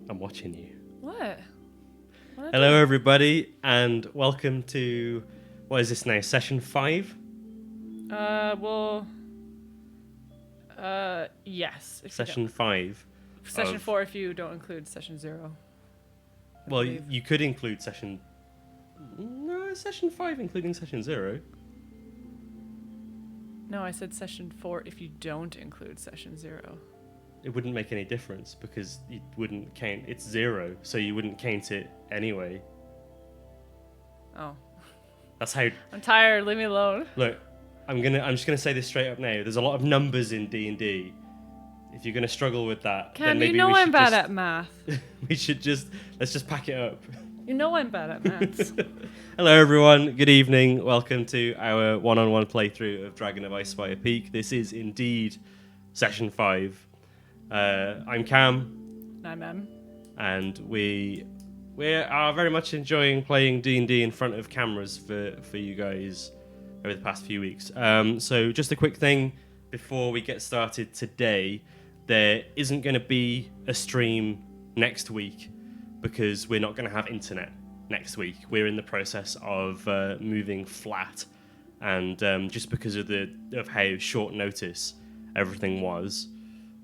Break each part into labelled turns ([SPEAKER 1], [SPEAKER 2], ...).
[SPEAKER 1] I'm watching you.
[SPEAKER 2] What?
[SPEAKER 1] Hello, everybody, and welcome to, what is this now, session 5?
[SPEAKER 2] Yes.
[SPEAKER 1] Session 5.
[SPEAKER 2] Session 4 if you don't include session 0.
[SPEAKER 1] Well, you could include session... No, session 5 including session 0.
[SPEAKER 2] No, I said session 4 if you don't include session 0.
[SPEAKER 1] It wouldn't make any difference because it wouldn't count. It's 0, so you wouldn't count it anyway.
[SPEAKER 2] Oh.
[SPEAKER 1] That's how...
[SPEAKER 2] I'm tired, leave me alone.
[SPEAKER 1] Look, I'm just gonna say this straight up now. There's a lot of numbers in D&D. If you're gonna struggle with that, then maybe
[SPEAKER 2] you know
[SPEAKER 1] we
[SPEAKER 2] I'm
[SPEAKER 1] should
[SPEAKER 2] bad at math.
[SPEAKER 1] let's just pack it up.
[SPEAKER 2] You know I'm bad at maths.
[SPEAKER 1] Hello everyone, good evening. Welcome to our one-on-one playthrough of Dragon of Icespire Peak. This is indeed session 5. I'm Cam.
[SPEAKER 2] I'm Em.
[SPEAKER 1] And we are very much enjoying playing D&D in front of cameras for you guys over the past few weeks. So just a quick thing before we get started today. There isn't going to be a stream next week because we're not going to have internet next week. We're in the process of moving flat, and just because of how short notice everything was,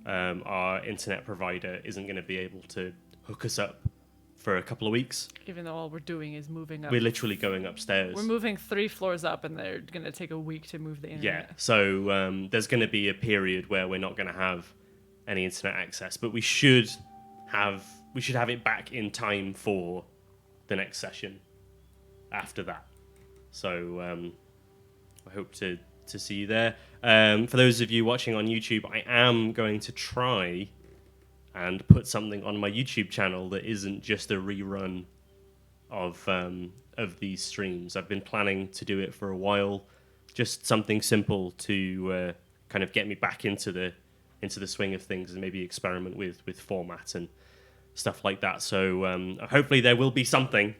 [SPEAKER 1] our internet provider isn't going to be able to hook us up for a couple of weeks.
[SPEAKER 2] Even though all we're doing is moving up.
[SPEAKER 1] We're literally going upstairs.
[SPEAKER 2] We're moving 3 floors up, and they're going to take a week to move the internet.
[SPEAKER 1] Yeah, so there's going to be a period where we're not going to have any internet access, but we should have it back in time for the next session after that. So I hope to see you there. For those of you watching on YouTube, I am going to try and put something on my YouTube channel that isn't just a rerun of these streams. I've been planning to do it for a while, just something simple to kind of get me back into the swing of things and maybe experiment with format and stuff like that. So hopefully there will be something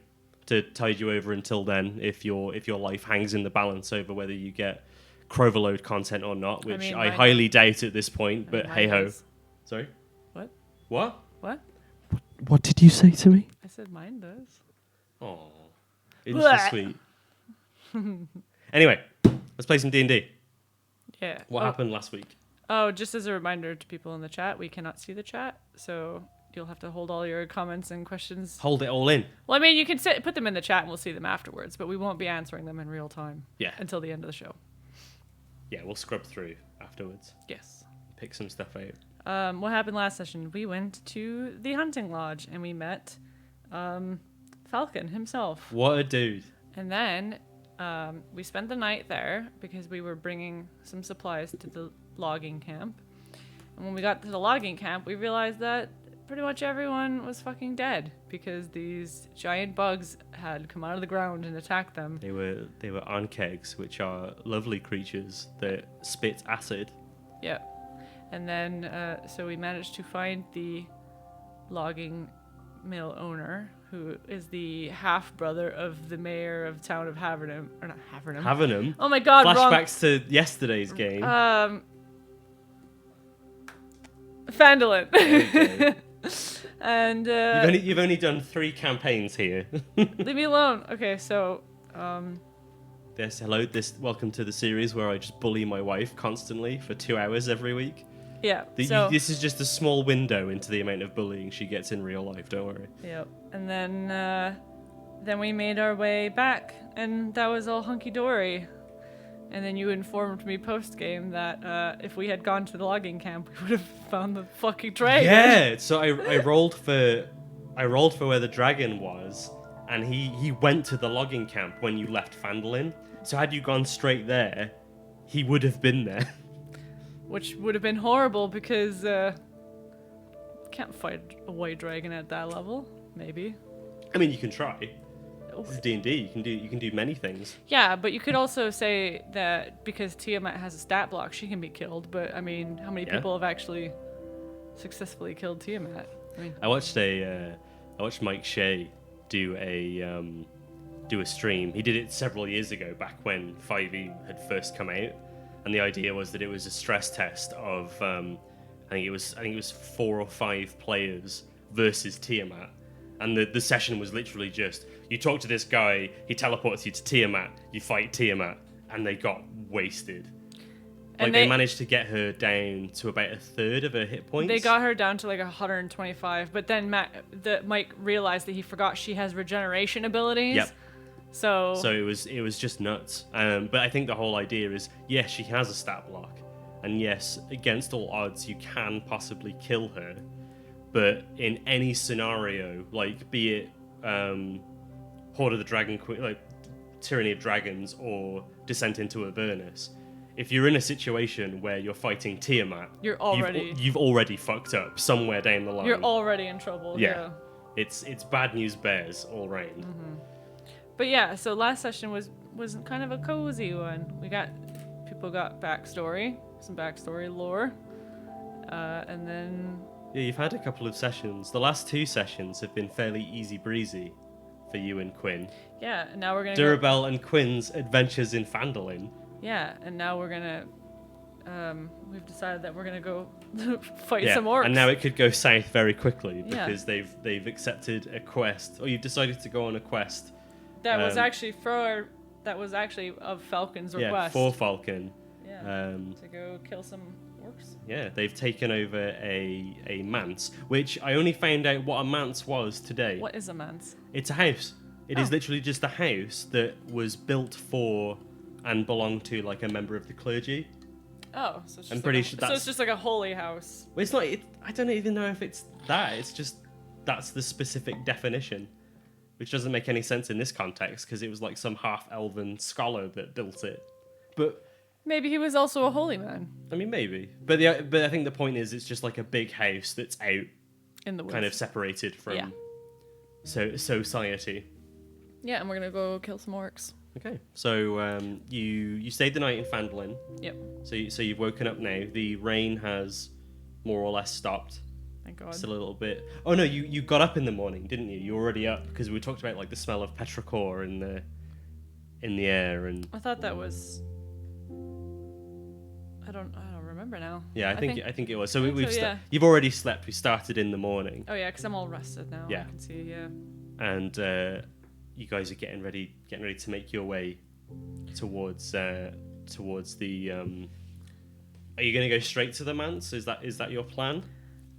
[SPEAKER 1] to tide you over until then, if your life hangs in the balance over whether you get Croverload content or not, which I highly doubt at this point, but hey ho. Sorry? What? What did you say to me?
[SPEAKER 2] I said mine does.
[SPEAKER 1] Oh, it's so sweet. Anyway, let's play some D&D.
[SPEAKER 2] Yeah.
[SPEAKER 1] What happened last week?
[SPEAKER 2] Oh, just as a reminder to people in the chat, we cannot see the chat, so you'll have to hold all your comments and questions.
[SPEAKER 1] Hold it all in.
[SPEAKER 2] Well, I mean, you can put them in the chat and we'll see them afterwards, but we won't be answering them in real time.
[SPEAKER 1] Yeah.
[SPEAKER 2] Until the end of the show.
[SPEAKER 1] Yeah, we'll scrub through afterwards.
[SPEAKER 2] Yes.
[SPEAKER 1] Pick some stuff out.
[SPEAKER 2] What happened last session? We went to the hunting lodge and we met Falcon himself.
[SPEAKER 1] What a dude.
[SPEAKER 2] And then we spent the night there because we were bringing some supplies to the logging camp. And when we got to the logging camp, we realized that pretty much everyone was fucking dead because these giant bugs had come out of the ground and attacked them.
[SPEAKER 1] They were ankegs, which are lovely creatures that spit acid.
[SPEAKER 2] Yeah. And then, so we managed to find the logging mill owner, who is the half-brother of the mayor of town of Havernham. Or not Havernham.
[SPEAKER 1] Havernham?
[SPEAKER 2] Oh my god,
[SPEAKER 1] Flashbacks to yesterday's game.
[SPEAKER 2] Phandalin.
[SPEAKER 1] Okay.
[SPEAKER 2] And,
[SPEAKER 1] You've only done 3 campaigns here.
[SPEAKER 2] leave me alone. Okay, so,
[SPEAKER 1] Yes, hello. Welcome to the series where I just bully my wife constantly for 2 hours every week.
[SPEAKER 2] yeah.
[SPEAKER 1] This is just a small window into the amount of bullying she gets in real life, don't worry.
[SPEAKER 2] Yep. And then we made our way back, and that was all hunky-dory. And then you informed me post-game that if we had gone to the logging camp, we would have found the fucking dragon.
[SPEAKER 1] Yeah, so I rolled for where the dragon was, and he went to the logging camp when you left Phandalin. So had you gone straight there, he would have been there.
[SPEAKER 2] Which would have been horrible because can't fight a white dragon at that level. Maybe.
[SPEAKER 1] I mean, you can try. This is D&D. You can do many things.
[SPEAKER 2] Yeah, but you could also say that because Tiamat has a stat block, she can be killed. But I mean, how many people have actually successfully killed Tiamat? I mean,
[SPEAKER 1] I watched Mike Shea do a stream. He did it several years ago, back when 5e had first come out, and the idea was that it was a stress test of I think it was 4 or 5 players versus Tiamat. And the session was literally just, you talk to this guy, he teleports you to Tiamat, you fight Tiamat, and they got wasted. Like,
[SPEAKER 2] And
[SPEAKER 1] they managed to get her down to about a third of her hit points.
[SPEAKER 2] They got her down to like 125, but then Mike realized that he forgot she has regeneration abilities.
[SPEAKER 1] Yep.
[SPEAKER 2] So
[SPEAKER 1] it was just nuts. But I think the whole idea is, yes, she has a stat block, and yes, against all odds, you can possibly kill her. But in any scenario, like be it Horde of the Dragon Queen, like Tyranny of Dragons, or Descent into Avernus, if you're in a situation where you're fighting Tiamat, you've already fucked up somewhere down the line.
[SPEAKER 2] You're already in trouble. Yeah.
[SPEAKER 1] It's bad news bears all round.
[SPEAKER 2] Mm-hmm. But yeah, so last session was kind of a cozy one. People got some backstory lore, and then.
[SPEAKER 1] Yeah, you've had a couple of sessions. The last 2 sessions have been fairly easy breezy for you and Quinn.
[SPEAKER 2] Yeah, and now we're gonna
[SPEAKER 1] Durabelle and Quinn's adventures in Phandalin.
[SPEAKER 2] Yeah, and now we're gonna. We've decided that we're gonna go fight some orcs.
[SPEAKER 1] And now it could go south very quickly because they've accepted a quest, or you've decided to go on a quest.
[SPEAKER 2] That was actually of Falcon's request.
[SPEAKER 1] Yeah, for Falcon.
[SPEAKER 2] Yeah. To go kill some orcs.
[SPEAKER 1] Yeah, they've taken over a manse, which I only found out what a manse was today.
[SPEAKER 2] What is a manse?
[SPEAKER 1] It's a house. It is literally just a house that was built for and belonged to like a member of the clergy.
[SPEAKER 2] Oh, so it's just, it's just like a holy house.
[SPEAKER 1] Well, it's not. I don't even know if it's that. It's just that's the specific definition, which doesn't make any sense in this context because it was like some half-elven scholar that built it. But
[SPEAKER 2] maybe he was also a holy man.
[SPEAKER 1] I mean, maybe. But I think the point is, it's just like a big house that's out
[SPEAKER 2] in the woods,
[SPEAKER 1] kind of separated from society.
[SPEAKER 2] Yeah, and we're gonna go kill some orcs.
[SPEAKER 1] Okay, so you stayed the night in Phandalin.
[SPEAKER 2] Yep.
[SPEAKER 1] So you've woken up now. The rain has more or less stopped.
[SPEAKER 2] Thank God.
[SPEAKER 1] Still a little bit. Oh no, you got up in the morning, didn't you? You were already up because we talked about like the smell of petrichor in the air, and
[SPEAKER 2] I thought that was. I don't remember now.
[SPEAKER 1] Yeah, I think it was. So
[SPEAKER 2] yeah.
[SPEAKER 1] You've already slept. We started in the morning.
[SPEAKER 2] Oh yeah, because I'm all rested now.
[SPEAKER 1] Yeah.
[SPEAKER 2] I can see. Yeah.
[SPEAKER 1] And you guys are getting ready to make your way towards the. Are you going to go straight to the manse? Is that your plan?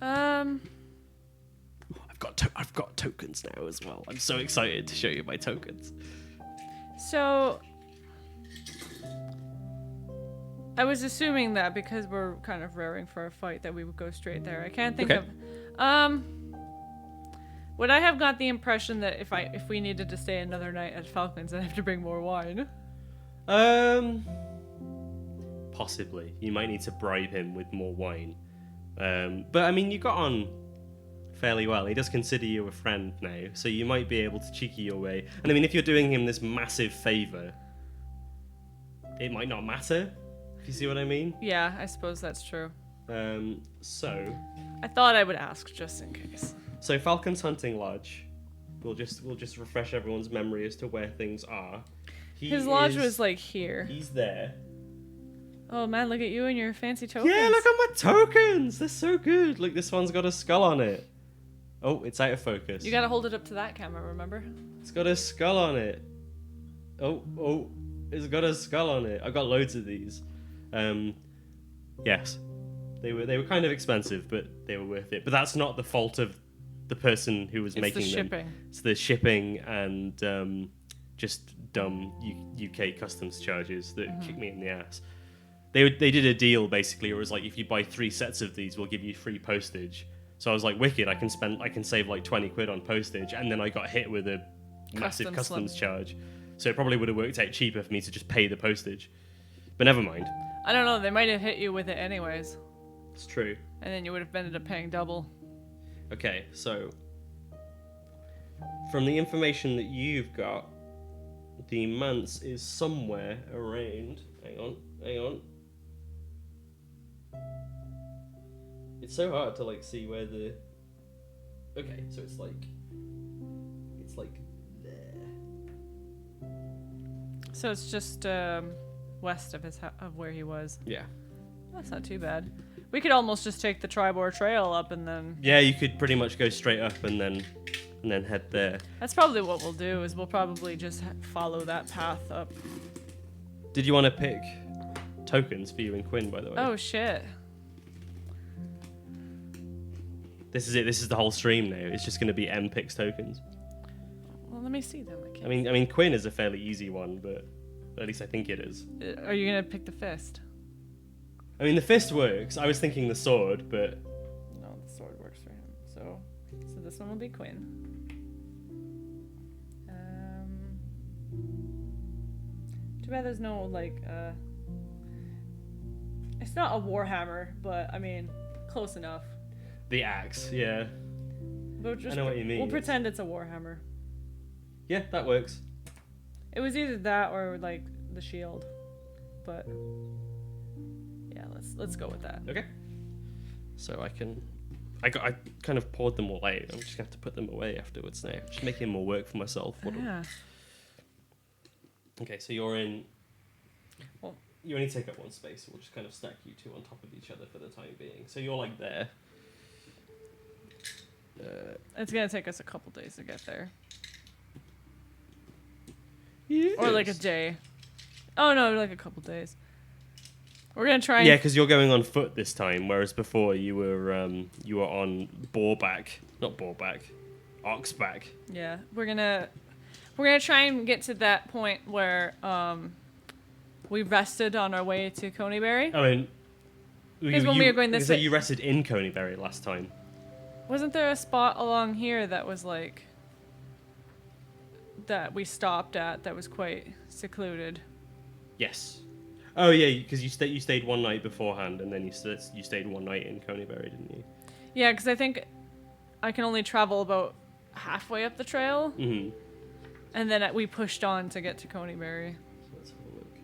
[SPEAKER 1] I've got tokens now as well. I'm so excited to show you my tokens.
[SPEAKER 2] So I was assuming that because we're kind of raring for a fight that we would go straight there. I can't think of. Would I have got the impression that if we needed to stay another night at Falcon's, I'd have to bring more wine?
[SPEAKER 1] Possibly. You might need to bribe him with more wine. But I mean, you got on fairly well. He does consider you a friend now, so you might be able to cheeky your way. And I mean, if you're doing him this massive favor, it might not matter. If you see what I mean?
[SPEAKER 2] Yeah, I suppose that's true.
[SPEAKER 1] So
[SPEAKER 2] I thought I would ask just in case.
[SPEAKER 1] So Falcon's Hunting Lodge. We'll just refresh everyone's memory as to where things are.
[SPEAKER 2] His lodge was like here.
[SPEAKER 1] He's there.
[SPEAKER 2] Oh man, look at you and your fancy tokens.
[SPEAKER 1] Yeah, look at my tokens. They're so good. Look, this one's got a skull on it. Oh, it's out of focus.
[SPEAKER 2] You gotta hold it up to that camera, remember?
[SPEAKER 1] It's got a skull on it. Oh, it's got a skull on it. I've got loads of these. Yes. They were kind of expensive, but they were worth it. But that's not the fault of the person who was making them.
[SPEAKER 2] Shipping.
[SPEAKER 1] It's the shipping and just dumb UK customs charges that kicked me in the ass. They did a deal basically where it was like, if you buy 3 sets of these, we'll give you free postage. So I was like, wicked, I can save like 20 quid on postage, and then I got hit with a massive customs charge. So it probably would have worked out cheaper for me to just pay the postage. But never mind.
[SPEAKER 2] I don't know, they might have hit you with it anyways.
[SPEAKER 1] It's true.
[SPEAKER 2] And then you would have ended up paying double.
[SPEAKER 1] Okay, so from the information that you've got, the manse is somewhere around. Hang on. It's so hard to like see where the. Okay, so it's like there.
[SPEAKER 2] So it's just west of of where he was.
[SPEAKER 1] Yeah.
[SPEAKER 2] That's not too bad. We could almost just take the Tribor Trail up and then...
[SPEAKER 1] Yeah, you could pretty much go straight up and then head there.
[SPEAKER 2] That's probably what we'll do, is we'll probably just follow that path up.
[SPEAKER 1] Did you want to pick tokens for you and Quinn, by the way?
[SPEAKER 2] Oh, shit.
[SPEAKER 1] This is it. This is the whole stream now. It's just going to be M picks tokens.
[SPEAKER 2] Well, let me see them.
[SPEAKER 1] I mean, Quinn is a fairly easy one, but at least I think it is.
[SPEAKER 2] Are you going to pick the fist?
[SPEAKER 1] I mean, the fist works. I was thinking the sword, but...
[SPEAKER 2] No, the sword works for him. So this one will be Quinn. Too bad there's no, like, it's not a warhammer, but, I mean, close enough.
[SPEAKER 1] The axe, yeah.
[SPEAKER 2] But just
[SPEAKER 1] I know what you mean.
[SPEAKER 2] We'll pretend it's a warhammer.
[SPEAKER 1] Yeah, that works.
[SPEAKER 2] It was either that or, like, the shield. But, yeah, let's go with that.
[SPEAKER 1] Okay. So I kind of poured them all out. I'm just going to have to put them away afterwards now. Just making more work for myself.
[SPEAKER 2] Yeah.
[SPEAKER 1] Okay, so you're in...
[SPEAKER 2] Well,
[SPEAKER 1] you only take up one space. We'll just kind of stack you two on top of each other for the time being. So you're like there.
[SPEAKER 2] It's going to take us a couple days to get there.
[SPEAKER 1] Yes.
[SPEAKER 2] Or like a day. Oh, no, like a couple days. We're going to try and...
[SPEAKER 1] Yeah, because you're going on foot this time, whereas before you were on oxback.
[SPEAKER 2] Yeah, we're gonna try and get to that point where we rested on our way to Coneyberry.
[SPEAKER 1] I mean,
[SPEAKER 2] Because when we were going this way,
[SPEAKER 1] you rested in Coneyberry last time.
[SPEAKER 2] wasn't there a spot along here that was like that we stopped at that was quite secluded?
[SPEAKER 1] Yes. Oh yeah, because you stayed one night beforehand, and then you stayed one night in Coneyberry, didn't you?
[SPEAKER 2] Yeah, because I think I can only travel about halfway up the trail, and then we pushed on to get to Coneyberry.
[SPEAKER 1] So let's have a look.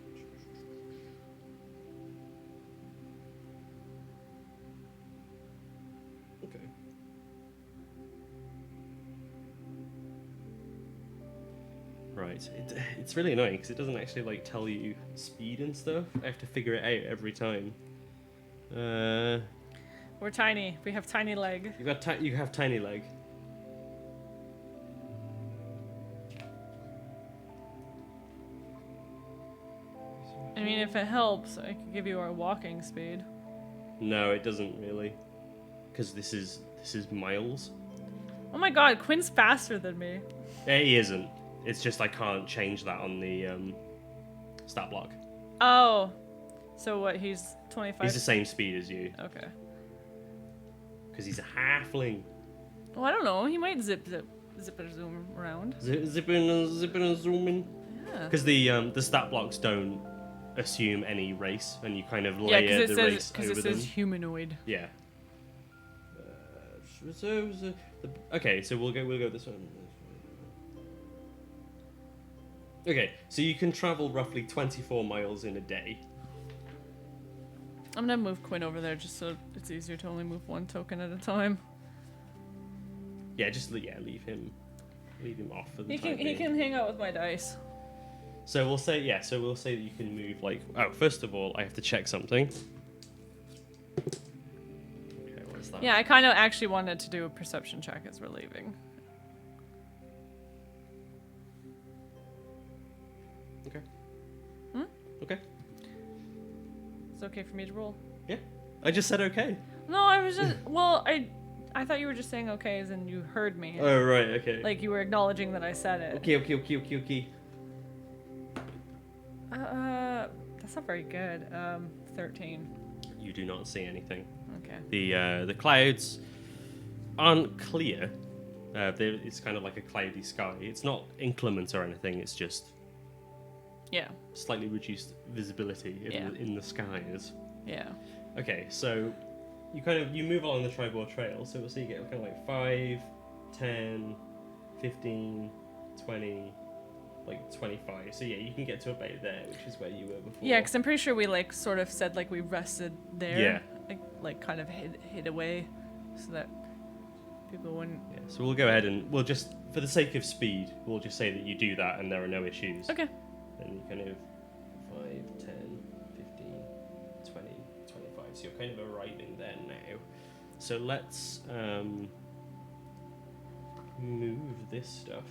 [SPEAKER 1] Okay. Right. It's really annoying because it doesn't actually like tell you speed and stuff. I have to figure it out every time.
[SPEAKER 2] We're tiny. We have tiny leg.
[SPEAKER 1] You have tiny leg.
[SPEAKER 2] I mean, if it helps, I could give you our walking speed.
[SPEAKER 1] No, it doesn't really, because this is miles.
[SPEAKER 2] Oh my god, Quinn's faster than me.
[SPEAKER 1] Yeah, he isn't. It's just I can't change that on the stat block.
[SPEAKER 2] Oh. So what, he's 25?
[SPEAKER 1] He's the same speed as you,
[SPEAKER 2] Okay.
[SPEAKER 1] because he's a halfling.
[SPEAKER 2] Well, I don't know. He might zip and zoom around.
[SPEAKER 1] Zipping and zooming.
[SPEAKER 2] Yeah.
[SPEAKER 1] Because the stat blocks don't assume any race, and you kind of layer the race over them.
[SPEAKER 2] Because it says humanoid.
[SPEAKER 1] Yeah. Okay, so we'll go this one. Okay, so you can travel roughly 24 miles in a day.
[SPEAKER 2] I'm gonna move Quinn over there just so it's easier to only move one token at a time.
[SPEAKER 1] Yeah, leave him off for the
[SPEAKER 2] He
[SPEAKER 1] time being.
[SPEAKER 2] can hang out with my dice.
[SPEAKER 1] So we'll say that you can move like. Oh, first of all, I have to check something. Okay, what is that?
[SPEAKER 2] Yeah, I kind of actually wanted to do a perception check as we're leaving.
[SPEAKER 1] Okay.
[SPEAKER 2] Hmm?
[SPEAKER 1] Okay.
[SPEAKER 2] It's okay for me to roll.
[SPEAKER 1] Yeah. I just said okay.
[SPEAKER 2] No, I was just well, I thought you were just saying okay as in you heard me.
[SPEAKER 1] Oh right, okay.
[SPEAKER 2] Like you were acknowledging that I said it.
[SPEAKER 1] Okay.
[SPEAKER 2] That's not very good. 13.
[SPEAKER 1] You do not see anything.
[SPEAKER 2] Okay.
[SPEAKER 1] The clouds aren't clear. It's kind of like a cloudy sky. It's not inclement or anything. It's just
[SPEAKER 2] Yeah.
[SPEAKER 1] slightly reduced visibility in the skies.
[SPEAKER 2] Yeah.
[SPEAKER 1] Okay, so you move along the Tribor Trail, so you get kind of like 5, 10, 15, 20, like 25. So yeah, you can get to about there, which is where you were before.
[SPEAKER 2] Yeah, because I'm pretty sure we like sort of said like we rested there.
[SPEAKER 1] Yeah.
[SPEAKER 2] Like kind of hid away, so that people wouldn't.
[SPEAKER 1] Yeah, so we'll go ahead and we'll just, for the sake of speed, we'll just say that you do that and there are no issues.
[SPEAKER 2] Okay.
[SPEAKER 1] And you kind of 5, 10, 15, 20, 25. Right, so you're kind of arriving there now. So let's move this stuff.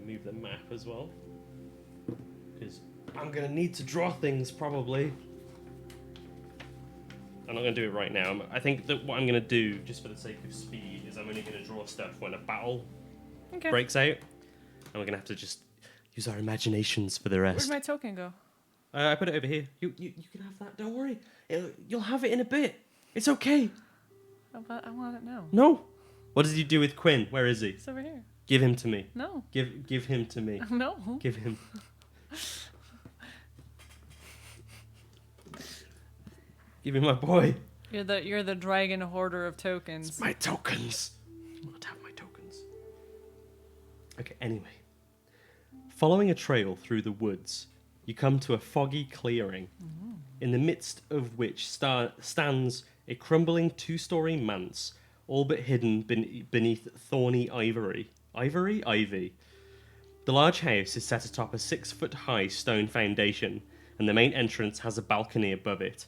[SPEAKER 1] Move the map as well. Because I'm going to need to draw things, probably. I'm not going to do it right now. I think that what I'm going to do, just for the sake of speed, is I'm only going to draw stuff when a battle breaks out. And we're going to have to just use our imaginations for the rest.
[SPEAKER 2] Where'd my token go?
[SPEAKER 1] I put it over here. You can have that. Don't worry. You'll have it in a bit. It's okay.
[SPEAKER 2] I want it now.
[SPEAKER 1] No. What did you do with Quinn? Where is he?
[SPEAKER 2] It's over here.
[SPEAKER 1] Give him to me.
[SPEAKER 2] No.
[SPEAKER 1] Give him to me.
[SPEAKER 2] No.
[SPEAKER 1] Give him. Give me my boy.
[SPEAKER 2] You're the dragon hoarder of tokens.
[SPEAKER 1] It's my tokens. You won't have my tokens. Okay, anyway. Following a trail through the woods, you come to a foggy clearing, in the midst of which stands a crumbling 2-story manse, all but hidden beneath thorny ivy. Ivy. The large house is set atop a 6-foot-high stone foundation, and the main entrance has a balcony above it.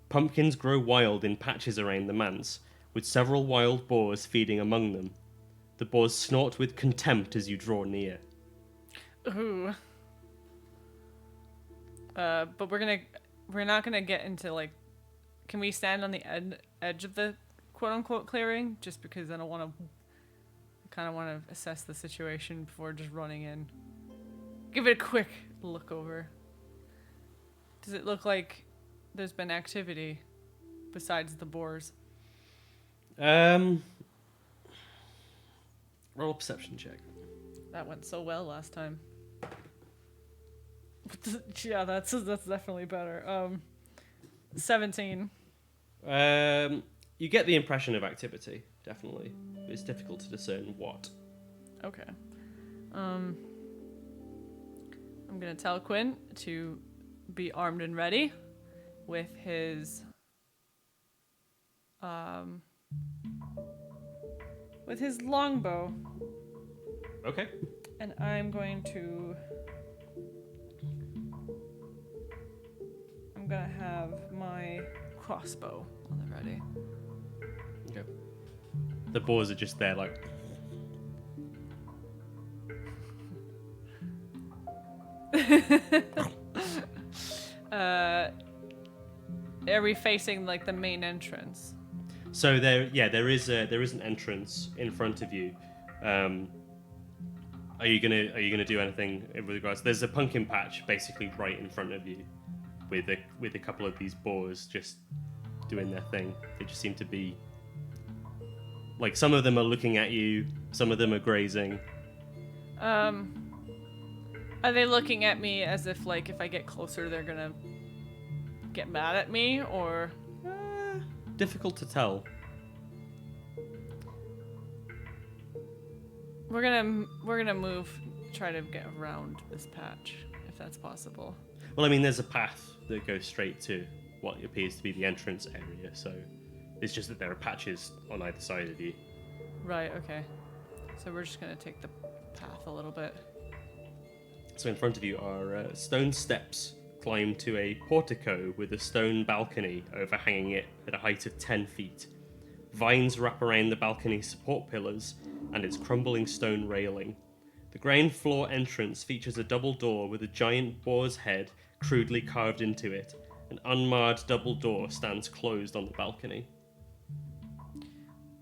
[SPEAKER 1] Pumpkins grow wild in patches around the manse, with several wild boars feeding among them. The boars snort with contempt as you draw near.
[SPEAKER 2] Ooh. But we're not gonna get into like. Can we stand on the edge of the quote unquote clearing? Just because I kind of want to assess the situation before just running in. Give it a quick look over. Does it look like there's been activity besides the boars?
[SPEAKER 1] Roll a perception check.
[SPEAKER 2] That went so well last time. Yeah, that's definitely better. 17.
[SPEAKER 1] You get the impression of activity, definitely. But it's difficult to discern what.
[SPEAKER 2] Okay. I'm gonna tell Quinn to be armed and ready with his longbow.
[SPEAKER 1] Okay.
[SPEAKER 2] And I'm going to have my crossbow on the ready.
[SPEAKER 1] Okay. The boars are just there like...
[SPEAKER 2] Are we facing like the main entrance?
[SPEAKER 1] So there is an entrance in front of you. Are you gonna do anything with regards? There's a pumpkin patch basically right in front of you, with a couple of these boars just doing their thing. They just seem to be like, some of them are looking at you, some of them are grazing.
[SPEAKER 2] Are they looking at me as if like if I get closer they're gonna get mad at me, or?
[SPEAKER 1] Difficult to tell.
[SPEAKER 2] We're gonna move, try to get around this patch if that's possible.
[SPEAKER 1] Well, I mean, there's a path that goes straight to what appears to be the entrance area, so it's just that there are patches on either side of you.
[SPEAKER 2] Right, okay. So we're just gonna take the path a little bit.
[SPEAKER 1] So in front of you are stone steps climb to a portico with a stone balcony overhanging it at a height of 10 feet. Vines wrap around the balcony's support pillars and its crumbling stone railing. The ground floor entrance features a double door with a giant boar's head crudely carved into it. An unmarred double door stands closed on the balcony.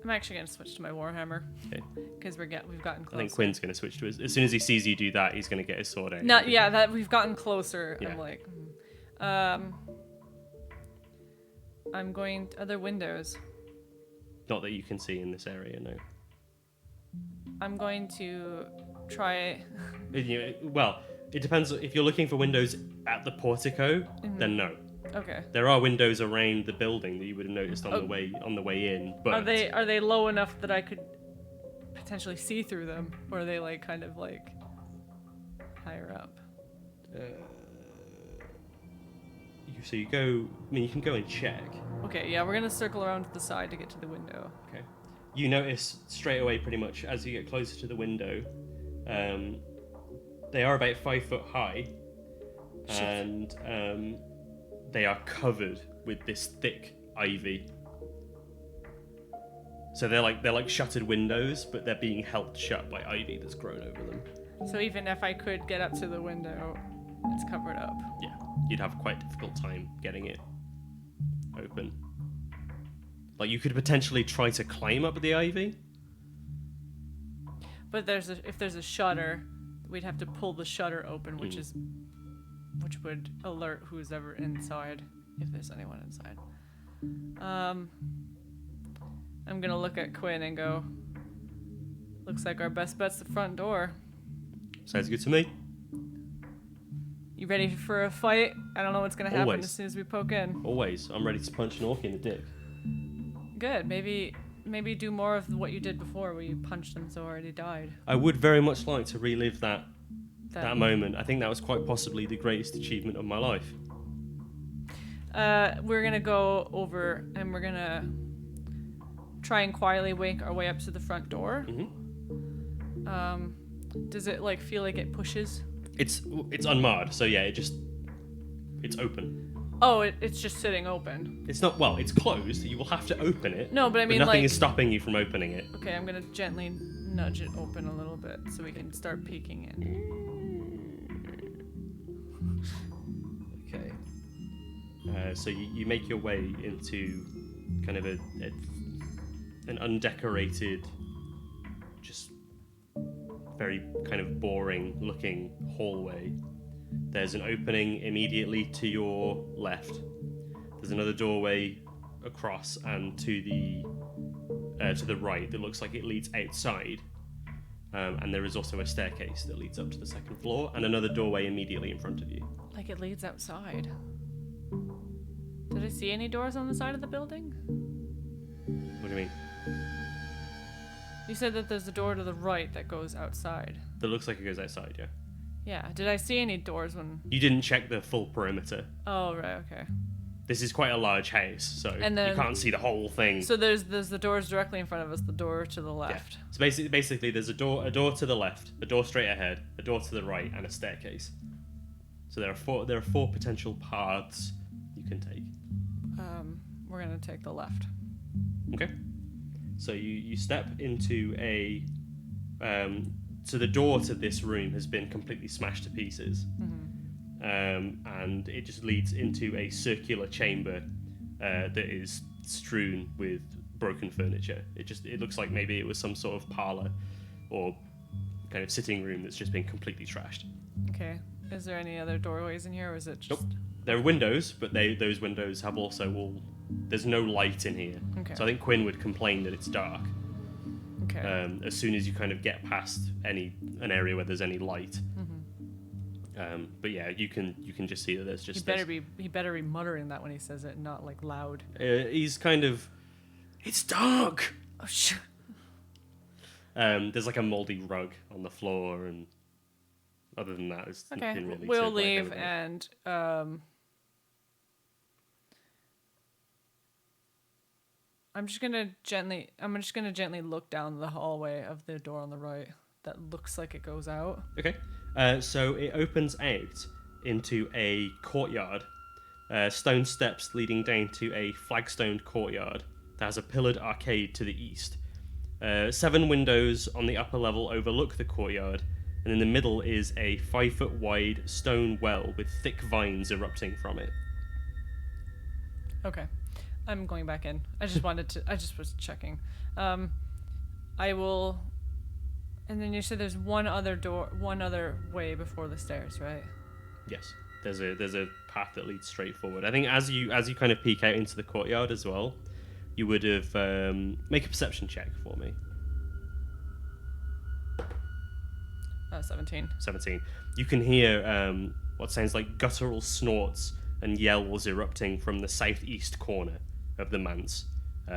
[SPEAKER 2] I'm actually going to switch to my Warhammer.
[SPEAKER 1] Okay.
[SPEAKER 2] Because we've gotten closer.
[SPEAKER 1] I think Quinn's going to switch to his. As soon as he sees you do that, he's going to get his sword out.
[SPEAKER 2] That we've gotten closer.
[SPEAKER 1] Yeah.
[SPEAKER 2] I'm like, I'm going to other windows.
[SPEAKER 1] Not that you can see in this area, no.
[SPEAKER 2] I'm going to try.
[SPEAKER 1] Well, it depends. If you're looking for windows at the portico, then no.
[SPEAKER 2] Okay.
[SPEAKER 1] There are windows around the building that you would have noticed on the way in. But
[SPEAKER 2] are they low enough that I could potentially see through them, or are they like kind of like higher up?
[SPEAKER 1] So you go. I mean, you can go and check.
[SPEAKER 2] Okay. Yeah, we're gonna circle around to the side to get to the window.
[SPEAKER 1] Okay. You notice straight away, pretty much as you get closer to the window, they are about 5 foot high,
[SPEAKER 2] Shit.
[SPEAKER 1] and they are covered with this thick ivy. So they're like shuttered windows, but they're being held shut by ivy that's grown over them.
[SPEAKER 2] So even if I could get up to the window, it's covered up.
[SPEAKER 1] Yeah, you'd have quite a difficult time getting it open. Like, you could potentially try to climb up the ivy.
[SPEAKER 2] But if there's a shutter, we'd have to pull the shutter open, which would alert who's ever inside, if there's anyone inside. I'm gonna look at Quinn and go, looks like our best bet's the front door.
[SPEAKER 1] Sounds good to me.
[SPEAKER 2] You ready for a fight? I don't know what's gonna happen
[SPEAKER 1] Always.
[SPEAKER 2] as soon as we poke in.
[SPEAKER 1] Always. I'm ready to punch an orc in the dick.
[SPEAKER 2] Good. Maybe do more of what you did before, where you punched them so hard he died.
[SPEAKER 1] I would very much like to relive that moment. I think that was quite possibly the greatest achievement of my life.
[SPEAKER 2] We're gonna go over and we're gonna try and quietly wake our way up to the front door.
[SPEAKER 1] Mm-hmm.
[SPEAKER 2] Does it like feel like it pushes?
[SPEAKER 1] It's unmarred, so yeah, it's open.
[SPEAKER 2] Oh, it's just sitting open.
[SPEAKER 1] It's not, well, it's closed. You will have to open it.
[SPEAKER 2] No, but I mean,
[SPEAKER 1] nothing
[SPEAKER 2] like,
[SPEAKER 1] is stopping you from opening it.
[SPEAKER 2] Okay, I'm gonna gently nudge it open a little bit so we can start peeking in.
[SPEAKER 1] Okay. So you make your way into kind of an undecorated, just very kind of boring looking hallway. There's an opening immediately to your left. There's another doorway across and to the right that looks like it leads outside. And there is also a staircase that leads up to the second floor, and another doorway immediately in front of you.
[SPEAKER 2] Like it leads outside. Did I see any doors on the side of the building?
[SPEAKER 1] What do you mean?
[SPEAKER 2] You said that there's a door to the right that goes outside.
[SPEAKER 1] That looks like it goes outside, yeah.
[SPEAKER 2] Yeah. Did I see any doors when...
[SPEAKER 1] You didn't check the full perimeter.
[SPEAKER 2] Oh, right, okay.
[SPEAKER 1] This is quite a large house, so
[SPEAKER 2] And then-
[SPEAKER 1] you can't see the whole thing.
[SPEAKER 2] So there's the doors directly in front of us, the door to the left.
[SPEAKER 1] Yeah. So basically there's a door to the left, a door straight ahead, a door to the right, and a staircase. So there are four potential paths you can take.
[SPEAKER 2] We're gonna take the left.
[SPEAKER 1] Okay. So you step into a so the door to this room has been completely smashed to pieces.
[SPEAKER 2] Mm-hmm.
[SPEAKER 1] And it just leads into a circular chamber that is strewn with broken furniture. It looks like maybe it was some sort of parlor or kind of sitting room that's just been completely trashed.
[SPEAKER 2] Okay. Is there any other doorways in here, or is it just...
[SPEAKER 1] Nope. There are windows, but those windows have also all... There's no light in here.
[SPEAKER 2] Okay.
[SPEAKER 1] So I think Quinn would complain that it's dark.
[SPEAKER 2] Okay.
[SPEAKER 1] As soon as you kind of get past an area where there's any light.
[SPEAKER 2] Mm-hmm.
[SPEAKER 1] But yeah, you can just see that there's just...
[SPEAKER 2] He better be muttering that when he says it, not like loud.
[SPEAKER 1] He's kind of... It's dark!
[SPEAKER 2] Oh, shit.
[SPEAKER 1] There's like a moldy rug on the floor, and other than that, there's
[SPEAKER 2] Okay,
[SPEAKER 1] nothing really
[SPEAKER 2] we'll
[SPEAKER 1] to brag
[SPEAKER 2] leave,
[SPEAKER 1] about.
[SPEAKER 2] and I'm just gonna gently look down the hallway of the door on the right that looks like it goes out.
[SPEAKER 1] Okay, so it opens out into a courtyard, stone steps leading down to a flagstoned courtyard that has a pillared arcade to the east. 7 windows on the upper level overlook the courtyard, and in the middle is a 5-foot wide stone well with thick vines erupting from it.
[SPEAKER 2] Okay, I'm going back in. I just was checking. I will. And then you said there's one other way before the stairs, right?
[SPEAKER 1] Yes, there's a path that leads straight forward. I think as you kind of peek out into the courtyard as well, you would have make a perception check for me.
[SPEAKER 2] 17.
[SPEAKER 1] 17. You can hear what sounds like guttural snorts and yells erupting from the southeast corner of the manse,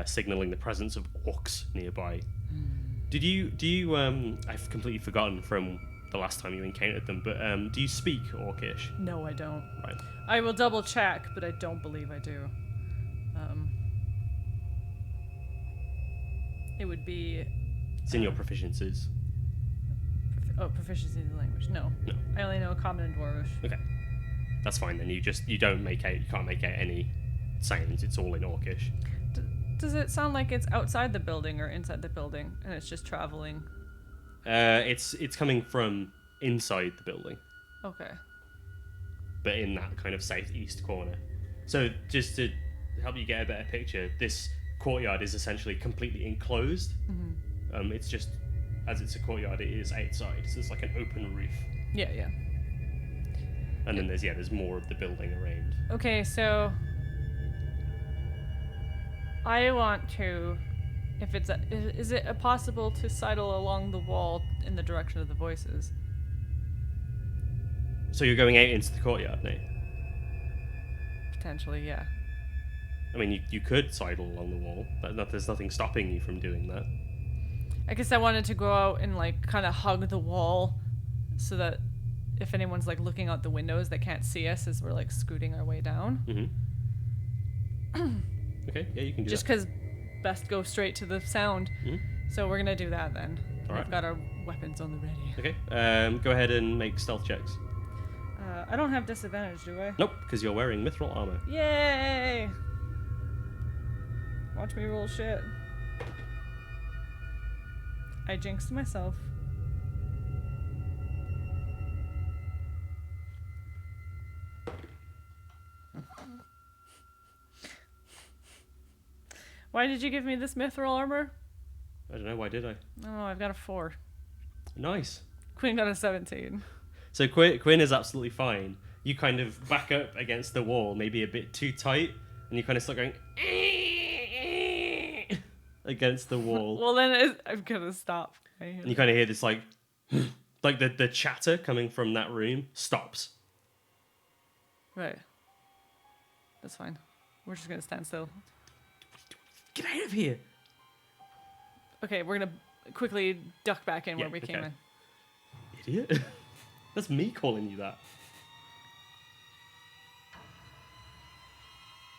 [SPEAKER 1] signaling the presence of orcs nearby. Do you I've completely forgotten from the last time you encountered them, but do you speak Orcish?
[SPEAKER 2] No, I don't.
[SPEAKER 1] Right.
[SPEAKER 2] I will double check, but I don't believe I do. It would be...
[SPEAKER 1] It's in your proficiencies.
[SPEAKER 2] proficiency in the language. No.
[SPEAKER 1] No.
[SPEAKER 2] I only know Common and Dwarvish.
[SPEAKER 1] Okay. That's fine then. You can't make out any sounds. It's all in Orcish.
[SPEAKER 2] Does it sound like it's outside the building or inside the building, and it's just traveling?
[SPEAKER 1] It's coming from inside the building,
[SPEAKER 2] Okay.
[SPEAKER 1] but in that kind of southeast corner. So just to help you get a better picture, this courtyard is essentially completely enclosed.
[SPEAKER 2] Mm-hmm.
[SPEAKER 1] It's just, as it's a courtyard, it is outside, so it's like an open roof.
[SPEAKER 2] Yeah, yeah.
[SPEAKER 1] And then there's more of the building around.
[SPEAKER 2] Okay, so I want to, is it possible to sidle along the wall in the direction of the voices?
[SPEAKER 1] So you're going out into the courtyard now?
[SPEAKER 2] Potentially, yeah.
[SPEAKER 1] I mean, you could sidle along the wall. There's nothing stopping you from doing that.
[SPEAKER 2] I guess I wanted to go out and like kind of hug the wall so that if anyone's like looking out the windows, they can't see us as we're like scooting our way down.
[SPEAKER 1] Mm-hmm. Okay, yeah, you can do
[SPEAKER 2] Just
[SPEAKER 1] that.
[SPEAKER 2] because best go straight to the sound.
[SPEAKER 1] Mhm.
[SPEAKER 2] So we're going to do that then.
[SPEAKER 1] All right.
[SPEAKER 2] We've got our weapons on the ready.
[SPEAKER 1] Okay, go ahead and make stealth checks.
[SPEAKER 2] I don't have disadvantage, do I?
[SPEAKER 1] Nope, because you're wearing mithril armor.
[SPEAKER 2] Yay! Watch me roll shit. I jinxed myself. Why did you give me this mithril armor?
[SPEAKER 1] I don't know, why did I?
[SPEAKER 2] Oh, I've got a 4.
[SPEAKER 1] Nice.
[SPEAKER 2] Quinn got a 17.
[SPEAKER 1] So Quinn is absolutely fine. You kind of back up against the wall, maybe a bit too tight, and you kind of start going against the wall.
[SPEAKER 2] Well, then I'm gonna stop.
[SPEAKER 1] And you kind of hear this like the chatter coming from that room stops.
[SPEAKER 2] Right. That's fine. We're just gonna stand still.
[SPEAKER 1] Get out of here!
[SPEAKER 2] Okay, we're gonna quickly duck back in where we came
[SPEAKER 1] okay.
[SPEAKER 2] in.
[SPEAKER 1] Idiot. That's me calling you that.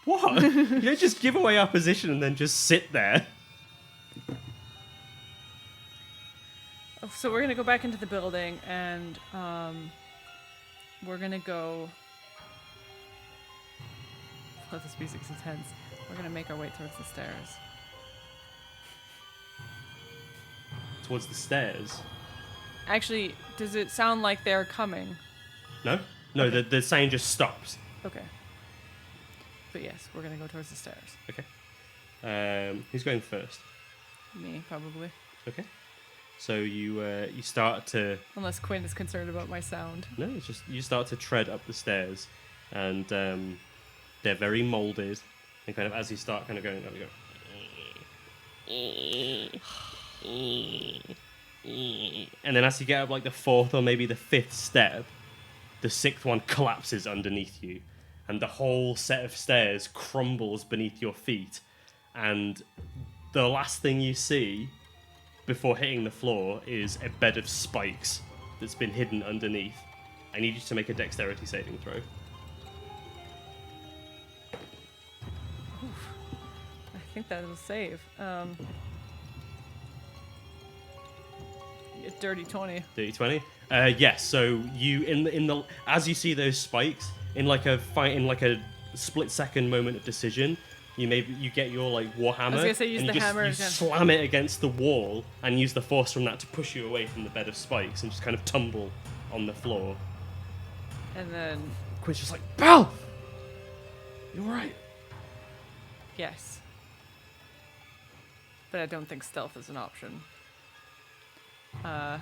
[SPEAKER 1] What? You don't just give away our position and then just sit there.
[SPEAKER 2] So we're gonna go back into the building and we're gonna go. Oh, this music's intense. We're gonna make our way towards the stairs.
[SPEAKER 1] Towards the stairs?
[SPEAKER 2] Actually, does it sound like they're coming?
[SPEAKER 1] No? No,
[SPEAKER 2] Okay.
[SPEAKER 1] the sound just stops.
[SPEAKER 2] Okay. But yes, we're gonna go towards the stairs.
[SPEAKER 1] Okay. Who's going first?
[SPEAKER 2] Me, probably.
[SPEAKER 1] Okay. So you start to...
[SPEAKER 2] Unless Quinn is concerned about my sound.
[SPEAKER 1] No, it's just you start to tread up the stairs, and they're very molded, and kind of as you start kind of going up, you go... And then as you get up like the 4th or maybe the 5th step, the 6th one collapses underneath you, and the whole set of stairs crumbles beneath your feet, and the last thing you see before hitting the floor is a bed of spikes that's been hidden underneath. I need you to make a dexterity saving throw.
[SPEAKER 2] Oof. I think that will save. A dirty 20.
[SPEAKER 1] Dirty 20. Yes. So you in the as you see those spikes in like a split second moment of decision, you get your like warhammer.
[SPEAKER 2] I was gonna say use
[SPEAKER 1] and
[SPEAKER 2] the hammer
[SPEAKER 1] you
[SPEAKER 2] again.
[SPEAKER 1] slam it against the wall and use the force from that to push you away from the bed of spikes and just kind of tumble on the floor.
[SPEAKER 2] And then
[SPEAKER 1] Quinn's just like, Belle, you all right?
[SPEAKER 2] yes. But I don't think stealth is an option. I'm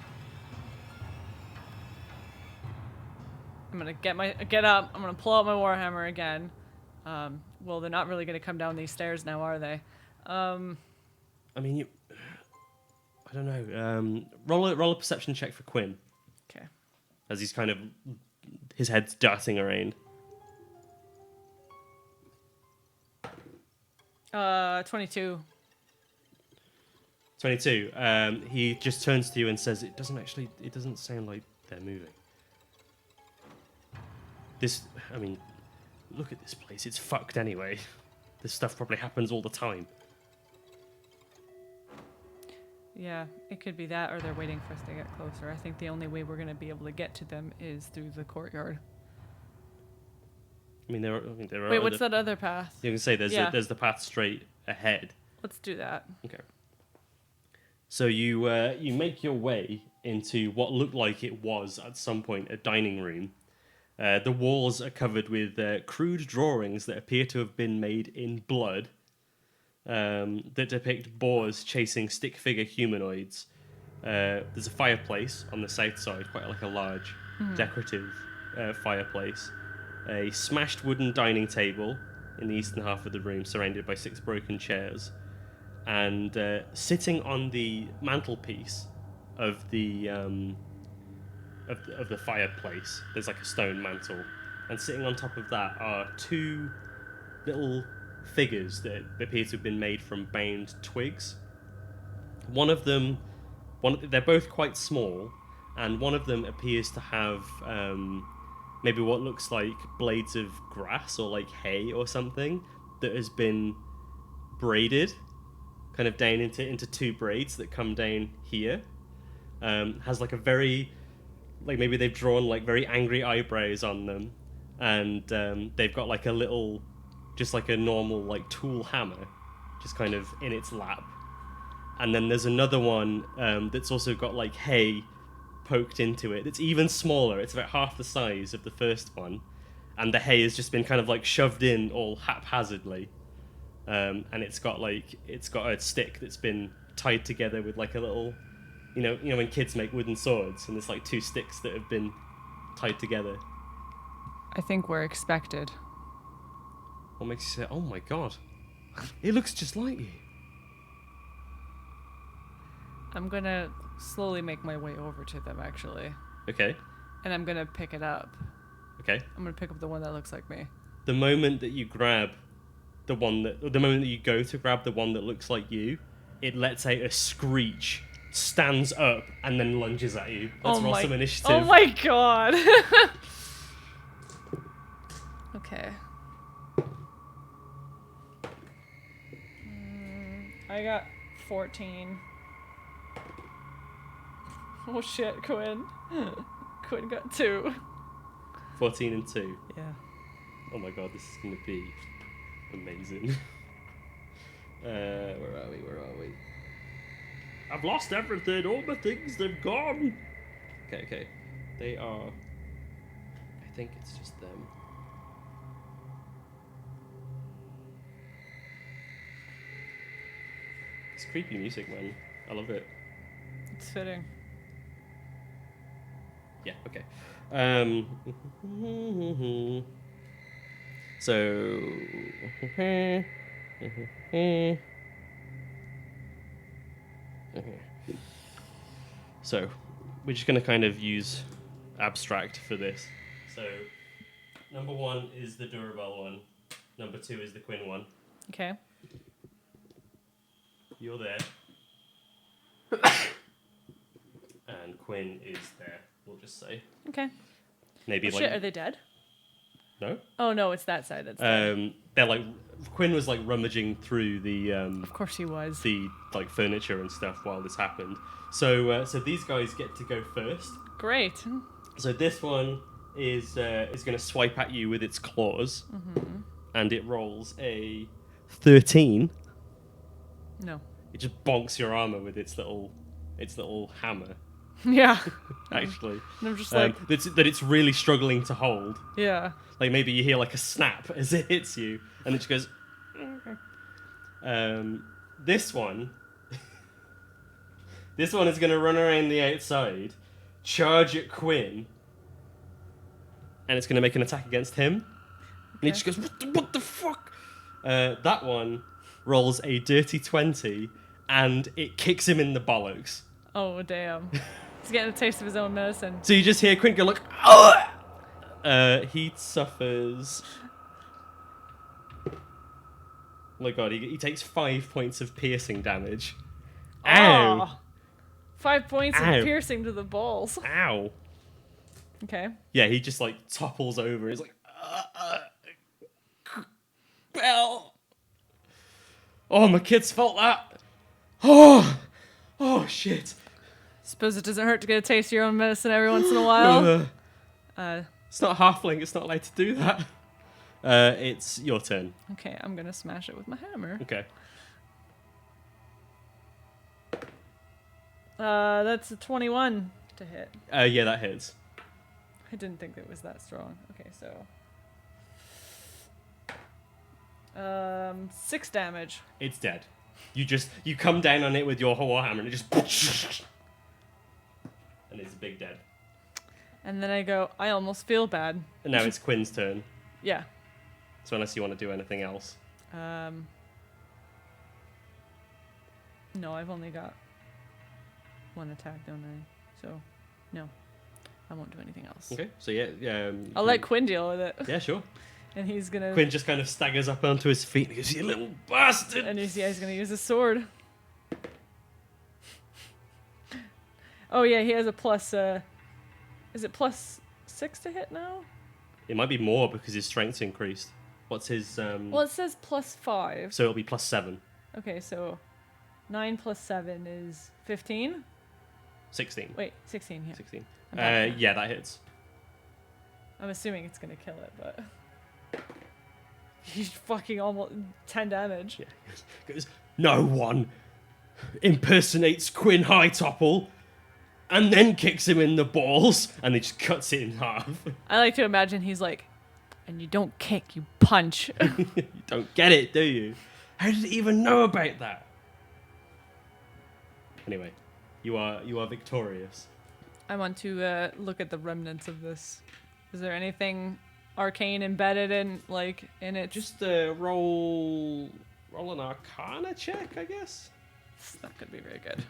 [SPEAKER 2] gonna get up. I'm gonna pull out my warhammer again. Well, they're not really gonna come down these stairs now, are they?
[SPEAKER 1] I mean, I don't know. Roll a perception check for Quinn
[SPEAKER 2] Okay.
[SPEAKER 1] as he's kind of his head's darting around.
[SPEAKER 2] 22.
[SPEAKER 1] 22. He just turns to you and says, it doesn't sound like they're moving. Look at this place. It's fucked anyway. This stuff probably happens all the time.
[SPEAKER 2] Yeah, it could be that, or they're waiting for us to get closer. I think the only way we're gonna be able to get to them is through the courtyard.
[SPEAKER 1] there are.
[SPEAKER 2] Wait, what's that other path?
[SPEAKER 1] You can say
[SPEAKER 2] Yeah.
[SPEAKER 1] there's the path straight ahead.
[SPEAKER 2] Let's do that.
[SPEAKER 1] Okay. So you make your way into what looked like it was at some point a dining room. The walls are covered with crude drawings that appear to have been made in blood that depict boars chasing stick figure humanoids. There's a fireplace on the south side, quite like a large decorative fireplace. A smashed wooden dining table in the eastern half of the room, surrounded by 6 broken chairs. And sitting on the mantelpiece of the fireplace, there's like a stone mantle, and sitting on top of that are 2 little figures that appear to have been made from bound twigs. They're both quite small, and one of them appears to have maybe what looks like blades of grass or like hay or something that has been braided kind of down into 2 braids that come down here. Has like a very, like maybe they've drawn like very angry eyebrows on them, and they've got like a little, just like a normal like tool hammer just kind of in its lap. And then there's another one that's also got like hay poked into it. It's even smaller. It's about half the size of the first one, and the hay has just been kind of like shoved in all haphazardly. And it's got a stick that's been tied together with like a little, you know when kids make wooden swords, and there's like 2 sticks that have been tied together.
[SPEAKER 2] I think we're expected.
[SPEAKER 1] What makes you say, "Oh my god, it looks just like you"?
[SPEAKER 2] I'm gonna slowly make my way over to them, actually.
[SPEAKER 1] Okay.
[SPEAKER 2] And I'm gonna pick it up.
[SPEAKER 1] Okay.
[SPEAKER 2] I'm gonna pick up the one that looks like me.
[SPEAKER 1] The moment that you grab the moment that you go to grab the one that looks like you, it lets out a screech, stands up, and then lunges at you. Let's roll some initiative.
[SPEAKER 2] Oh my god. Okay. I got 14. Oh shit, Quinn. Quinn got 2.
[SPEAKER 1] 14 and 2.
[SPEAKER 2] Yeah.
[SPEAKER 1] Oh my god, this is going to be amazing. Where are we? I've lost everything. All my things, they've gone. Okay. They are... I think it's just them. It's creepy music, man. I love it.
[SPEAKER 2] It's fitting.
[SPEAKER 1] Yeah, okay. So... So, we're just going to kind of use abstract for this. So, number 1 is the Durabelle one. Number 2 is the Quinn one.
[SPEAKER 2] Okay.
[SPEAKER 1] You're there. And Quinn is there, we'll just say.
[SPEAKER 2] Okay.
[SPEAKER 1] Maybe
[SPEAKER 2] Shit, are they dead?
[SPEAKER 1] No?
[SPEAKER 2] Oh no, it's that side that's dead.
[SPEAKER 1] They're like... Quinn was like rummaging through the...
[SPEAKER 2] Of course he was.
[SPEAKER 1] The like furniture and stuff while this happened. So these guys get to go first.
[SPEAKER 2] Great.
[SPEAKER 1] So this one is going to swipe at you with its claws, and it rolls a 13.
[SPEAKER 2] No.
[SPEAKER 1] It just bonks your armor with its little hammer.
[SPEAKER 2] Yeah.
[SPEAKER 1] Actually,
[SPEAKER 2] And I'm just like,
[SPEAKER 1] that it's really struggling to hold.
[SPEAKER 2] yeah.
[SPEAKER 1] Like maybe you hear like a snap as it hits you, and it just goes. This one is going to run around the outside, charge at Quinn, and it's going to make an attack against him. And he just goes, what the fuck? That one rolls a dirty 20, and it kicks him in the bollocks.
[SPEAKER 2] Oh damn. He's getting a taste of his own medicine.
[SPEAKER 1] So you just hear Quinn go like, oh! He suffers... Oh my god, he takes 5 points of piercing damage. Ow!
[SPEAKER 2] Oh, 5 points
[SPEAKER 1] Ow.
[SPEAKER 2] of piercing to the balls.
[SPEAKER 1] Ow!
[SPEAKER 2] Okay.
[SPEAKER 1] Yeah, he just like topples over. He's like, Belle! Oh, my kids felt that. Oh, shit.
[SPEAKER 2] Suppose it doesn't hurt to get a taste of your own medicine every once in a while. It's
[SPEAKER 1] It's not a halfling. It's not allowed to do that. It's your turn.
[SPEAKER 2] Okay, I'm gonna smash it with my hammer.
[SPEAKER 1] Okay.
[SPEAKER 2] That's a 21 to hit.
[SPEAKER 1] Yeah, that hits.
[SPEAKER 2] I didn't think it was that strong. Okay, so 6 damage.
[SPEAKER 1] It's dead. You come down on it with your warhammer and it just and it's a big dead.
[SPEAKER 2] And then I go, I almost feel bad.
[SPEAKER 1] And now it's Quinn's turn.
[SPEAKER 2] Yeah.
[SPEAKER 1] So unless you want to do anything else.
[SPEAKER 2] No, I've only got 1 attack, don't I? So, no. I won't do anything else.
[SPEAKER 1] Okay, so yeah.
[SPEAKER 2] I'll let Quinn deal with it.
[SPEAKER 1] Yeah, sure.
[SPEAKER 2] And he's gonna...
[SPEAKER 1] Quinn just kind of staggers up onto his feet and goes, "You little bastard!"
[SPEAKER 2] And he's gonna use his sword. Oh yeah, he has a plus, is it plus 6 to hit now?
[SPEAKER 1] It might be more because his strength's increased. What's his...
[SPEAKER 2] Well, it says plus 5.
[SPEAKER 1] So it'll be plus 7.
[SPEAKER 2] Okay, so 9 plus 7 is 15?
[SPEAKER 1] 16.
[SPEAKER 2] Wait, 16, yeah.
[SPEAKER 1] 16.
[SPEAKER 2] I'm back now.
[SPEAKER 1] Yeah, that hits.
[SPEAKER 2] I'm assuming it's gonna kill it, but... He's fucking almost 10 damage.
[SPEAKER 1] Yeah. Goes, "No one impersonates Quinn Hightopple and then kicks him in the balls," and he just cuts it in half.
[SPEAKER 2] I like to imagine he's like, and you don't kick, you punch.
[SPEAKER 1] You don't get it, do you? How did he even know about that? Anyway, you are victorious.
[SPEAKER 2] I want to look at the remnants of this. Is there anything arcane embedded in it?
[SPEAKER 1] Just roll an Arcana check, I guess.
[SPEAKER 2] That could be very good.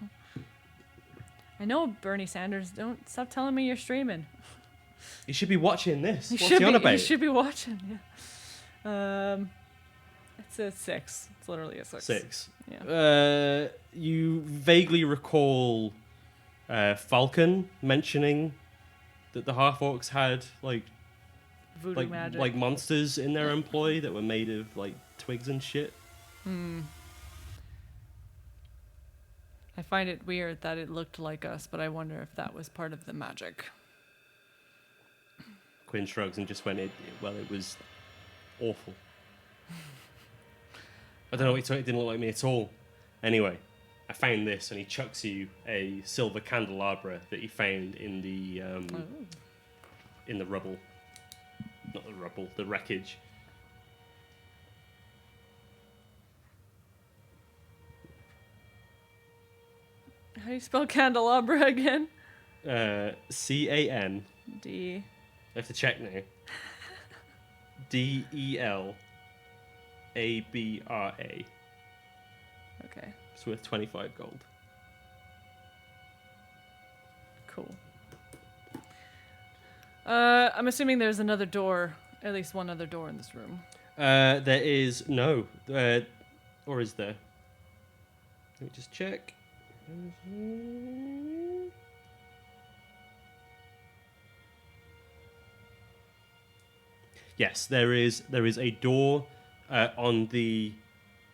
[SPEAKER 2] I know, Bernie Sanders. Don't stop telling me you're streaming.
[SPEAKER 1] You should be watching this.
[SPEAKER 2] You
[SPEAKER 1] What's
[SPEAKER 2] should
[SPEAKER 1] he on
[SPEAKER 2] be,
[SPEAKER 1] about?
[SPEAKER 2] You should be watching. Yeah. It's a 6. It's literally a 6.
[SPEAKER 1] 6.
[SPEAKER 2] Yeah.
[SPEAKER 1] You vaguely recall Falcon mentioning that the half orcs had
[SPEAKER 2] Voodoo magic.
[SPEAKER 1] like monsters in their employ that were made of twigs and shit.
[SPEAKER 2] I find it weird that it looked like us, but I wonder if that was part of the magic.
[SPEAKER 1] Quinn shrugs and just went, it was awful. I don't know, it didn't look like me at all. Anyway, I found this, and he chucks you a silver candelabra that he found in the rubble. Not the rubble, the wreckage.
[SPEAKER 2] How do you spell candelabra again?
[SPEAKER 1] C-A-N.
[SPEAKER 2] D.
[SPEAKER 1] I have to check now. D-E-L-A-B-R-A.
[SPEAKER 2] Okay.
[SPEAKER 1] It's worth 25 gold.
[SPEAKER 2] Cool. I'm assuming there's another door, at least one other door in this room.
[SPEAKER 1] There is no. Or is there? Let me just check. Yes, there is a door on the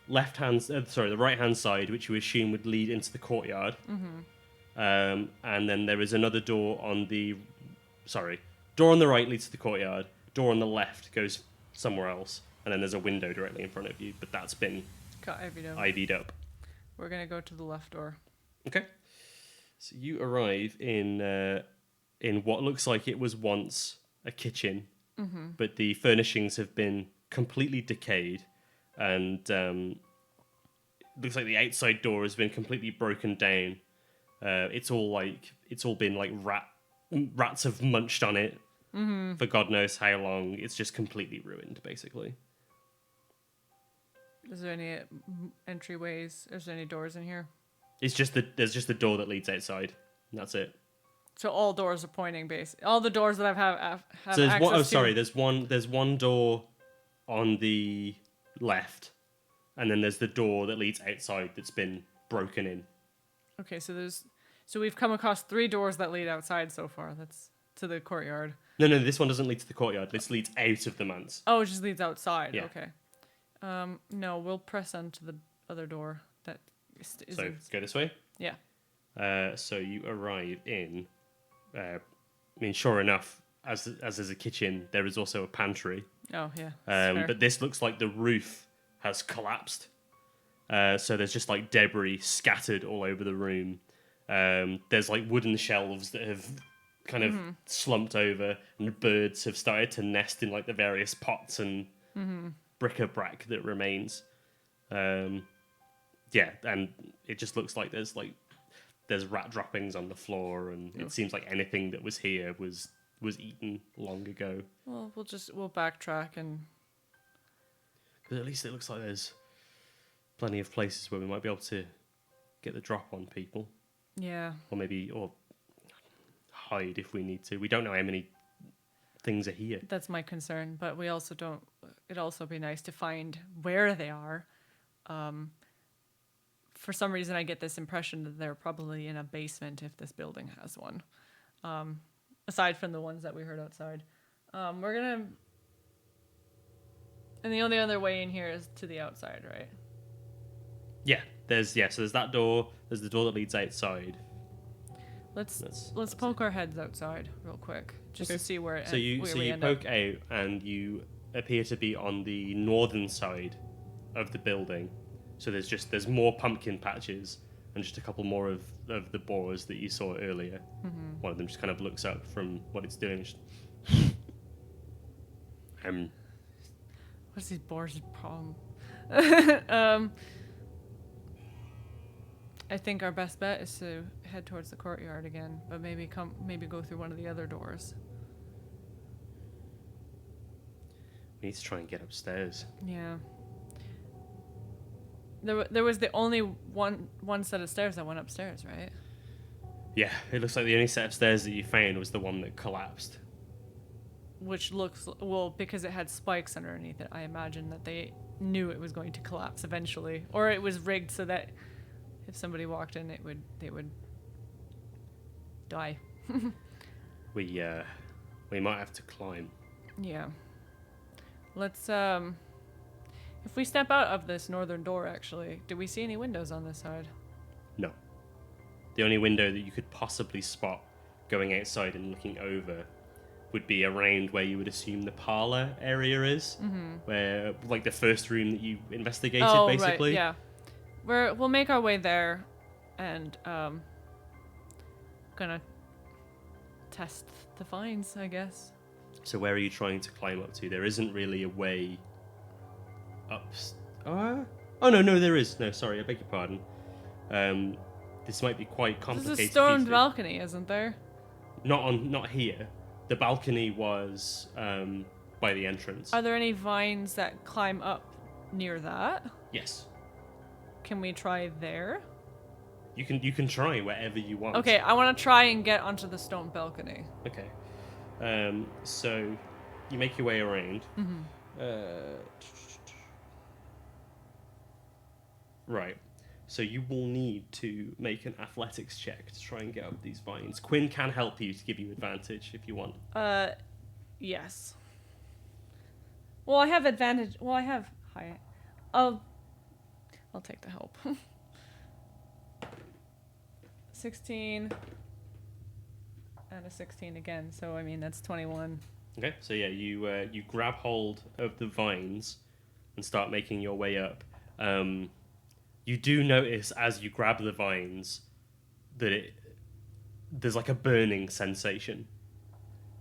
[SPEAKER 1] the right hand side, which you assume would lead into the courtyard. Mm-hmm. And then there is another door on the door on the right leads to the courtyard. Door on the left goes somewhere else, and then there's a window directly in front of you, but that's been IV'd up.
[SPEAKER 2] We're gonna go to the left door.
[SPEAKER 1] Okay. So you arrive in what looks like it was once a kitchen, but the furnishings have been completely decayed, and looks like the outside door has been completely broken down. It's all been rats have munched on it for God knows how long. It's just completely ruined, basically.
[SPEAKER 2] Is there any entryways? Is there any doors in here?
[SPEAKER 1] There's just the door that leads outside, and that's it.
[SPEAKER 2] So all doors are pointing all the doors that I've have
[SPEAKER 1] So there's
[SPEAKER 2] access to.
[SPEAKER 1] there's one door on the left, and then there's the door that leads outside that's been broken in.
[SPEAKER 2] Okay, so we've come across 3 doors that lead outside so far. That's to the courtyard.
[SPEAKER 1] No, this one doesn't lead to the courtyard. This leads out of the manse.
[SPEAKER 2] Oh, it just leads outside.
[SPEAKER 1] Yeah.
[SPEAKER 2] Okay. No, we'll press on to the other door that is.
[SPEAKER 1] So go this way.
[SPEAKER 2] Yeah.
[SPEAKER 1] So you arrive in. Sure enough, as there's a kitchen, there is also a pantry.
[SPEAKER 2] Oh, yeah. Fair.
[SPEAKER 1] But this looks like the roof has collapsed. So there's just like debris scattered all over the room. There's like wooden shelves that have kind of slumped over, and birds have started to nest in like the various pots and bric-a-brac that remains. Yeah, and it just looks like there's rat droppings on the floor, and it seems like anything that was here was eaten long ago.
[SPEAKER 2] Well, we'll backtrack and...
[SPEAKER 1] But at least it looks like there's plenty of places where we might be able to get the drop on people.
[SPEAKER 2] Yeah.
[SPEAKER 1] Or hide if we need to. We don't know how many things are here.
[SPEAKER 2] That's my concern, but we also don't... It'd also be nice to find where they are. For some reason, I get this impression that they're probably in a basement if this building has one. Aside from the ones that we heard outside. We're gonna... And the only other way in here is to the outside, right?
[SPEAKER 1] Yeah, so there's that door. There's the door that leads outside.
[SPEAKER 2] Let's poke our heads outside real quick, just to see where it.
[SPEAKER 1] So you poke out, and you appear to be on the northern side of the building. So there's more pumpkin patches and just a couple more of the boars that you saw earlier. Mm-hmm. One of them just kind of looks up from what it's doing.
[SPEAKER 2] What's these boars' problem? I think our best bet is to head towards the courtyard again, but maybe go through one of the other doors.
[SPEAKER 1] We need to try and get upstairs.
[SPEAKER 2] Yeah. There was the only one set of stairs that went upstairs, right?
[SPEAKER 1] Yeah, it looks like the only set of stairs that you found was the one that collapsed.
[SPEAKER 2] Which looks, well, because it had spikes underneath it, I imagine that they knew it was going to collapse eventually, or it was rigged so that if somebody walked in, they would die.
[SPEAKER 1] We might have to climb.
[SPEAKER 2] Yeah. Let's if we step out of this northern door, actually, do we see any windows on this side?
[SPEAKER 1] No. The only window that you could possibly spot going outside and looking over would be around where you would assume the parlor area is, where like the first room that you investigated, basically.
[SPEAKER 2] Right, yeah. We'll make our way there, and gonna test the vines, I guess.
[SPEAKER 1] So where are you trying to climb up to? There isn't really a way up. Oh no, there is. No, sorry, I beg your pardon. This might be quite complicated.
[SPEAKER 2] There's a stone balcony, isn't there?
[SPEAKER 1] Not here. The balcony was by the entrance.
[SPEAKER 2] Are there any vines that climb up near that?
[SPEAKER 1] Yes.
[SPEAKER 2] Can we try there?
[SPEAKER 1] You can try wherever you want.
[SPEAKER 2] Okay, I want to try and get onto the stone balcony.
[SPEAKER 1] Okay. So you make your way around. Right. So you will need to make an athletics check to try and get up these vines. Quinn can help you to give you advantage if you want.
[SPEAKER 2] Yes. Well, I have advantage. Well, I have high. I'll take the help. 16 and a 16 again. So I mean that's 21.
[SPEAKER 1] Okay. So yeah, you grab hold of the vines and start making your way up. You do notice as you grab the vines that there's like a burning sensation.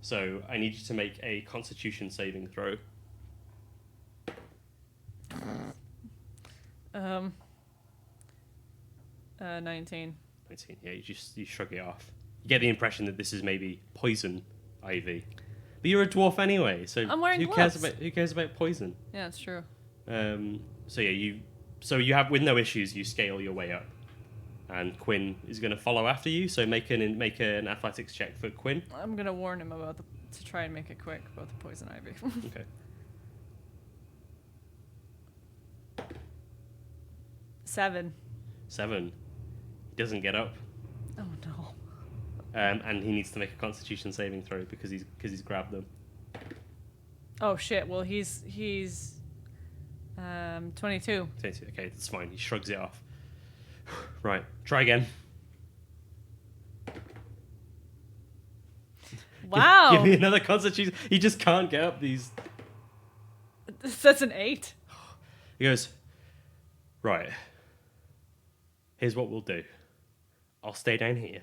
[SPEAKER 1] So I need you to make a Constitution saving throw.
[SPEAKER 2] 19.
[SPEAKER 1] 19. Yeah, you shrug it off. You get the impression that this is maybe poison ivy, but you're a dwarf anyway, so
[SPEAKER 2] I'm wearing
[SPEAKER 1] gloves.
[SPEAKER 2] gloves.
[SPEAKER 1] Who cares about poison?
[SPEAKER 2] Yeah, it's true.
[SPEAKER 1] So yeah, you have with no issues. You scale your way up, and Quinn is going to follow after you. So make an athletics check for Quinn.
[SPEAKER 2] I'm gonna warn him to try and make it quick about the poison ivy.
[SPEAKER 1] Okay.
[SPEAKER 2] 7.
[SPEAKER 1] 7. He doesn't get up.
[SPEAKER 2] Oh no.
[SPEAKER 1] And he needs to make a Constitution saving throw because he's grabbed them.
[SPEAKER 2] Oh shit. Well, he's 22.
[SPEAKER 1] 22. Okay, that's fine. He shrugs it off. Right, try again.
[SPEAKER 2] Wow.
[SPEAKER 1] Give me another Constitution. He just can't get up these.
[SPEAKER 2] That's an 8.
[SPEAKER 1] He goes, right, here's what we'll do. I'll stay down here.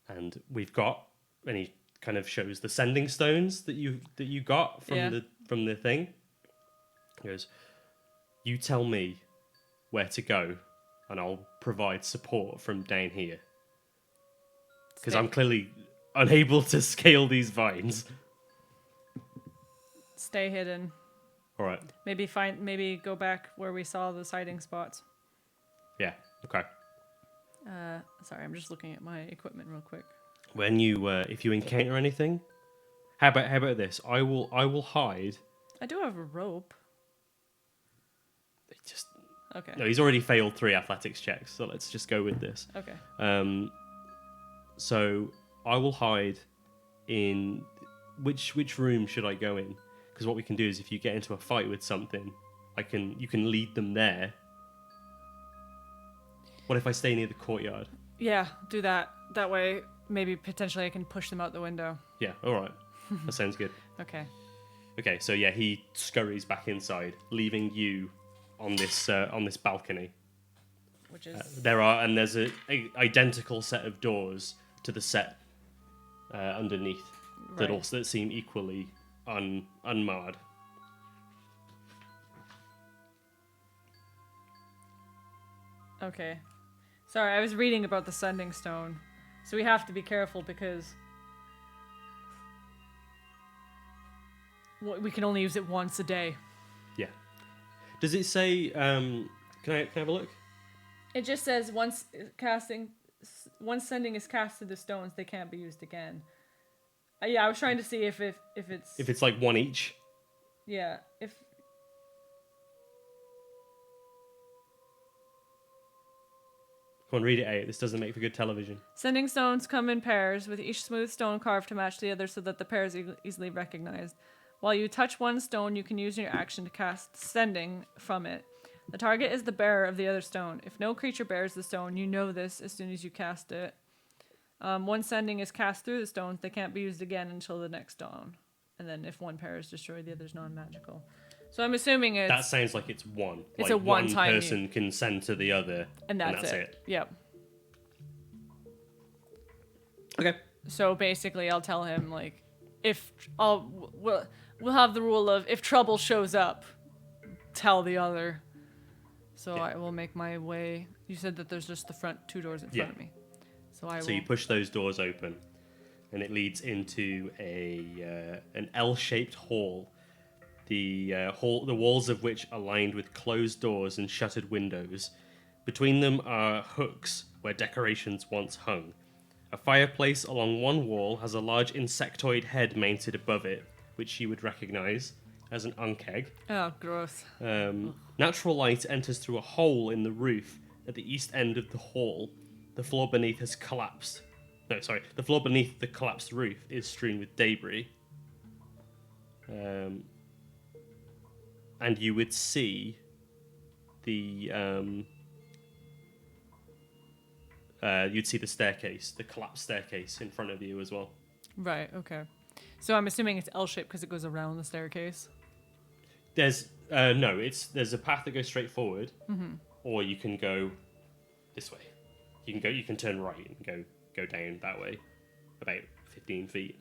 [SPEAKER 1] And we've got, and he kind of shows the sending stones that you got from the thing. He goes, you tell me where to go, and I'll provide support from down here. Because I'm clearly unable to scale these vines.
[SPEAKER 2] Stay hidden.
[SPEAKER 1] All right.
[SPEAKER 2] Maybe go back where we saw the sighting spots.
[SPEAKER 1] Yeah. Okay.
[SPEAKER 2] Sorry, I'm just looking at my equipment real quick.
[SPEAKER 1] When you, if you encounter anything, how about this? I will hide.
[SPEAKER 2] I do have a rope.
[SPEAKER 1] Just
[SPEAKER 2] okay.
[SPEAKER 1] No, he's already failed 3 athletics checks, so let's just go with this.
[SPEAKER 2] Okay.
[SPEAKER 1] So I will hide in which room should I go in? Because what we can do is if you get into a fight with something, you can lead them there. What if I stay near the courtyard?
[SPEAKER 2] Yeah, do that. That way, maybe potentially I can push them out the window.
[SPEAKER 1] Yeah, all right. That sounds good.
[SPEAKER 2] Okay.
[SPEAKER 1] Okay, so yeah, he scurries back inside, leaving you on this balcony.
[SPEAKER 2] Which is
[SPEAKER 1] there's a identical set of doors to the set underneath that seem equally unmarred.
[SPEAKER 2] Okay. Sorry, I was reading about the sending stone. So we have to be careful because we can only use it once a day.
[SPEAKER 1] Yeah. Does it say can I have a look?
[SPEAKER 2] It just says once sending is cast to the stones, they can't be used again. Yeah, I was trying to see if
[SPEAKER 1] it's like one each.
[SPEAKER 2] Yeah,
[SPEAKER 1] Come on, read it out. This doesn't make for good television.
[SPEAKER 2] Sending stones come in pairs, with each smooth stone carved to match the other so that the pair is easily recognized. While you touch one stone, you can use your action to cast sending from it. The target is the bearer of the other stone. If no creature bears the stone, you know this as soon as you cast it. One sending is cast through the stones, they can't be used again until the next dawn. And then if one pair is destroyed, the other's non-magical. So I'm assuming it's...
[SPEAKER 1] That sounds like it's one.
[SPEAKER 2] It's
[SPEAKER 1] like
[SPEAKER 2] a one-time
[SPEAKER 1] one person can send to the other,
[SPEAKER 2] and that's it. Yep.
[SPEAKER 1] Okay.
[SPEAKER 2] So basically, I'll tell him, like, we'll have the rule of if trouble shows up, tell the other. So I will make my way. You said that there's just the front 2 doors in front of me. So
[SPEAKER 1] you push those doors open, and it leads into an L-shaped hall. The walls of which are lined with closed doors and shuttered windows. Between them are hooks where decorations once hung. A fireplace along one wall has a large insectoid head mounted above it, which you would recognize as an unkeg.
[SPEAKER 2] Oh, gross.
[SPEAKER 1] Natural light enters through a hole in the roof at the east end of the hall. The floor beneath has collapsed. The floor beneath the collapsed roof is strewn with debris. And you would see you'd see the staircase, the collapsed staircase in front of you as well.
[SPEAKER 2] Right, okay. So I'm assuming it's L-shaped because it goes around the staircase?
[SPEAKER 1] There's a path that goes straight forward, or you can go this way. You can turn right and go down that way, about 15 feet.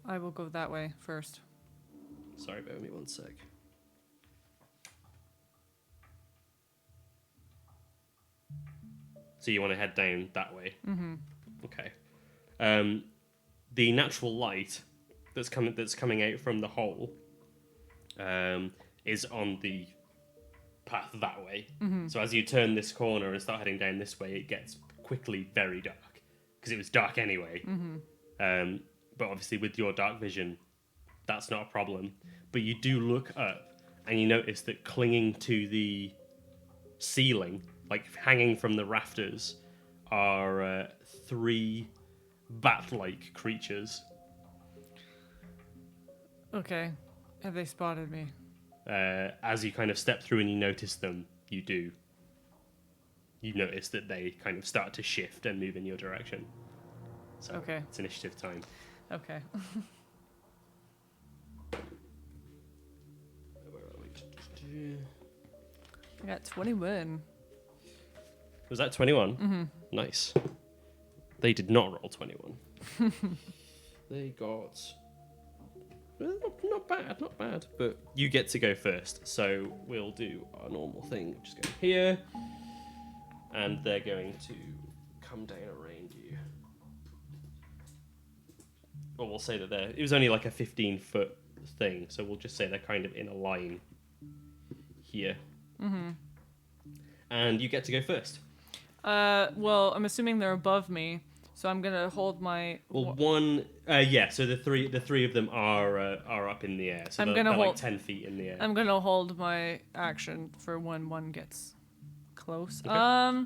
[SPEAKER 2] I will go that way first.
[SPEAKER 1] Sorry, bear with me one sec. So you want to head down that way? Mm-hmm. Okay. The natural light that's coming out from the hole is on the path that way. Mm-hmm. So as you turn this corner and start heading down this way, it gets quickly very dark because it was dark anyway. Mm-hmm. But obviously with your dark vision, that's not a problem. But you do look up and you notice that clinging to the ceiling, like hanging from the rafters, are 3 bat-like creatures.
[SPEAKER 2] Okay. Have they spotted me?
[SPEAKER 1] As you kind of step through and you notice them, you notice that they kind of start to shift and move in your direction. So
[SPEAKER 2] okay.
[SPEAKER 1] It's initiative time.
[SPEAKER 2] Okay.
[SPEAKER 1] Where are we?
[SPEAKER 2] I got 21.
[SPEAKER 1] Was that 21?
[SPEAKER 2] Mm-hmm.
[SPEAKER 1] Nice. They did not roll 21. They got... Well, not bad, not bad. But you get to go first, so we'll do our normal thing. Just go here, and they're going to come down around you. Or we'll say that it was only like a 15-foot thing, so we'll just say they're kind of in a line here.
[SPEAKER 2] Mm-hmm.
[SPEAKER 1] And you get to go first.
[SPEAKER 2] Well, I'm assuming they're above me, so I'm gonna hold my.
[SPEAKER 1] Well, yeah. So the three of them are up in the air. So they're like 10 feet in the air.
[SPEAKER 2] I'm gonna hold my action for when one gets close.
[SPEAKER 1] Okay.
[SPEAKER 2] I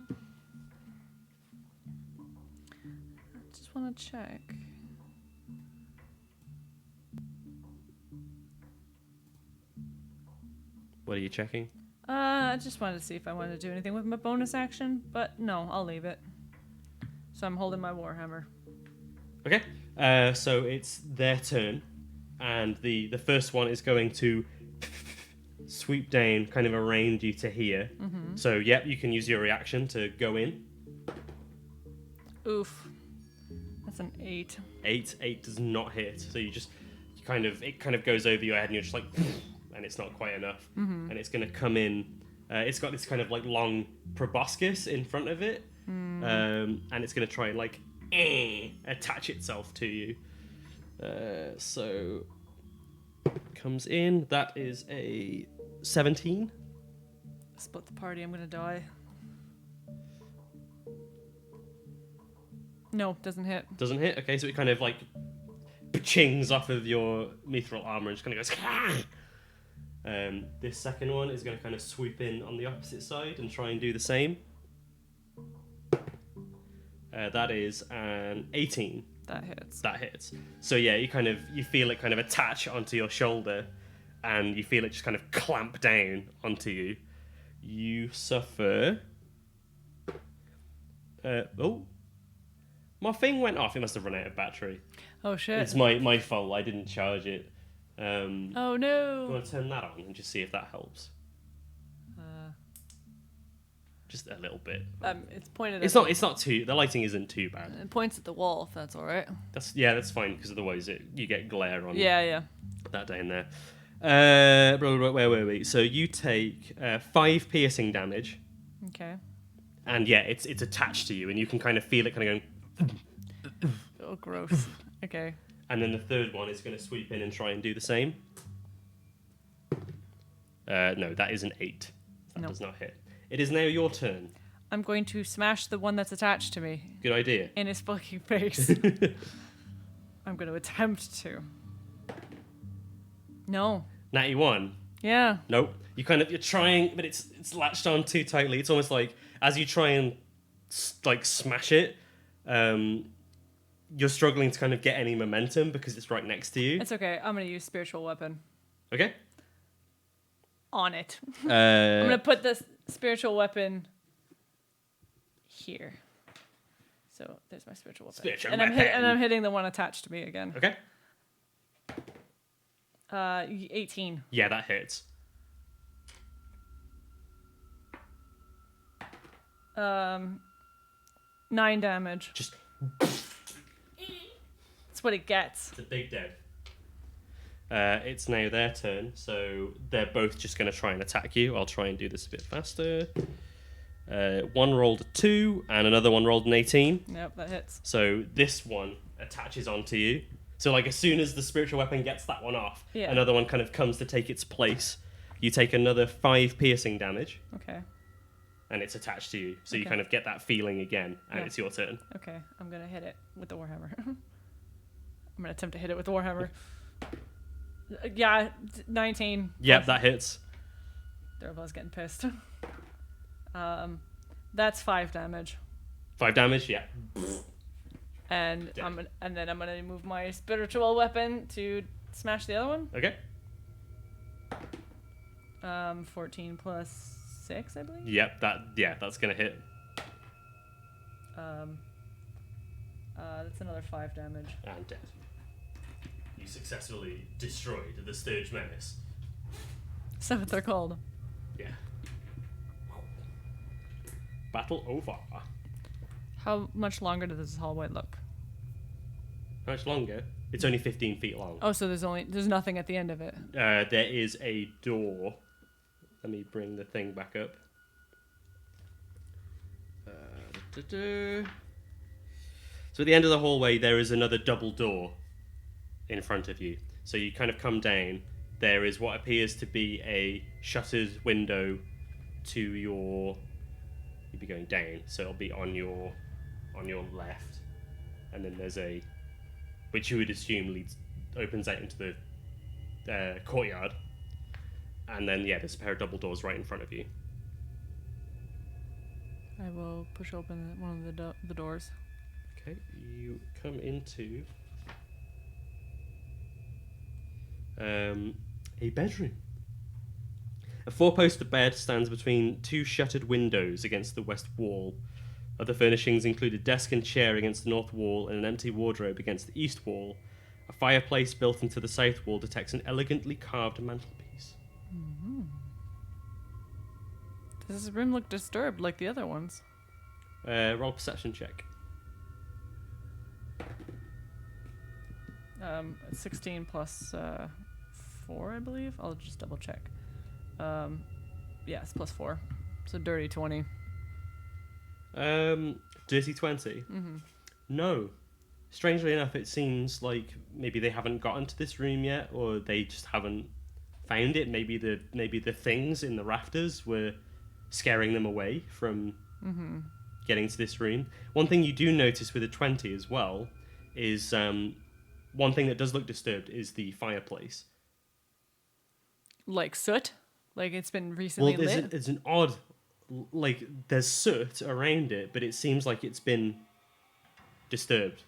[SPEAKER 2] just want to check.
[SPEAKER 1] What are you checking?
[SPEAKER 2] I just wanted to see if I wanted to do anything with my bonus action, but no, I'll leave it. So I'm holding my warhammer.
[SPEAKER 1] Okay. So it's their turn, and the first one is going to sweep down, kind of around you to here.
[SPEAKER 2] Mm-hmm.
[SPEAKER 1] So yep, you can use your reaction to go in.
[SPEAKER 2] Oof. That's an 8.
[SPEAKER 1] 8 does not hit. So it kind of goes over your head, and you're just like, and it's not quite enough.
[SPEAKER 2] Mm-hmm.
[SPEAKER 1] And it's going to come in. It's got this kind of like long proboscis in front of it, and it's going to try and like attach itself to you. So comes in. That is a 17.
[SPEAKER 2] Split the party. I'm gonna die. No, doesn't hit.
[SPEAKER 1] Doesn't hit. Okay, so it kind of like chings off of your mithril armor and just kind of goes. This second one is going to kind of swoop in on the opposite side and try and do the same. That is an 18.
[SPEAKER 2] That hits.
[SPEAKER 1] That hits. So yeah, you feel it kind of attach onto your shoulder, and you feel it just kind of clamp down onto you. You suffer. My thing went off. It must have run out of battery.
[SPEAKER 2] Oh shit!
[SPEAKER 1] It's my fault. I didn't charge it.
[SPEAKER 2] Oh no!
[SPEAKER 1] You want to turn that on and just see if that helps? Just a little bit.
[SPEAKER 2] It's pointed.
[SPEAKER 1] It's not too. The lighting isn't too bad.
[SPEAKER 2] It points at the wall. If that's all right.
[SPEAKER 1] That's fine, because otherwise you get glare on.
[SPEAKER 2] Yeah.
[SPEAKER 1] That down there. Where were we? So you take 5 piercing damage.
[SPEAKER 2] Okay.
[SPEAKER 1] And yeah, it's attached to you, and you can kind of feel it kind of going.
[SPEAKER 2] Oh, gross. Okay.
[SPEAKER 1] And then the third one is going to sweep in and try and do the same. No, that is an 8. That does not hit. It is now your turn.
[SPEAKER 2] I'm going to smash the one that's attached to me.
[SPEAKER 1] Good idea.
[SPEAKER 2] In his fucking face. I'm going to attempt to. No.
[SPEAKER 1] Natty 1.
[SPEAKER 2] Yeah.
[SPEAKER 1] Nope. You're trying, but it's latched on too tightly. It's almost like as you try and like smash it, you're struggling to kind of get any momentum because it's right next to you.
[SPEAKER 2] It's okay. I'm going to use spiritual weapon.
[SPEAKER 1] Okay.
[SPEAKER 2] On it. I'm going to put this spiritual weapon here. So there's my spiritual weapon.
[SPEAKER 1] Spiritual
[SPEAKER 2] weapon.
[SPEAKER 1] weapon.
[SPEAKER 2] And I'm hitting the one attached to me again.
[SPEAKER 1] Okay.
[SPEAKER 2] 18.
[SPEAKER 1] Yeah, that hits.
[SPEAKER 2] 9 damage.
[SPEAKER 1] Just.
[SPEAKER 2] That's what it gets.
[SPEAKER 1] It's a big dead. It's now their turn, so they're both just going to try and attack you. I'll try and do this a bit faster. One rolled a 2, and another one rolled an 18.
[SPEAKER 2] Yep, that hits.
[SPEAKER 1] So this one attaches onto you. So like as soon as the spiritual weapon gets that one off, another one kind of comes to take its place. You take another 5 piercing damage.
[SPEAKER 2] Okay.
[SPEAKER 1] And it's attached to you. So you kind of get that feeling again, and it's your turn.
[SPEAKER 2] Okay, I'm going to hit it with the warhammer. I'm going to attempt to hit it with the warhammer. Yeah, 19.
[SPEAKER 1] Yep, that hits.
[SPEAKER 2] Durabell's getting pissed. That's 5 damage.
[SPEAKER 1] 5 damage, yeah.
[SPEAKER 2] And then I'm gonna move my spiritual weapon to smash the other one.
[SPEAKER 1] Okay.
[SPEAKER 2] 14 plus 6, I believe.
[SPEAKER 1] Yep, that's gonna hit.
[SPEAKER 2] That's another 5 damage.
[SPEAKER 1] And dead. you successfully destroyed the Sturge Menace.
[SPEAKER 2] Is that what they're called?
[SPEAKER 1] Yeah. Battle over.
[SPEAKER 2] How much longer does this hallway look?
[SPEAKER 1] How much longer? It's only 15 feet long.
[SPEAKER 2] Oh, so there's nothing at the end of it.
[SPEAKER 1] There is a door. Let me bring the thing back up. So at the end of the hallway, there is another double door in front of you. So you kind of come down. There is what appears to be a shuttered window to your... You'd be going down, so it'll be on your left. And then there's a... which you would assume opens out into the courtyard. And then, yeah, there's a pair of double doors right in front of you.
[SPEAKER 2] I will push open one of the doors.
[SPEAKER 1] Okay, you come into a bedroom. A four-poster bed stands between two shuttered windows against the west wall. Other furnishings include a desk and chair against the north wall and an empty wardrobe against the east wall. A fireplace built into the south wall detects an elegantly carved mantelpiece.
[SPEAKER 2] Mm-hmm. Does this room look disturbed like the other ones?
[SPEAKER 1] Roll a perception check.
[SPEAKER 2] 16 plus 4, I believe. I'll just double check. Yes, plus 4. So dirty 20.
[SPEAKER 1] Dirty 20?
[SPEAKER 2] Mm-hmm.
[SPEAKER 1] No. Strangely enough, it seems like maybe they haven't gotten to this room yet, or they just haven't found it. Maybe the things in the rafters were scaring them away from getting to this room. One thing you do notice with a 20 as well is one thing that does look disturbed is the fireplace.
[SPEAKER 2] Like soot? Like it's been recently lit?
[SPEAKER 1] It's an odd... Like, there's soot around it, but it seems like it's been disturbed.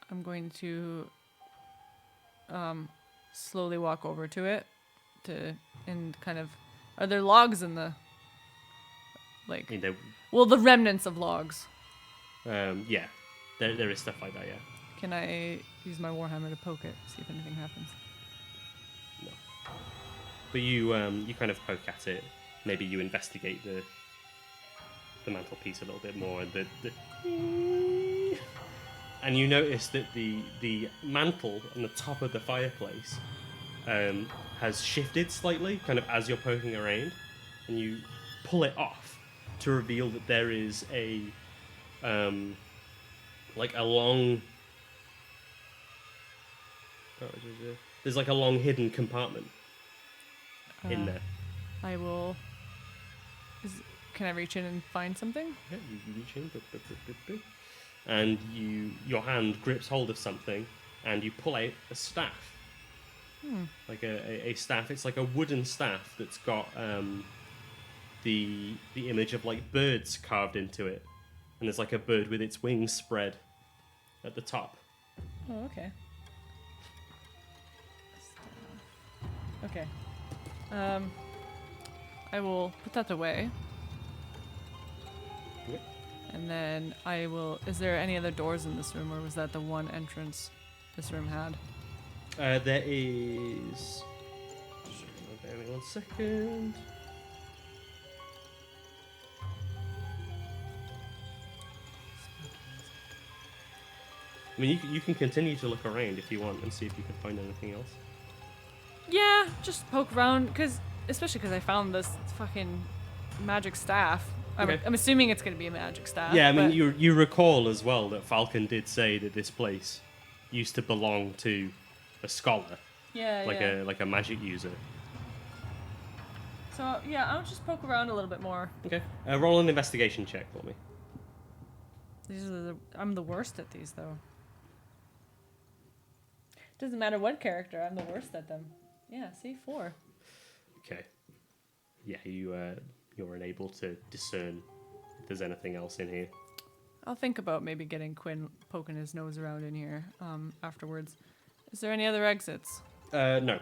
[SPEAKER 2] I'm going to slowly walk over to it and kind of... Are there logs in the... Like... Well, the remnants of logs.
[SPEAKER 1] Yeah. There is stuff like that, yeah.
[SPEAKER 2] Can I use my warhammer to poke it, see if anything happens?
[SPEAKER 1] No. But you kind of poke at it. Maybe you investigate the mantelpiece a little bit more, and you notice that the mantle on the top of the fireplace has shifted slightly, kind of as you're poking around, and you pull it off to reveal that there is a like a long... There's like a long hidden compartment in there.
[SPEAKER 2] I will... Can I reach in and find something?
[SPEAKER 1] Yeah, you reach in, and your hand grips hold of something, and you pull out a staff. Like a staff. It's like a wooden staff that's got the image of like birds carved into it, and there's like a bird with its wings spread at the top.
[SPEAKER 2] Oh, okay. Okay. I will put that away.
[SPEAKER 1] Yep.
[SPEAKER 2] And then I will... Is there any other doors in this room, or was that the one entrance this room had?
[SPEAKER 1] There is... Bear me 1 second. I mean, you can continue to look around if you want and see if you can find anything else.
[SPEAKER 2] Yeah, just poke around, especially because I found this fucking magic staff.
[SPEAKER 1] Okay.
[SPEAKER 2] I'm assuming it's going to be a magic staff.
[SPEAKER 1] Yeah, I mean, you recall as well that Falcon did say that this place used to belong to a scholar, like a magic user.
[SPEAKER 2] So yeah, I'll just poke around a little bit more.
[SPEAKER 1] Okay, roll an investigation check for me.
[SPEAKER 2] I'm the worst at these, though. Doesn't matter what character, I'm the worst at them. Yeah, see, 4.
[SPEAKER 1] Okay. Yeah, you're unable to discern if there's anything else in here.
[SPEAKER 2] I'll think about maybe getting Quinn poking his nose around in here afterwards. Is there any other exits?
[SPEAKER 1] No.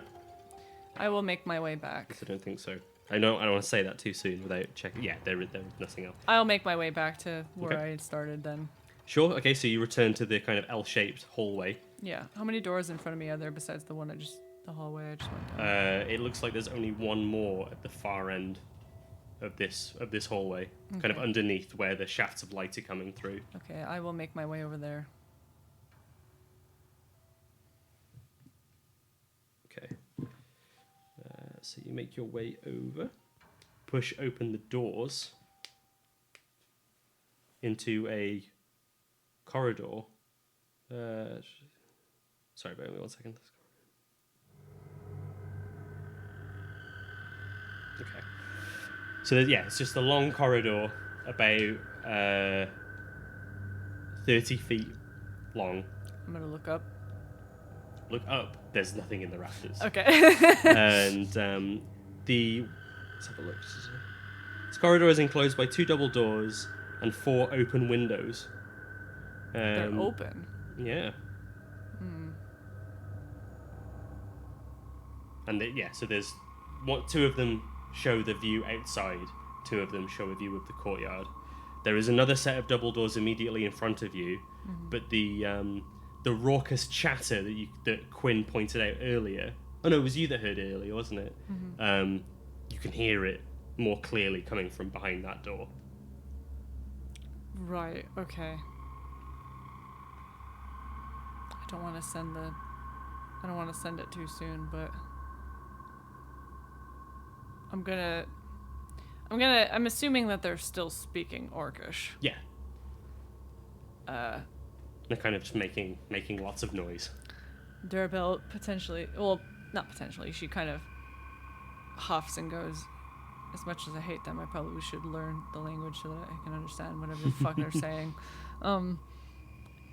[SPEAKER 2] I will make my way back.
[SPEAKER 1] I don't think so. I don't want to say that too soon without checking. Yeah, there is nothing else.
[SPEAKER 2] I'll make my way back to where I started then.
[SPEAKER 1] Sure. Okay, so you return to the kind of L-shaped hallway.
[SPEAKER 2] Yeah. How many doors in front of me are there besides the hallway I just went down?
[SPEAKER 1] It looks like there's only one more at the far end of this hallway, kind of
[SPEAKER 2] Okay.
[SPEAKER 1] underneath where the shafts of light are coming through.
[SPEAKER 2] Okay, I will make my way over there.
[SPEAKER 1] Okay. So you make your way over, push open the doors into a corridor. Sorry, bear with me 1 second. Okay. So it's just a long corridor, about 30 feet long.
[SPEAKER 2] I'm gonna look up.
[SPEAKER 1] Look up. There's nothing in the rafters.
[SPEAKER 2] Okay.
[SPEAKER 1] And let's have a look. This corridor is enclosed by 2 double doors and 4 open windows.
[SPEAKER 2] They're open.
[SPEAKER 1] Yeah. And so there's 2 of them show the view outside, 2 of them show a view of the courtyard. There is another set of double doors immediately in front of you, but the raucous chatter that Quinn pointed out earlier. Oh no, it was you that heard it earlier, wasn't it? You can hear it more clearly coming from behind that door.
[SPEAKER 2] Right. Okay. I don't want to send it too soon, but I'm assuming that they're still speaking Orcish.
[SPEAKER 1] Yeah. They're kind of just making lots of noise.
[SPEAKER 2] Durabelle potentially, well, not potentially, she kind of huffs and goes, as much as I hate them, I probably should learn the language so that I can understand whatever the fuck they're saying.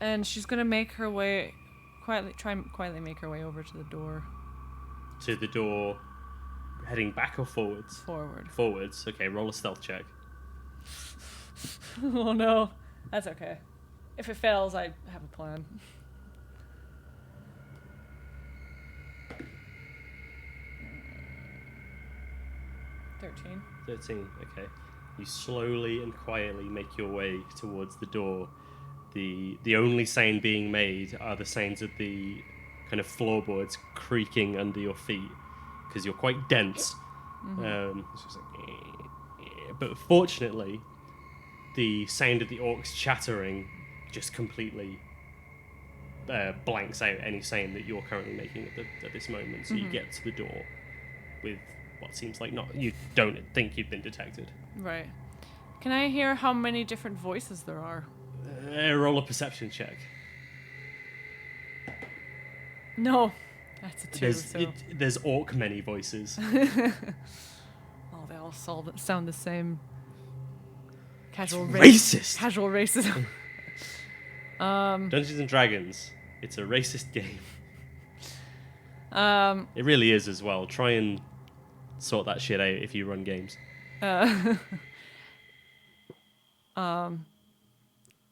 [SPEAKER 2] And she's gonna make her way quietly make her way over to the door.
[SPEAKER 1] To the door, heading back or forwards?
[SPEAKER 2] Forward.
[SPEAKER 1] Forwards. Okay, roll a stealth check.
[SPEAKER 2] Oh no, that's okay. If it fails, I have a plan. $13.
[SPEAKER 1] 13. Okay. You slowly and quietly make your way towards the door. The only sound being made are the sounds of the kind of floorboards creaking under your feet because you're quite dense. It's just like, but fortunately, the sound of the orcs chattering just completely blanks out any sound that you're currently making at this moment. So you get to the door with what seems like you don't think you've been detected.
[SPEAKER 2] Right. Can I hear how many different voices there are?
[SPEAKER 1] Roll a perception check.
[SPEAKER 2] No, that's a 2.
[SPEAKER 1] There's orc many voices.
[SPEAKER 2] Oh, they all sound the same. Casual
[SPEAKER 1] racist.
[SPEAKER 2] Casual racism.
[SPEAKER 1] Dungeons and Dragons. It's a racist game.
[SPEAKER 2] Um,
[SPEAKER 1] It really is as well. Try and sort that shit out if you run games.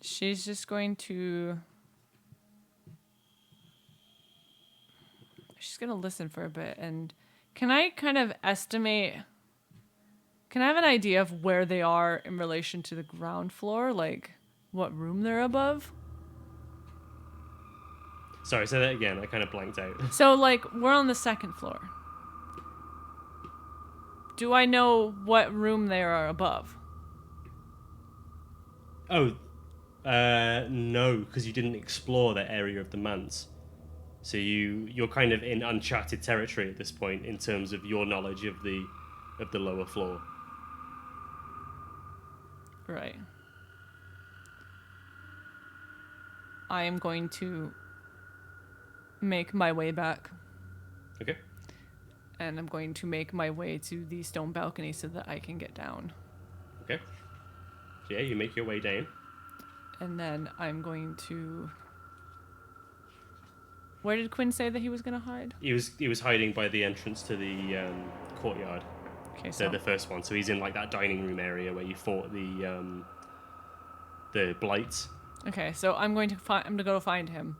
[SPEAKER 2] She's just going to... She's going to listen for a bit. And can I kind of estimate... Can I have an idea of where they are in relation to the ground floor? Like, what room they're above?
[SPEAKER 1] Sorry, say that again. I kind of blanked out.
[SPEAKER 2] So, like, we're on the 2nd floor. Do I know what room they are above?
[SPEAKER 1] Oh, no, because you didn't explore that area of the manse. So you're kind of in uncharted territory at this point in terms of your knowledge of the lower floor.
[SPEAKER 2] Right. I am going to make my way back.
[SPEAKER 1] Okay.
[SPEAKER 2] And I'm going to make my way to the stone balcony so that I can get down.
[SPEAKER 1] Okay. So yeah, you make your way down.
[SPEAKER 2] And then I'm going to... Where did Quinn say that he was going to hide?
[SPEAKER 1] He was hiding by the entrance to the courtyard.
[SPEAKER 2] Okay,
[SPEAKER 1] So the first one. So he's in like that dining room area where you fought the blights.
[SPEAKER 2] Okay, so I'm going to go find him.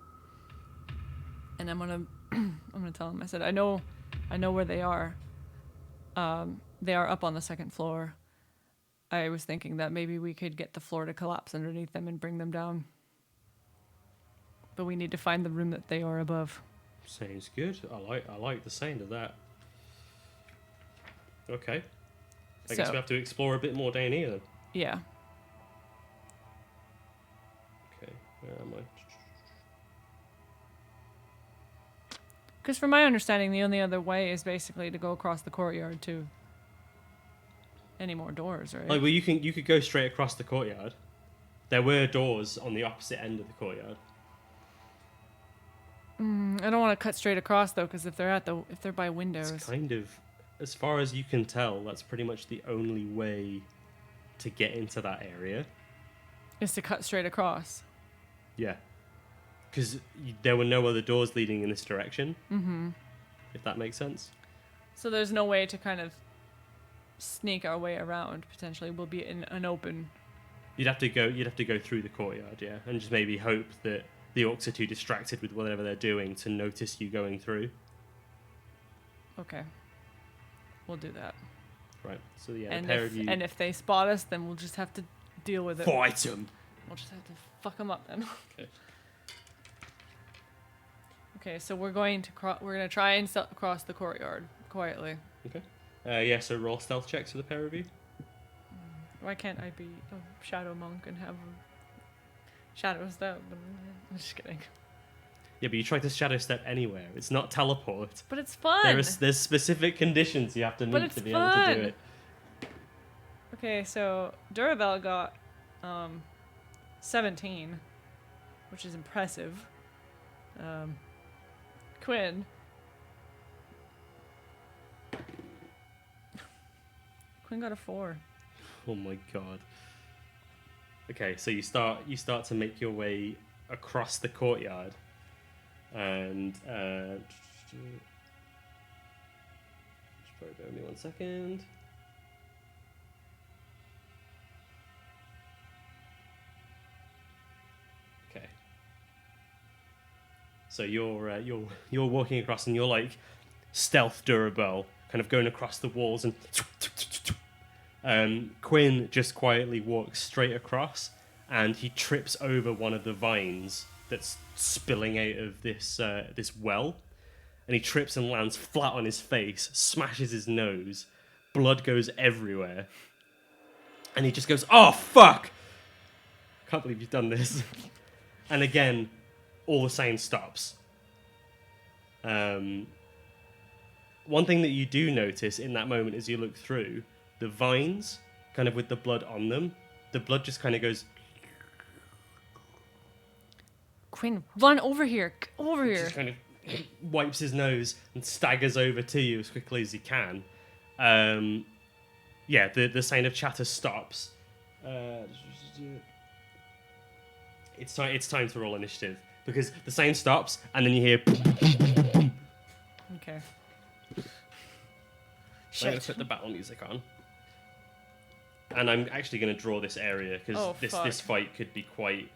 [SPEAKER 2] And I'm gonna tell him. I said, I know where they are. They are up on the 2nd floor. I was thinking that maybe we could get the floor to collapse underneath them and bring them down. but we need to find the room that they are above.
[SPEAKER 1] Sounds good. I like the sound of that. Okay. I guess we have to explore a bit more down here then.
[SPEAKER 2] Yeah.
[SPEAKER 1] Okay. Where am I?
[SPEAKER 2] Because from my understanding, the only other way is basically to go across the courtyard to any more doors, right?
[SPEAKER 1] Like, well, you could go straight across the courtyard. There were doors on the opposite end of the courtyard.
[SPEAKER 2] I don't want to cut straight across though, because if they're by windows,
[SPEAKER 1] It's kind of, as far as you can tell, that's pretty much the only way to get into that area.
[SPEAKER 2] is to cut straight across.
[SPEAKER 1] Yeah. Because there were no other doors leading in this direction. Mm-hmm. If that makes sense.
[SPEAKER 2] So there's no way to kind of sneak our way around. Potentially, we'll be in an open.
[SPEAKER 1] You'd have to go through the courtyard, yeah, and just maybe hope that the orcs are too distracted with whatever they're doing to notice you going through.
[SPEAKER 2] Okay. We'll do that.
[SPEAKER 1] Right. So yeah,
[SPEAKER 2] And
[SPEAKER 1] the pair of you
[SPEAKER 2] if they spot us, then we'll just have to deal with it.
[SPEAKER 1] fight them.
[SPEAKER 2] We'll just have to fuck them up then.
[SPEAKER 1] Okay.
[SPEAKER 2] Okay, so we're going to try and cross the courtyard quietly.
[SPEAKER 1] Okay. Yeah. So roll stealth checks for the pair of you.
[SPEAKER 2] Why can't I be a shadow monk and have a shadow step? I'm just kidding.
[SPEAKER 1] Yeah, but you try to shadow step anywhere. It's not teleport.
[SPEAKER 2] But it's fun.
[SPEAKER 1] There's specific conditions you have to meet to be able to do it.
[SPEAKER 2] Okay, so Durabel got 17, which is impressive. Quinn. Quinn got a 4.
[SPEAKER 1] Oh my god. Okay, so you start to make your way across the courtyard, and just bear with me 1 second. Okay. So you're walking across, and you're like stealth Durabel, kind of going across the walls, and Quinn just quietly walks straight across, and he trips over one of the vines that's spilling out of this well, and he trips and lands flat on his face, smashes his nose, blood goes everywhere, and he just goes, "Oh fuck! Can't believe you've done this." And again, all the sound stops. One thing that you do notice in that moment as you look through, the vines, kind of with the blood on them, the blood just kind of goes...
[SPEAKER 2] Quinn, run over here. Over here.
[SPEAKER 1] Just kind of wipes his nose and staggers over to you as quickly as he can. Yeah, the sound of chatter stops. It's time to roll initiative, because the sound stops, and then you hear...
[SPEAKER 2] Okay.
[SPEAKER 1] I'm going to put the battle music on. And I'm actually going to draw this area, because this fight could be quite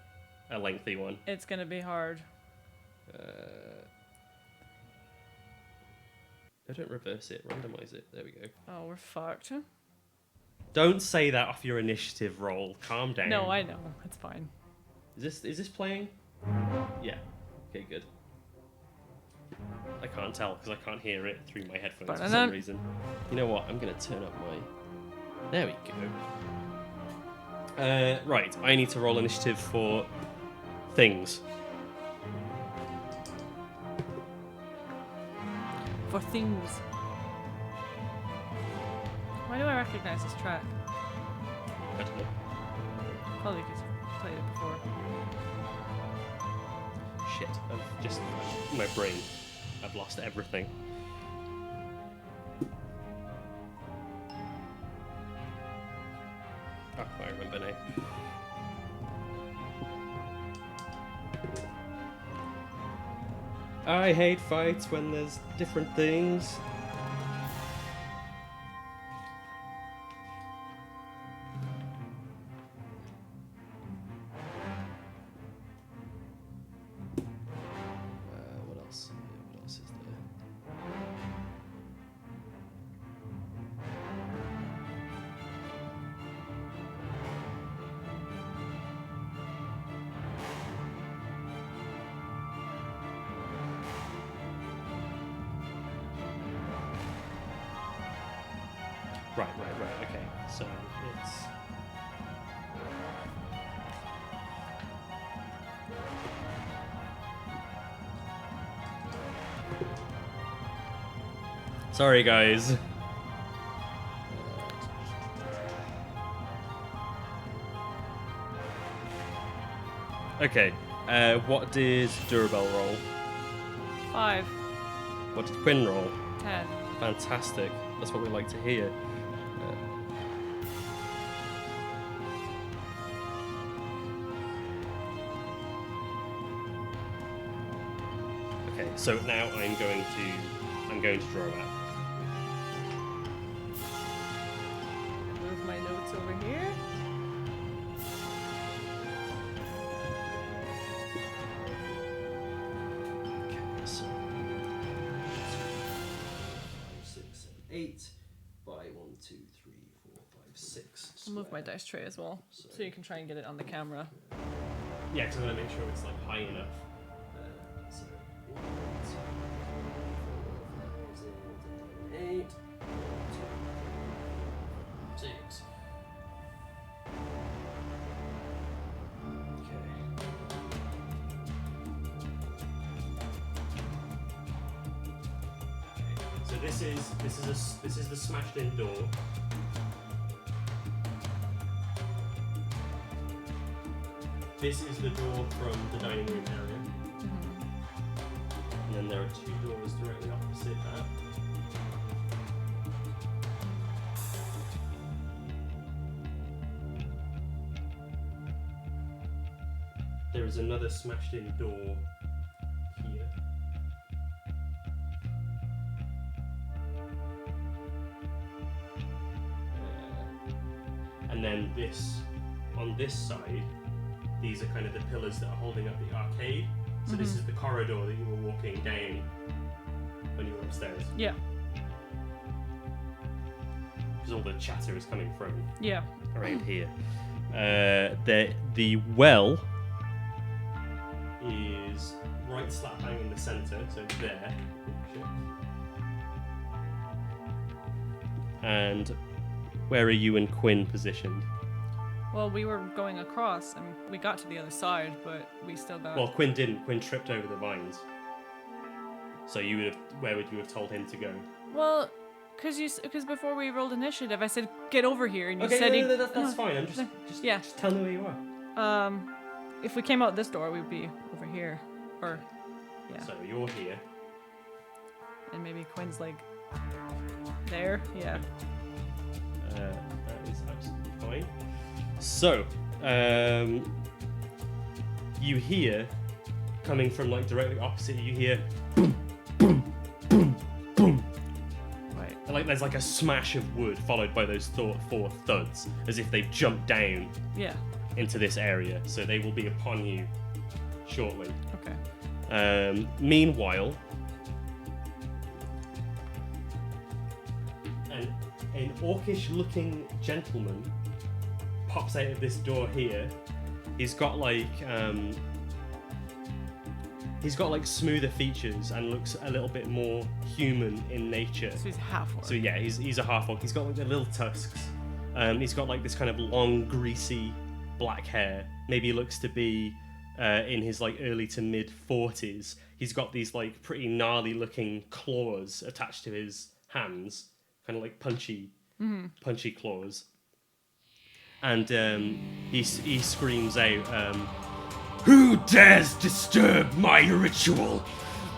[SPEAKER 1] a lengthy one.
[SPEAKER 2] It's going to be hard.
[SPEAKER 1] I don't reverse it, randomize it. There we go.
[SPEAKER 2] Oh, we're fucked.
[SPEAKER 1] Don't say that off your initiative roll. Calm down.
[SPEAKER 2] No, I know. It's fine.
[SPEAKER 1] Is this playing? Yeah. Okay, good. I can't tell because I can't hear it through my headphones for some reason. You know what? I'm going to turn up my... There we go. Right, I need to roll initiative for things.
[SPEAKER 2] For things. Why do I recognize this track?
[SPEAKER 1] I don't know.
[SPEAKER 2] Probably because I've played it before.
[SPEAKER 1] Shit, I've just... My brain. I've lost everything. Oh, I remember now. I hate fights when there's different things. What else? What else is there? Right. Okay. So it's. Sorry, guys. Okay. What did Durabel roll?
[SPEAKER 2] 5,
[SPEAKER 1] What did Quinn roll?
[SPEAKER 2] 10.
[SPEAKER 1] Fantastic. That's what we like to hear. Okay, so now I'm going to draw that.
[SPEAKER 2] Move my notes over here.
[SPEAKER 1] Okay, so 6, 7, 8 by 1, 2, 3, 4, 5, 6.
[SPEAKER 2] I'll move my dice tray as well, so you can try and get it on the camera.
[SPEAKER 1] Yeah, because I'm going to make sure it's like high enough. So 1, 2, 3, 4, 5, 6, 7, 8, 2, 6. So this is the smashed in door. This is the door from the dining room area. And then there are 2 doors directly opposite that. There is another smashed in door here. And then this, on this side, these are kind of the pillars that are holding up the arcade. So this is the corridor that you were walking down when you were upstairs.
[SPEAKER 2] Yeah.
[SPEAKER 1] Because all the chatter is coming from
[SPEAKER 2] Yeah.
[SPEAKER 1] around here. The well is right slap bang in the centre, so there. And where are you and Quinn positioned?
[SPEAKER 2] Well, we were going across, and we got to the other side, but we still got...
[SPEAKER 1] Well, Quinn didn't. Quinn tripped over the vines. So you would have. Where would you have told him to go?
[SPEAKER 2] Well, because before we rolled initiative, I said, get over here, and you
[SPEAKER 1] Okay,
[SPEAKER 2] said...
[SPEAKER 1] no, that's fine. I'm just
[SPEAKER 2] yeah.
[SPEAKER 1] Just tell me where you are.
[SPEAKER 2] If we came out this door, we'd be over here. Or, yeah.
[SPEAKER 1] So you're here.
[SPEAKER 2] And maybe Quinn's, like, there? Yeah.
[SPEAKER 1] That is absolutely fine. So, you hear, coming from like directly opposite, you hear boom, boom, boom, boom.
[SPEAKER 2] Right.
[SPEAKER 1] And like there's like a smash of wood followed by those 4 thuds, as if they've jumped down
[SPEAKER 2] Yeah.
[SPEAKER 1] into this area. So they will be upon you shortly.
[SPEAKER 2] Okay.
[SPEAKER 1] Meanwhile, an orcish-looking gentleman pops out of this door here. He's got like smoother features and looks a little bit more human in nature.
[SPEAKER 2] So he's half orc.
[SPEAKER 1] So yeah, he's a half orc. He's got like the little tusks. He's got like this kind of long, greasy black hair. Maybe he looks to be in his like early to mid 40s. He's got these like pretty gnarly looking claws attached to his hands, kind of like punchy claws. And he screams out, "Who dares disturb my ritual?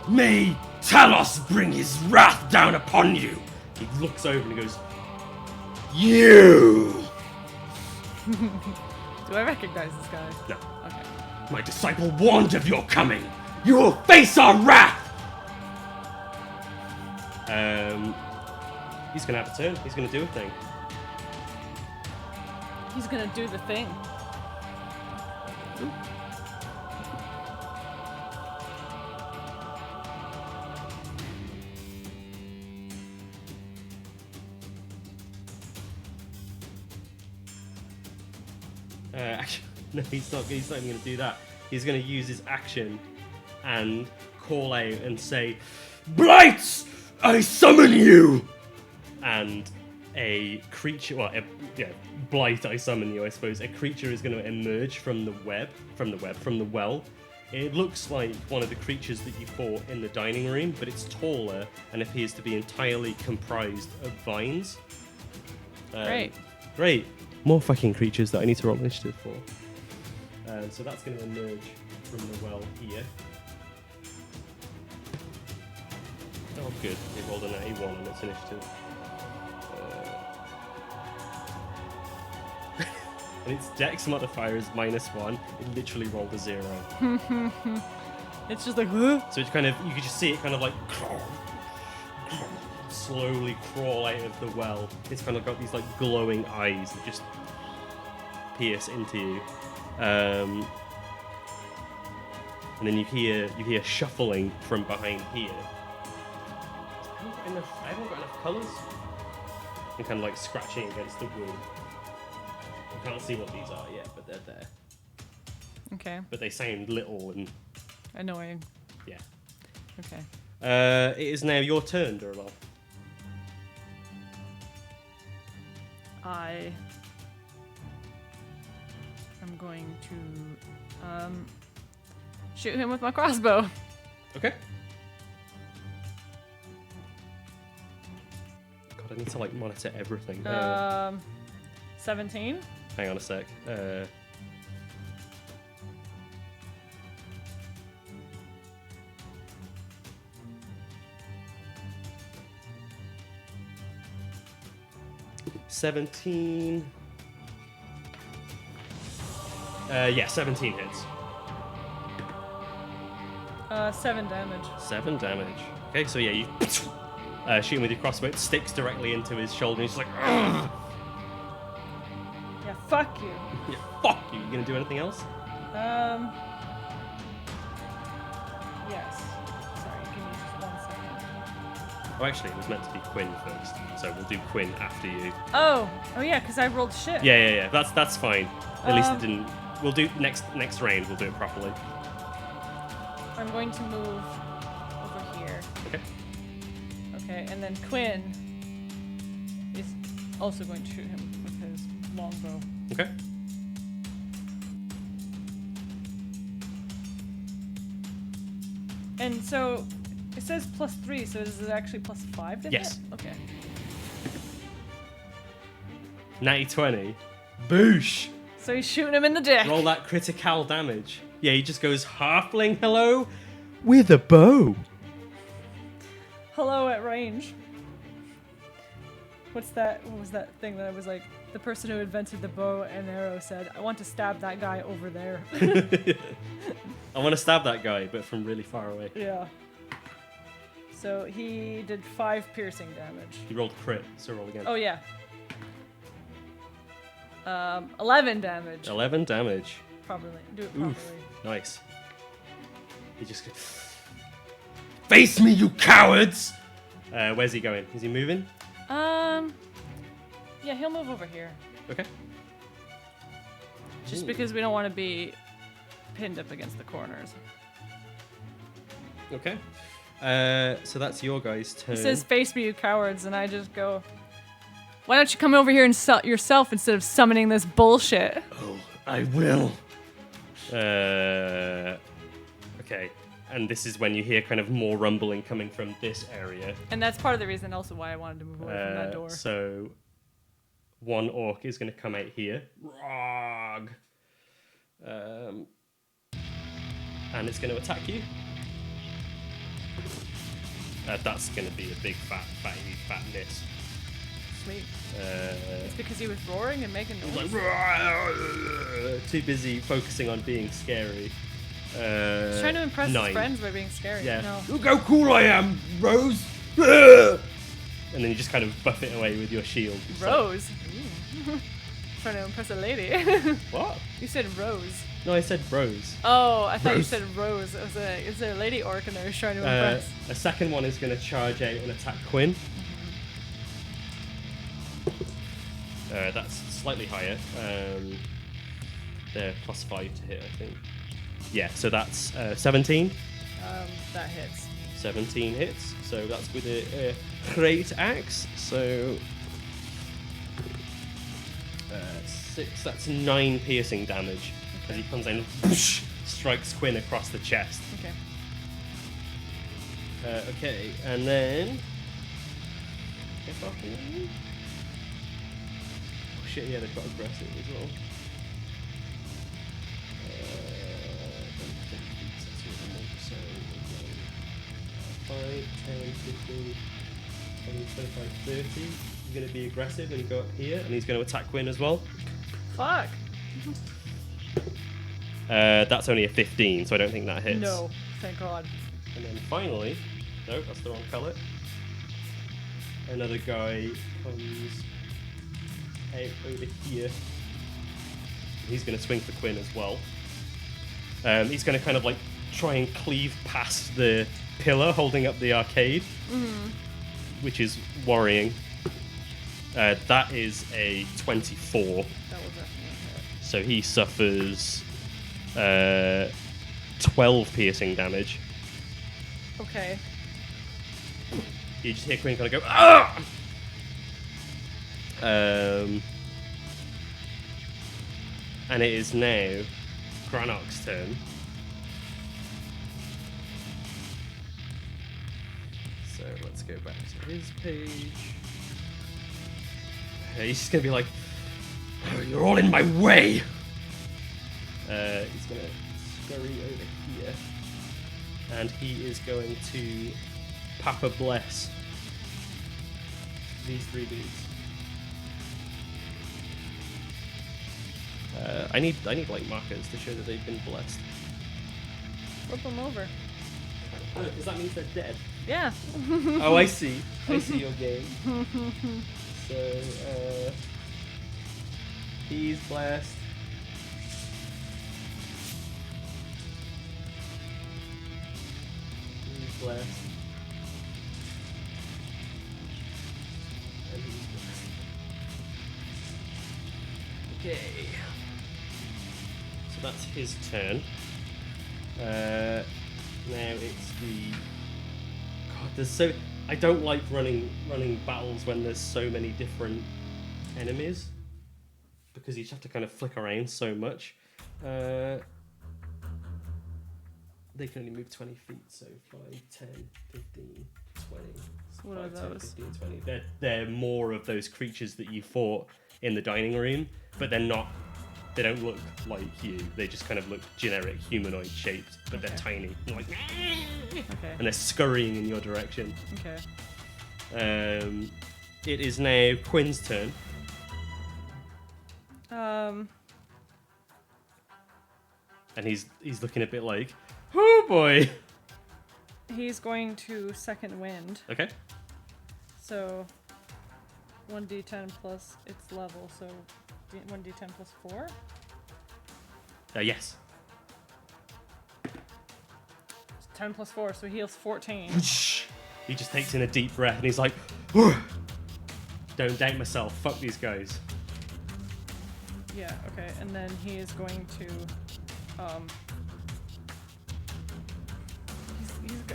[SPEAKER 1] May Talos bring his wrath down upon you!" He looks over and he goes, "You!"
[SPEAKER 2] Do I recognize this guy?
[SPEAKER 1] No.
[SPEAKER 2] Okay.
[SPEAKER 1] "My disciple warned of your coming. You will face our wrath!" He's gonna have a turn. He's gonna do a thing.
[SPEAKER 2] He's gonna do the thing.
[SPEAKER 1] Actually, no, he's not even going to do that. He's going to use his action and call out and say, "Blights, I summon you!" And a creature, blight, I summon you, I suppose. A creature is going to emerge from the well. It looks like one of the creatures that you fought in the dining room, but it's taller and appears to be entirely comprised of vines. Great. More fucking creatures that I need to roll initiative for. So that's going to emerge from the well here. Oh, good. It rolled an 81 on its initiative. And its dex modifier is -1. It literally rolled a 0.
[SPEAKER 2] It's just like, huh?
[SPEAKER 1] So it's kind of, you can just see it kind of like slowly crawl out of the well. It's kind of got these like glowing eyes that just pierce into you. And then you hear shuffling from behind here. I haven't got enough colours. And kind of like scratching against the wood. I can't see what these are yet, but they're there.
[SPEAKER 2] Okay.
[SPEAKER 1] But they sound little and
[SPEAKER 2] annoying.
[SPEAKER 1] Yeah.
[SPEAKER 2] Okay.
[SPEAKER 1] It is now your turn, Durlal.
[SPEAKER 2] I am going to shoot him with my crossbow.
[SPEAKER 1] Okay. God, I need to like monitor everything.
[SPEAKER 2] 17.
[SPEAKER 1] Hang on a sec. 17. 17 hits.
[SPEAKER 2] 7 damage.
[SPEAKER 1] 7 damage. Okay, so yeah, you shoot him with your crossbow. It sticks directly into his shoulder. And he's just like, ugh!
[SPEAKER 2] Yeah, fuck you.
[SPEAKER 1] Yeah, fuck you. You gonna do anything else?
[SPEAKER 2] Yes. Sorry, give me just 1 second.
[SPEAKER 1] Oh, actually, it was meant to be Quinn first, so we'll do Quinn after you.
[SPEAKER 2] Oh yeah, because I rolled shit.
[SPEAKER 1] Yeah. That's fine. At least it didn't. We'll do next round. We'll do it properly.
[SPEAKER 2] I'm going to move over here. Okay, and then Quinn is also going to shoot him with his longbow.
[SPEAKER 1] Okay.
[SPEAKER 2] And so it says +3, so is it actually +5 to
[SPEAKER 1] Yes.
[SPEAKER 2] hit? Okay.
[SPEAKER 1] Natty 20. Boosh!
[SPEAKER 2] So he's shooting him in the dick.
[SPEAKER 1] Roll that critical damage. Yeah, he just goes halfling hello with a bow.
[SPEAKER 2] Hello at range. What was that thing that I was like, the person who invented the bow and arrow said, I want to stab that guy over there.
[SPEAKER 1] I want to stab that guy, but from really far away.
[SPEAKER 2] Yeah. So he did 5 piercing damage.
[SPEAKER 1] He rolled crit, so roll again.
[SPEAKER 2] Oh yeah. 11 damage.
[SPEAKER 1] 11 damage.
[SPEAKER 2] Probably. Do it properly.
[SPEAKER 1] Oof. Nice. He just goes, face me, you cowards! Where's he going? Is he moving?
[SPEAKER 2] Yeah, he'll move over here.
[SPEAKER 1] Okay.
[SPEAKER 2] Just
[SPEAKER 1] Ooh.
[SPEAKER 2] because we don't want to be pinned up against the corners.
[SPEAKER 1] Okay. So that's your guys' turn.
[SPEAKER 2] It says, face me, you cowards, and I just go, why don't you come over here and yourself instead of summoning this bullshit?
[SPEAKER 1] Oh, I will. Okay. And this is when you hear kind of more rumbling coming from this area.
[SPEAKER 2] And that's part of the reason also why I wanted to move away from that door.
[SPEAKER 1] So one orc is going to come out here. Rog. And it's going to attack you. That's going to be a big fat miss.
[SPEAKER 2] Sweet. It's because he was roaring and making noise.
[SPEAKER 1] Like, too busy focusing on being scary.
[SPEAKER 2] He's trying to impress
[SPEAKER 1] 9.
[SPEAKER 2] his friends by being scary.
[SPEAKER 1] Yeah.
[SPEAKER 2] No.
[SPEAKER 1] Look how cool I am, Rose! And then you just kind of buff it away with your shield. It's
[SPEAKER 2] Rose? Trying to impress a lady.
[SPEAKER 1] What?
[SPEAKER 2] You said Rose.
[SPEAKER 1] No, I said Rose.
[SPEAKER 2] Oh, I thought you
[SPEAKER 1] Rose.
[SPEAKER 2] said Rose. Is there a lady orc and I was trying to impress?
[SPEAKER 1] A second one is going to charge out and attack Quinn. That's slightly higher. They're +5 to hit, I think. Yeah, so that's 17.
[SPEAKER 2] That hits.
[SPEAKER 1] 17 hits. So that's with a great axe. So 6, that's 9 piercing damage. As he comes in, whoosh, strikes Quinn across the chest.
[SPEAKER 2] Okay.
[SPEAKER 1] Okay, and then... Oh shit, yeah, they've got aggressive as well. 5, 10, 15, 20, 25, 30. He's going to be aggressive and go up here, and he's going to attack Quinn as well.
[SPEAKER 2] Fuck.
[SPEAKER 1] That's only a 15, so I don't think that hits.
[SPEAKER 2] No, thank God.
[SPEAKER 1] And then finally, no, that's the wrong colour. Another guy comes out over here. He's going to swing for Quinn as well. He's going to kind of like try and cleave past the pillar holding up the arcade, which is worrying. That is a 24.
[SPEAKER 2] That was definitely a hit.
[SPEAKER 1] So he suffers 12 piercing damage.
[SPEAKER 2] Okay.
[SPEAKER 1] You just hear Quinn kind of go, ah! And it is now Granok's turn. So let's go back to his page. He's just going to be like, oh, you're all in my way! He's going to scurry over here. And he is going to Papa Bless these 3 dudes. I need like markers to show that they've been blessed.
[SPEAKER 2] Flip them over.
[SPEAKER 1] Oh, does that mean they're dead?
[SPEAKER 2] Yeah.
[SPEAKER 1] Oh, I see. I see your game. So, he's blessed. He's blessed. And he's blessed. Okay. So that's his turn. Now it's the... God, there's so... I don't like running battles when there's so many different enemies, because you just have to kind of flick around so much. They can only move 20 feet, so 5, 10, 15, 20.
[SPEAKER 2] So what are
[SPEAKER 1] 5, 10,
[SPEAKER 2] those?
[SPEAKER 1] 15, 20. They're more of those creatures that you fought in the dining room, but they're not. They don't look like you. They just kind of look generic humanoid shaped, but they're tiny. They're like,
[SPEAKER 2] Okay.
[SPEAKER 1] and they're scurrying in your direction.
[SPEAKER 2] Okay.
[SPEAKER 1] It is now Quinn's turn. And he's looking a bit like, oh boy.
[SPEAKER 2] He's going to second wind.
[SPEAKER 1] Okay.
[SPEAKER 2] So 1d10 plus its level, so 1d10 plus 4?
[SPEAKER 1] Yes.
[SPEAKER 2] 10 plus 4, so he heals 14.
[SPEAKER 1] He just takes in a deep breath and he's like, "Whew. Don't doubt myself. Fuck these guys."
[SPEAKER 2] Yeah, okay, and then he is going to,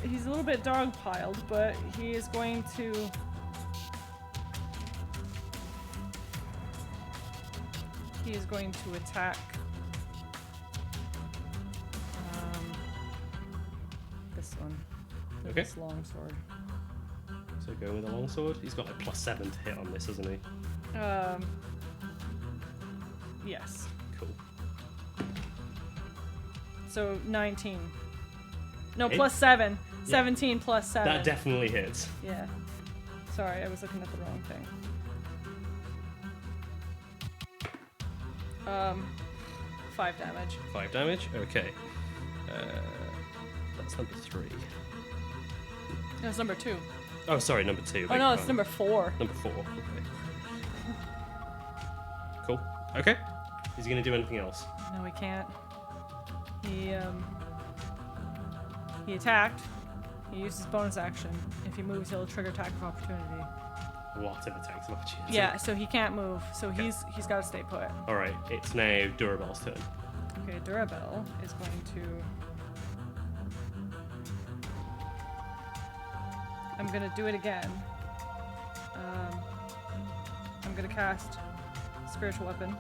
[SPEAKER 2] he's a little bit dog-piled, but he is going to, attack, this one, with
[SPEAKER 1] Okay.
[SPEAKER 2] this longsword.
[SPEAKER 1] So go with a longsword. He's got like +7 to hit on this, hasn't he?
[SPEAKER 2] Yes.
[SPEAKER 1] Cool.
[SPEAKER 2] So 19. No,
[SPEAKER 1] Hit?
[SPEAKER 2] plus 7.
[SPEAKER 1] Yeah.
[SPEAKER 2] 17 plus 7.
[SPEAKER 1] That definitely hits.
[SPEAKER 2] Yeah. Sorry, I was looking at the wrong thing. 5 damage.
[SPEAKER 1] 5 damage. Okay. That's number 3.
[SPEAKER 2] No, it's number 2.
[SPEAKER 1] Oh, sorry, number 2.
[SPEAKER 2] Oh no, it's number 4.
[SPEAKER 1] Number 4. Okay. Cool. Okay. Is he gonna do anything else?
[SPEAKER 2] No, he can't. He attacked. He used his bonus action. If he moves, he'll trigger attack of opportunity.
[SPEAKER 1] Lots of attacks of opportunity.
[SPEAKER 2] Yeah, so he can't move. So
[SPEAKER 1] Okay.
[SPEAKER 2] he's got to stay put.
[SPEAKER 1] All right. It's now Durabel's turn.
[SPEAKER 2] Okay, Durabel is going to. I'm gonna do it again. I'm gonna cast spiritual weapon.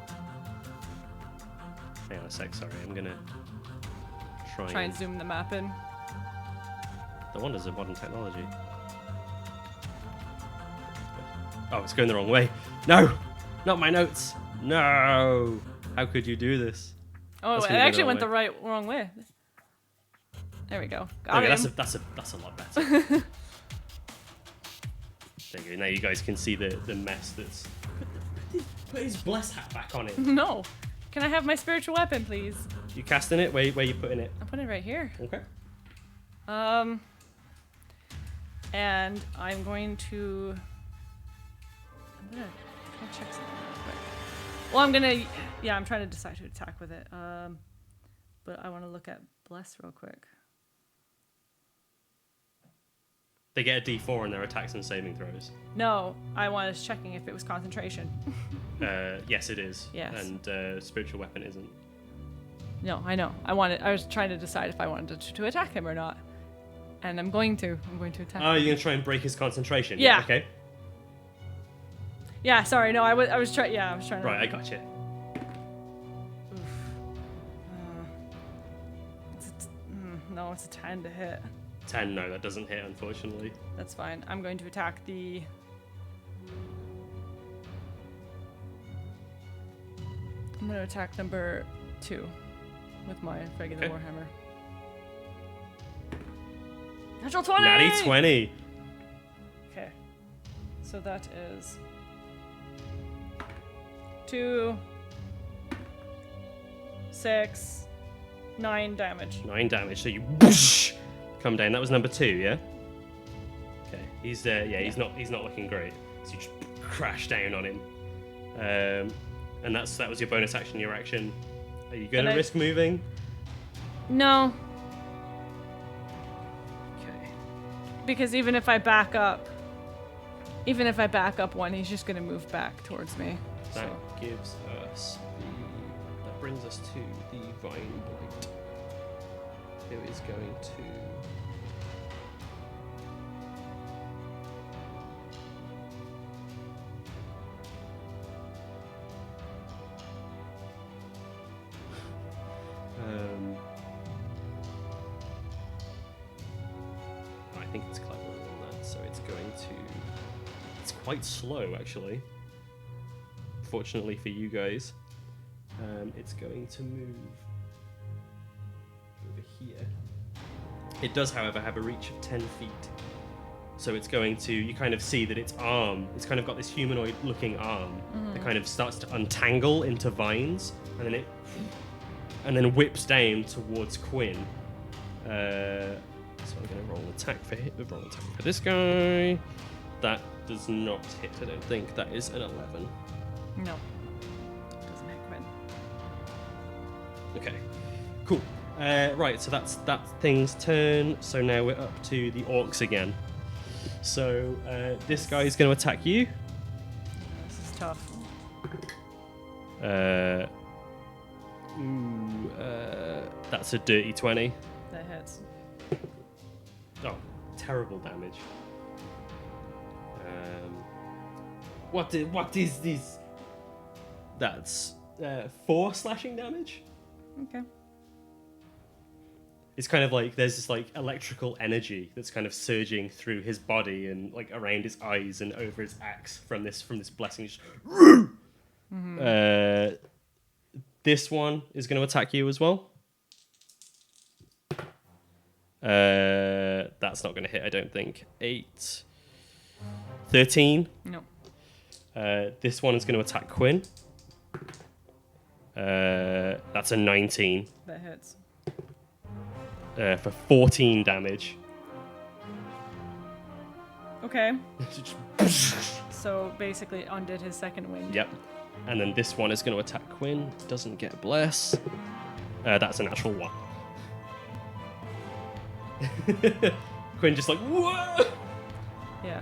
[SPEAKER 1] Hang on a sec, sorry. I'm gonna
[SPEAKER 2] Try and zoom the map in.
[SPEAKER 1] The wonders of modern technology. Oh, it's going the wrong way. No! Not my notes! No! How could you do this?
[SPEAKER 2] Oh,
[SPEAKER 1] That's
[SPEAKER 2] it
[SPEAKER 1] gonna go
[SPEAKER 2] actually
[SPEAKER 1] the
[SPEAKER 2] went
[SPEAKER 1] wrong
[SPEAKER 2] the wrong way. There we go. Got
[SPEAKER 1] Okay,
[SPEAKER 2] him.
[SPEAKER 1] that's a lot better. There you go. Now you guys can see the mess that's... Put his bless hat back on him.
[SPEAKER 2] No. Can I have my spiritual weapon, please?
[SPEAKER 1] You casting it? Where you putting it?
[SPEAKER 2] I'm putting it right here.
[SPEAKER 1] Okay.
[SPEAKER 2] And I'm going to... I'm gonna check something real quick. Well, I'm trying to decide to attack with it. But I want to look at bless real quick.
[SPEAKER 1] They get a D4 on their attacks and saving throws.
[SPEAKER 2] No, I was checking if it was concentration.
[SPEAKER 1] Yes, it is.
[SPEAKER 2] Yes.
[SPEAKER 1] And spiritual weapon isn't.
[SPEAKER 2] No, I know. I was trying to decide if I wanted to attack him or not. And I'm going to attack
[SPEAKER 1] Oh,
[SPEAKER 2] him.
[SPEAKER 1] you're going to try and break his concentration?
[SPEAKER 2] Yeah.
[SPEAKER 1] Okay.
[SPEAKER 2] Yeah, sorry. No, I was trying to...
[SPEAKER 1] Right, I got you.
[SPEAKER 2] Oof. No, it's a 10 to hit.
[SPEAKER 1] 10, no, that doesn't hit, unfortunately.
[SPEAKER 2] That's fine. I'm going to attack the... I'm going to attack number 2 with my regular
[SPEAKER 1] Okay.
[SPEAKER 2] warhammer. Natural 20!
[SPEAKER 1] Natty 20.
[SPEAKER 2] Okay. So that is 2, 6, 9 damage.
[SPEAKER 1] 9 damage, so you whoosh, come down. That was number 2, yeah? Okay, he's he's not looking great. So you just crash down on him. And that was your bonus action, your action. Are you going to risk moving?
[SPEAKER 2] No,
[SPEAKER 1] Okay.
[SPEAKER 2] because even if I back up one, he's just gonna move back towards me.
[SPEAKER 1] That
[SPEAKER 2] So.
[SPEAKER 1] gives us that brings us to the Vine Blight, who is going to I think it's cleverer than that, so it's going to... It's quite slow, actually. Fortunately for you guys. It's going to move over here. It does, however, have a reach of 10 feet. So it's going to... You kind of see that its arm... It's kind of got this humanoid-looking arm that kind of starts to untangle into vines, and then it... And then whips down towards Quinn. So I'm going to roll an attack for this guy. That does not hit, I don't think. That is an 11.
[SPEAKER 2] No, doesn't hit Quinn.
[SPEAKER 1] Okay, cool. Right, so that's that thing's turn. So now we're up to the orcs again. So this guy is going to attack you.
[SPEAKER 2] This is tough.
[SPEAKER 1] That's a dirty 20.
[SPEAKER 2] That hits.
[SPEAKER 1] Oh, terrible damage. What is this? That's 4 slashing damage.
[SPEAKER 2] Okay.
[SPEAKER 1] It's kind of like there's this like electrical energy that's kind of surging through his body and like around his eyes and over his axe from this blessing. Just, this one is going to attack you as well. That's not going to hit, I don't think. 8, 13.
[SPEAKER 2] No.
[SPEAKER 1] This one is going to attack Quinn. That's a 19
[SPEAKER 2] That hits.
[SPEAKER 1] for 14 damage.
[SPEAKER 2] Okay. So basically undid his second wind.
[SPEAKER 1] Yep. And then this one is going to attack Quinn. Doesn't get bless. That's a natural 1. Quinn just like, whoa!
[SPEAKER 2] Yeah,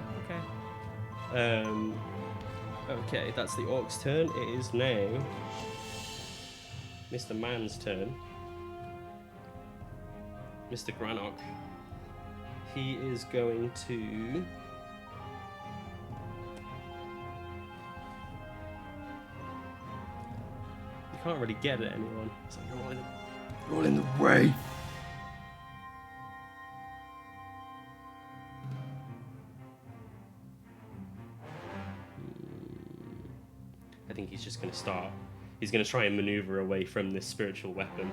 [SPEAKER 2] okay.
[SPEAKER 1] Okay, that's the orc's turn. It is now Mr. Man's turn. Mr. Granok. He is going to... can't really get at anyone. It's like, you're all in the way. I think he's just going to start. He's going to try and maneuver away from this spiritual weapon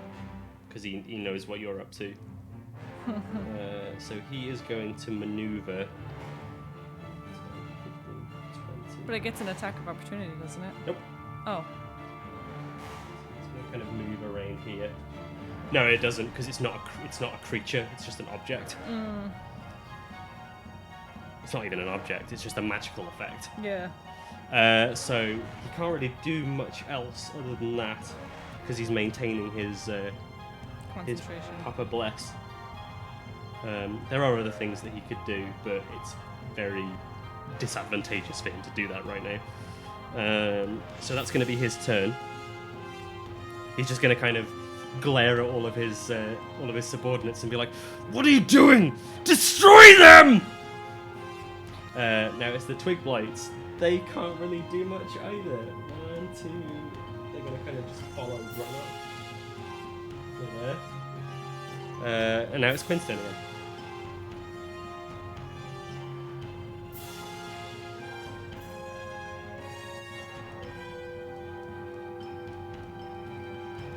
[SPEAKER 1] because he knows what you're up to. So he is going to maneuver. 10, 15, 20.
[SPEAKER 2] But it gets an attack of opportunity, doesn't it?
[SPEAKER 1] Nope.
[SPEAKER 2] Oh.
[SPEAKER 1] It's going to kind of move around here. No, it doesn't, because it's not a creature. It's just an object. It's not even an object. It's just a magical effect.
[SPEAKER 2] Yeah.
[SPEAKER 1] So he can't really do much else other than that because he's maintaining his
[SPEAKER 2] Concentration.
[SPEAKER 1] Papa Bless. There are other things that he could do, but it's very disadvantageous for him to do that right now. So that's going to be his turn. He's just going to kind of glare at all of his subordinates and be like, "What are you doing? Destroy them!" Now it's the Twig Blights. They can't really do much either. 1, 2. They're going to kind of just follow run up. There. And now it's Quinn's turn again.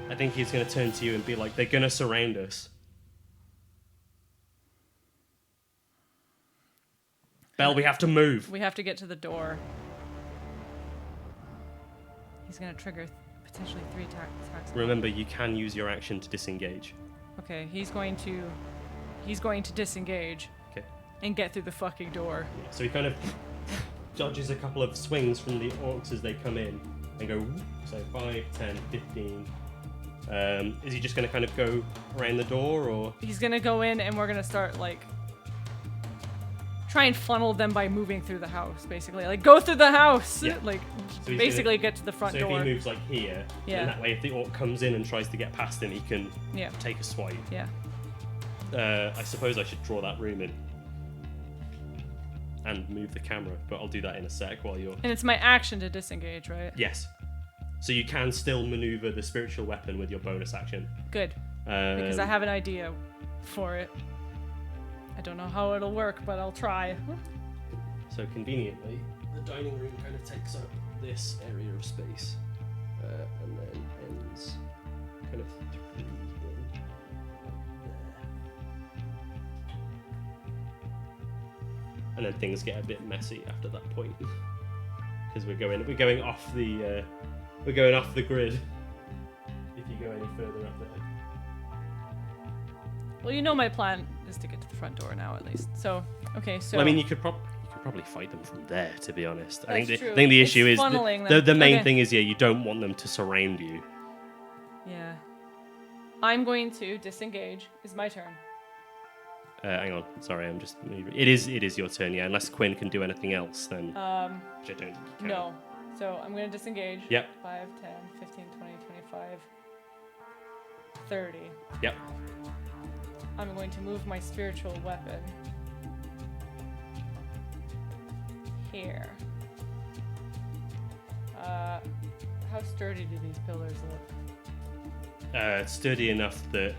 [SPEAKER 1] I think he's going to turn to you and be like, they're going to surround us. Belle, we have to move.
[SPEAKER 2] We have to get to the door. He's going to trigger potentially 3 attacks.
[SPEAKER 1] Remember, you can use your action to disengage.
[SPEAKER 2] Okay, he's going to disengage.
[SPEAKER 1] Okay.
[SPEAKER 2] And get through the fucking door.
[SPEAKER 1] Yeah, so he kind of dodges a couple of swings from the orcs as they come in and go, so 5, 10, 15. Is he just going to kind of go around the door, or?
[SPEAKER 2] He's going to go in and we're going to start, like, try and funnel them by moving through the house, basically. Like, go through the house!
[SPEAKER 1] Yeah.
[SPEAKER 2] Like,
[SPEAKER 1] So
[SPEAKER 2] basically get to the front door.
[SPEAKER 1] So if he moves, like, here,
[SPEAKER 2] Yeah.
[SPEAKER 1] and that way if the orc comes in and tries to get past him, he can
[SPEAKER 2] Yeah.
[SPEAKER 1] take a swipe.
[SPEAKER 2] Yeah.
[SPEAKER 1] I suppose I should draw that room in and move the camera, but I'll do that in a sec while you're...
[SPEAKER 2] And it's my action to disengage, right?
[SPEAKER 1] Yes. So you can still maneuver the spiritual weapon with your bonus action.
[SPEAKER 2] Good. Because I have an idea for it. I don't know how it'll work, but I'll try.
[SPEAKER 1] So conveniently, the dining room kind of takes up this area of space, and then ends kind of through in there. And then things get a bit messy after that point because we're going off the grid. If you go any further up there.
[SPEAKER 2] Well, you know my plan is to get to the front door now, at least. So, okay, so...
[SPEAKER 1] Well, I mean, you could probably fight them from there, to be honest. I think
[SPEAKER 2] true.
[SPEAKER 1] the
[SPEAKER 2] It's
[SPEAKER 1] issue is
[SPEAKER 2] funneling
[SPEAKER 1] the
[SPEAKER 2] them.
[SPEAKER 1] main
[SPEAKER 2] Okay.
[SPEAKER 1] thing is, yeah, you don't want them to surround you.
[SPEAKER 2] Yeah. I'm going to disengage. It's my turn.
[SPEAKER 1] Hang on, sorry, I'm just moving. It is your turn, yeah. Unless Quinn can do anything else, then which I don't think he can.
[SPEAKER 2] No. So I'm going to disengage.
[SPEAKER 1] Yep.
[SPEAKER 2] 5, 10, 15, 20, 25, 30.
[SPEAKER 1] Yep.
[SPEAKER 2] I'm going to move my spiritual weapon here. How sturdy do these pillars look?
[SPEAKER 1] Sturdy enough that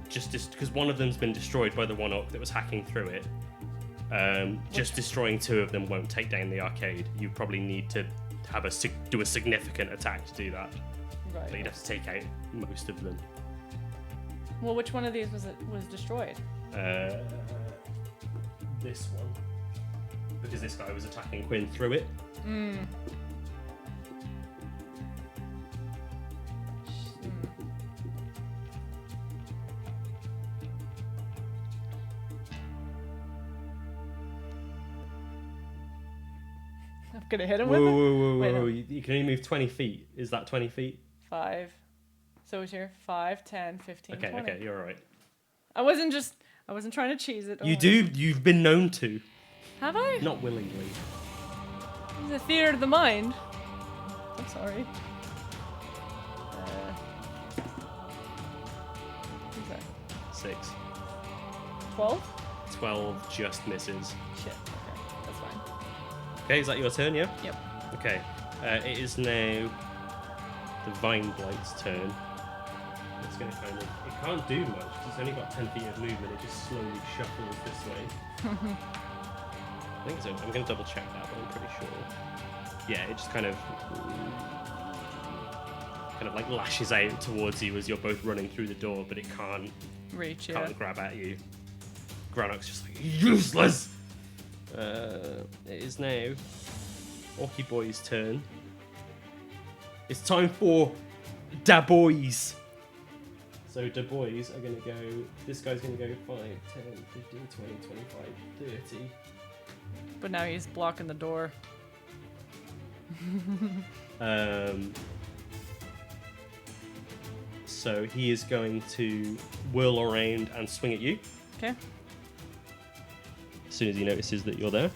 [SPEAKER 1] just because one of them's been destroyed by the one orc that was hacking through it. Just destroying 2 of them won't take down the arcade. You probably need to have do a significant attack to do that.
[SPEAKER 2] Right.
[SPEAKER 1] So you'd have to take out most of them.
[SPEAKER 2] Well, which one of these was destroyed?
[SPEAKER 1] This one, because this guy was attacking Quinn through it.
[SPEAKER 2] I'm gonna hit him with it.
[SPEAKER 1] Whoa!
[SPEAKER 2] Wait, no.
[SPEAKER 1] You can only move 20 feet. Is that 20 feet?
[SPEAKER 2] 5. So it's here. 5, 10, 15,
[SPEAKER 1] Okay,
[SPEAKER 2] 20.
[SPEAKER 1] okay, you're all right.
[SPEAKER 2] I wasn't trying to cheese it. don't
[SPEAKER 1] You
[SPEAKER 2] worry.
[SPEAKER 1] do. You've been known to.
[SPEAKER 2] Have I?
[SPEAKER 1] Not willingly.
[SPEAKER 2] It's a theater of the mind. I'm sorry. Who's that?
[SPEAKER 1] 6.
[SPEAKER 2] 12?
[SPEAKER 1] 12 just misses.
[SPEAKER 2] Shit. Okay, that's fine.
[SPEAKER 1] Okay, is that your turn? Yeah.
[SPEAKER 2] Yep.
[SPEAKER 1] Okay. It is now the Vine Blight's turn. It's going to kind of... It can't do much because it's only got 10 feet of movement. It just slowly shuffles this way. I think so. I'm going to double check that, but I'm pretty sure. Yeah, it just kind of like lashes out towards you as you're both running through the door, but it can't grab at you. Granok's just like, useless! It is now Orky Boy's turn. It's time for Da Boys. So Da Boys are going to go, this guy's going to go 5, 10, 15, 20, 25, 30.
[SPEAKER 2] But now he's blocking the door.
[SPEAKER 1] So he is going to whirl around and swing at you.
[SPEAKER 2] Okay.
[SPEAKER 1] As soon as he notices that you're there.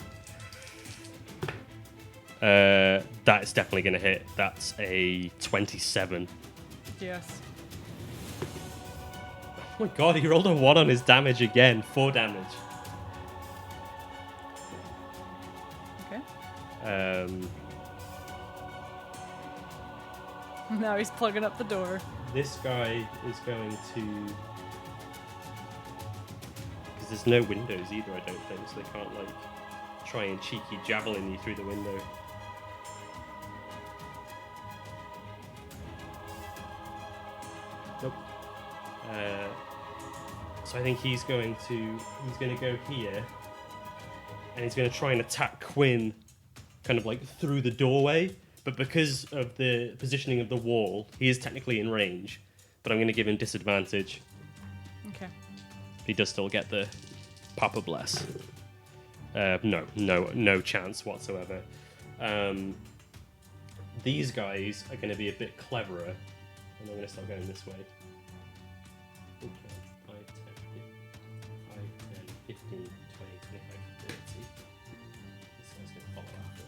[SPEAKER 1] That's definitely going to hit. That's a 27.
[SPEAKER 2] Yes.
[SPEAKER 1] Oh my god, he rolled a 1 on his damage again. 4 damage.
[SPEAKER 2] Okay. Now he's plugging up the door.
[SPEAKER 1] This guy is going to... Because there's no windows either, I don't think, so they can't, like, try and cheeky javelin you through the window. Nope. So I think he's going to go here, and he's going to try and attack Quinn, kind of like through the doorway. But because of the positioning of the wall, he is technically in range. But I'm going to give him disadvantage.
[SPEAKER 2] Okay.
[SPEAKER 1] He does still get the Papa Bless. No chance whatsoever. These guys are going to be a bit cleverer, and I'm going to start going this way. Okay. 5, 10, 15, 20, 25, 30. This guy's going to follow after.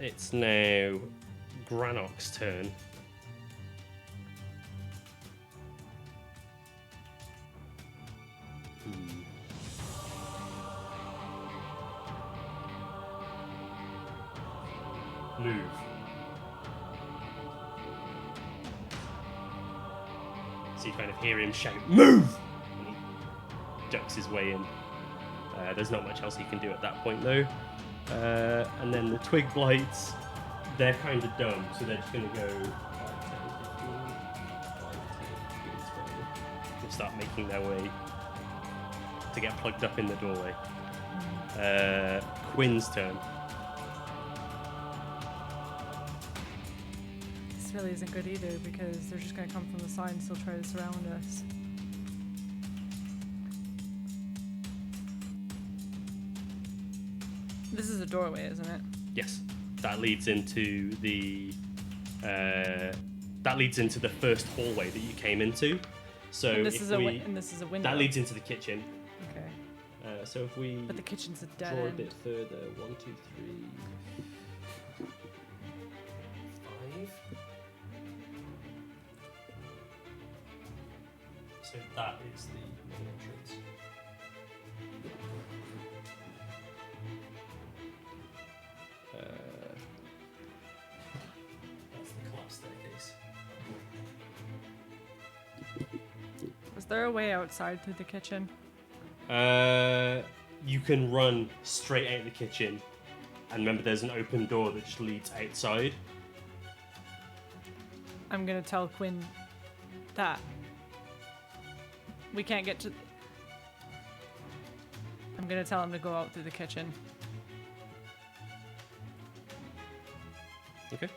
[SPEAKER 1] It's now Granok's turn. Move. So you kind of hear him shout, "Move!" And he ducks his way in. There's not much else he can do at that point, though. And then the Twig Blights, they're kind of dumb, so they're just going to go 5, 10, 15, 5, 10, 15, 20. They'll start making their way to get plugged up in the doorway. Quinn's turn.
[SPEAKER 2] This really isn't good either because they're just going to come from the side and still try to surround us. This is a doorway, isn't it?
[SPEAKER 1] Yes, that leads into the first hallway that you came into. So
[SPEAKER 2] And this
[SPEAKER 1] if
[SPEAKER 2] is and this is a window.
[SPEAKER 1] that leads into the kitchen.
[SPEAKER 2] Okay.
[SPEAKER 1] So if we
[SPEAKER 2] But the kitchen's a dead
[SPEAKER 1] draw a
[SPEAKER 2] end.
[SPEAKER 1] bit further, 1, 2, 3, 5. So that is the main entrance. That's the collapsed staircase.
[SPEAKER 2] Was there a way outside through the kitchen?
[SPEAKER 1] You can run straight out of the kitchen, and remember there's an open door that just leads outside.
[SPEAKER 2] I'm gonna tell Quinn that we can't get to. I'm gonna tell him to go out through the kitchen.
[SPEAKER 1] Okay.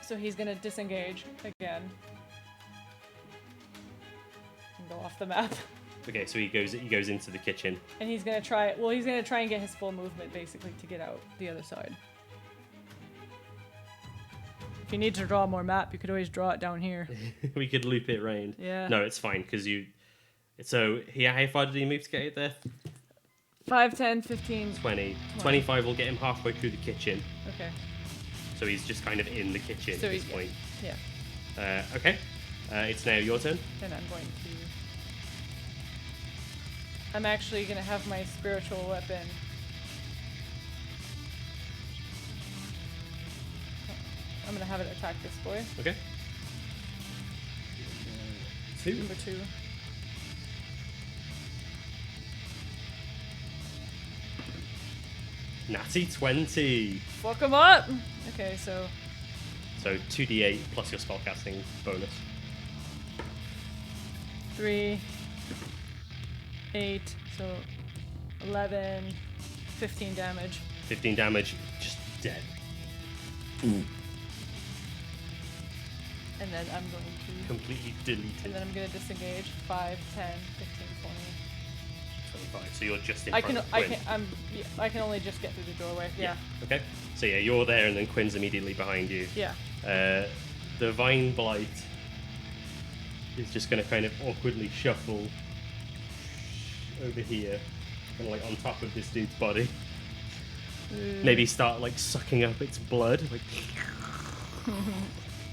[SPEAKER 2] So he's gonna disengage again and go off the map.
[SPEAKER 1] Okay, so he goes into the kitchen.
[SPEAKER 2] And he's gonna try. Well, he's gonna try and get his full movement basically to get out the other side. If you need to draw more map, you could always draw it down here.
[SPEAKER 1] We could loop it round.
[SPEAKER 2] Yeah.
[SPEAKER 1] No, it's fine because you. So how far did he move to get out there?
[SPEAKER 2] 5, 10, 15.
[SPEAKER 1] 20. 25 will get him halfway through the kitchen.
[SPEAKER 2] Okay.
[SPEAKER 1] So he's just kind of in the kitchen
[SPEAKER 2] So
[SPEAKER 1] at this
[SPEAKER 2] he's-
[SPEAKER 1] point.
[SPEAKER 2] Yeah.
[SPEAKER 1] Okay. It's now your turn.
[SPEAKER 2] Then I'm going to. I'm actually gonna have my spiritual weapon I'm gonna have it attack this boy.
[SPEAKER 1] Okay. 2.
[SPEAKER 2] Number 2.
[SPEAKER 1] Natty 20.
[SPEAKER 2] Fuck him up! Okay, so
[SPEAKER 1] 2d8 plus your spellcasting bonus.
[SPEAKER 2] 3, 8, so 11, 15 damage.
[SPEAKER 1] 15 damage, just dead.
[SPEAKER 2] And then I'm going to...
[SPEAKER 1] Completely deleted.
[SPEAKER 2] And then I'm going to disengage. 5, 10, 15, 20.
[SPEAKER 1] 25. So you're just in front of Quinn.
[SPEAKER 2] I can only just get through the doorway. Yeah.
[SPEAKER 1] Okay. So yeah, you're there, and then Quinn's immediately behind you.
[SPEAKER 2] Yeah.
[SPEAKER 1] The Vine Blight is just going to kind of awkwardly shuffle over here, kind of like on top of this dude's body. Maybe start like sucking up its blood, like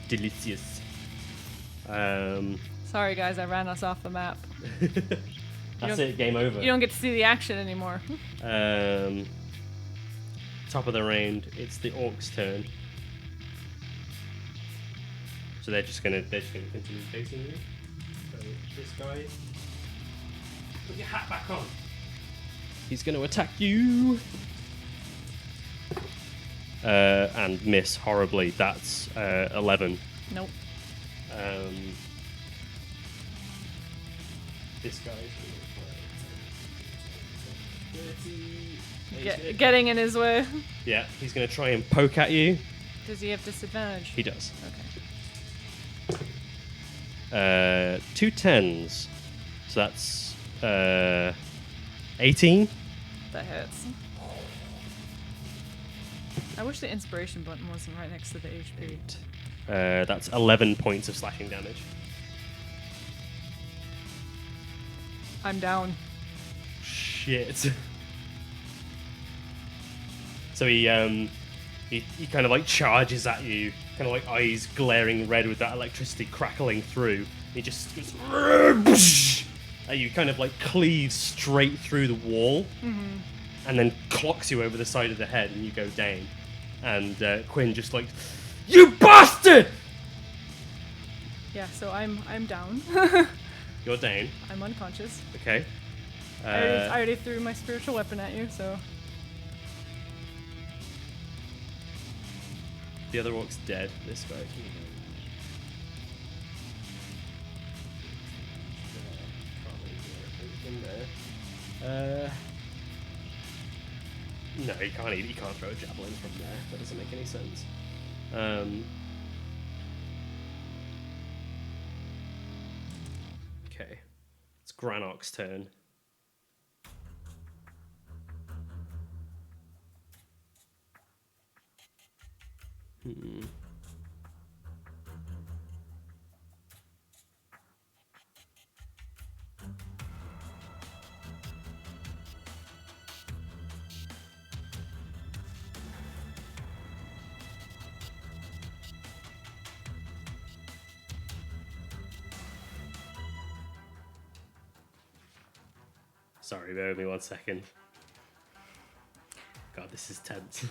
[SPEAKER 1] delicious.
[SPEAKER 2] Sorry guys, I ran us off the map.
[SPEAKER 1] That's it. Game over.
[SPEAKER 2] You don't get to see the action anymore.
[SPEAKER 1] Top of the round, it's the orcs' turn. So they're just gonna continue facing you. So this guy, put your hat back on. He's gonna attack you. And miss horribly. That's 11.
[SPEAKER 2] Nope.
[SPEAKER 1] This guy's
[SPEAKER 2] Getting in his way.
[SPEAKER 1] yeah, he's gonna try and poke at you.
[SPEAKER 2] Does he have disadvantage?
[SPEAKER 1] He does.
[SPEAKER 2] Okay.
[SPEAKER 1] 2 10s. So that's 18.
[SPEAKER 2] That hits. I wish the inspiration button wasn't right next to the HP.
[SPEAKER 1] That's 11 points of slashing damage.
[SPEAKER 2] I'm down.
[SPEAKER 1] Shit. So he kind of like charges at you, kind of like eyes glaring red with that electricity crackling through. He just goes, and you kind of like cleaves straight through the wall, and then clocks you over the side of the head, and you go down. And Quinn just like, you bastard!
[SPEAKER 2] Yeah, so I'm down.
[SPEAKER 1] You're down.
[SPEAKER 2] I'm unconscious.
[SPEAKER 1] Okay.
[SPEAKER 2] I already threw my spiritual weapon at you, so.
[SPEAKER 1] The other orc's dead. This guy. No, he can't. He can't throw a javelin from there. That doesn't make any sense. Okay, it's Granok's turn. Sorry, bear with me 1 second. God, this is tense.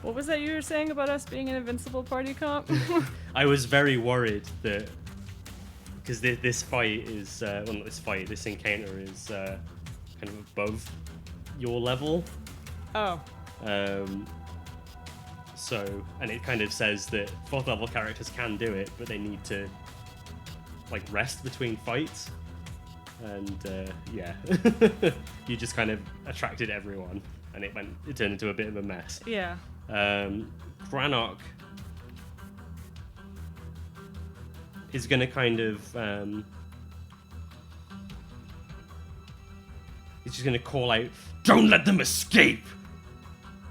[SPEAKER 2] What was that you were saying about us being an invincible party comp?
[SPEAKER 1] I was very worried that because this fight is well, not this fight, this encounter is kind of above your level.
[SPEAKER 2] Oh.
[SPEAKER 1] So, and it kind of says that 4th level characters can do it, but they need to like rest between fights. And yeah, you just kind of attracted everyone, and it turned into a bit of a mess.
[SPEAKER 2] Yeah.
[SPEAKER 1] Granok is going to kind of he's just going to call out, "Don't let them escape!"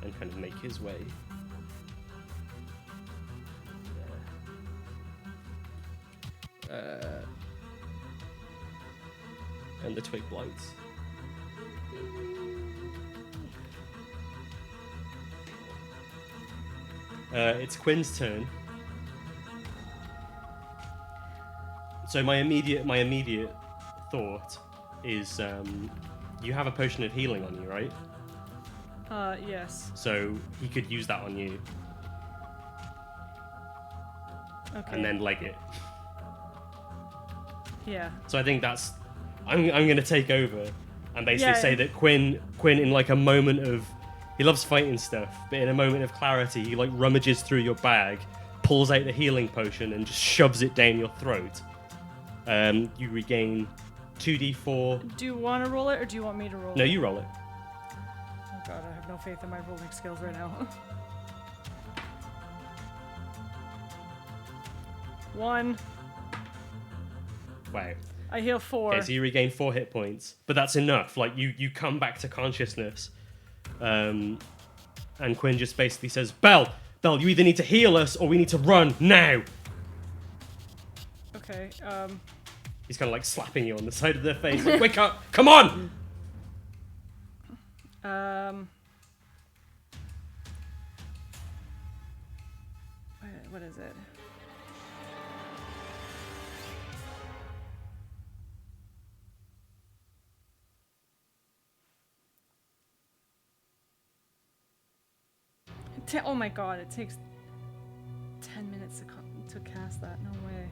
[SPEAKER 1] and kind of make his way. And the twig blights. It's Quinn's turn. So my immediate thought is you have a potion of healing on you, right?
[SPEAKER 2] Yes.
[SPEAKER 1] So he could use that on you
[SPEAKER 2] Okay.
[SPEAKER 1] and then leg it.
[SPEAKER 2] Yeah.
[SPEAKER 1] So I think that's... I'm going to take over and basically
[SPEAKER 2] Yeah.
[SPEAKER 1] say that Quinn in like a moment of... He loves fighting stuff, but in a moment of clarity, he like rummages through your bag, pulls out the healing potion and just shoves it down your throat. You regain 2d4...
[SPEAKER 2] Do you want to roll it, or do you want me to roll it?
[SPEAKER 1] No, you roll it.
[SPEAKER 2] Oh god, I have no faith in my rolling skills right now. 1.
[SPEAKER 1] Wow.
[SPEAKER 2] I heal 4.
[SPEAKER 1] Okay, so you regain 4 hit points, but that's enough. Like you come back to consciousness, and Quinn just basically says, "Belle, you either need to heal us or we need to run now."
[SPEAKER 2] Okay.
[SPEAKER 1] He's kind of like slapping you on the side of the face, like, "Wake up! Come on!"
[SPEAKER 2] What is it? Oh my god, it takes 10 minutes to cast that. No way.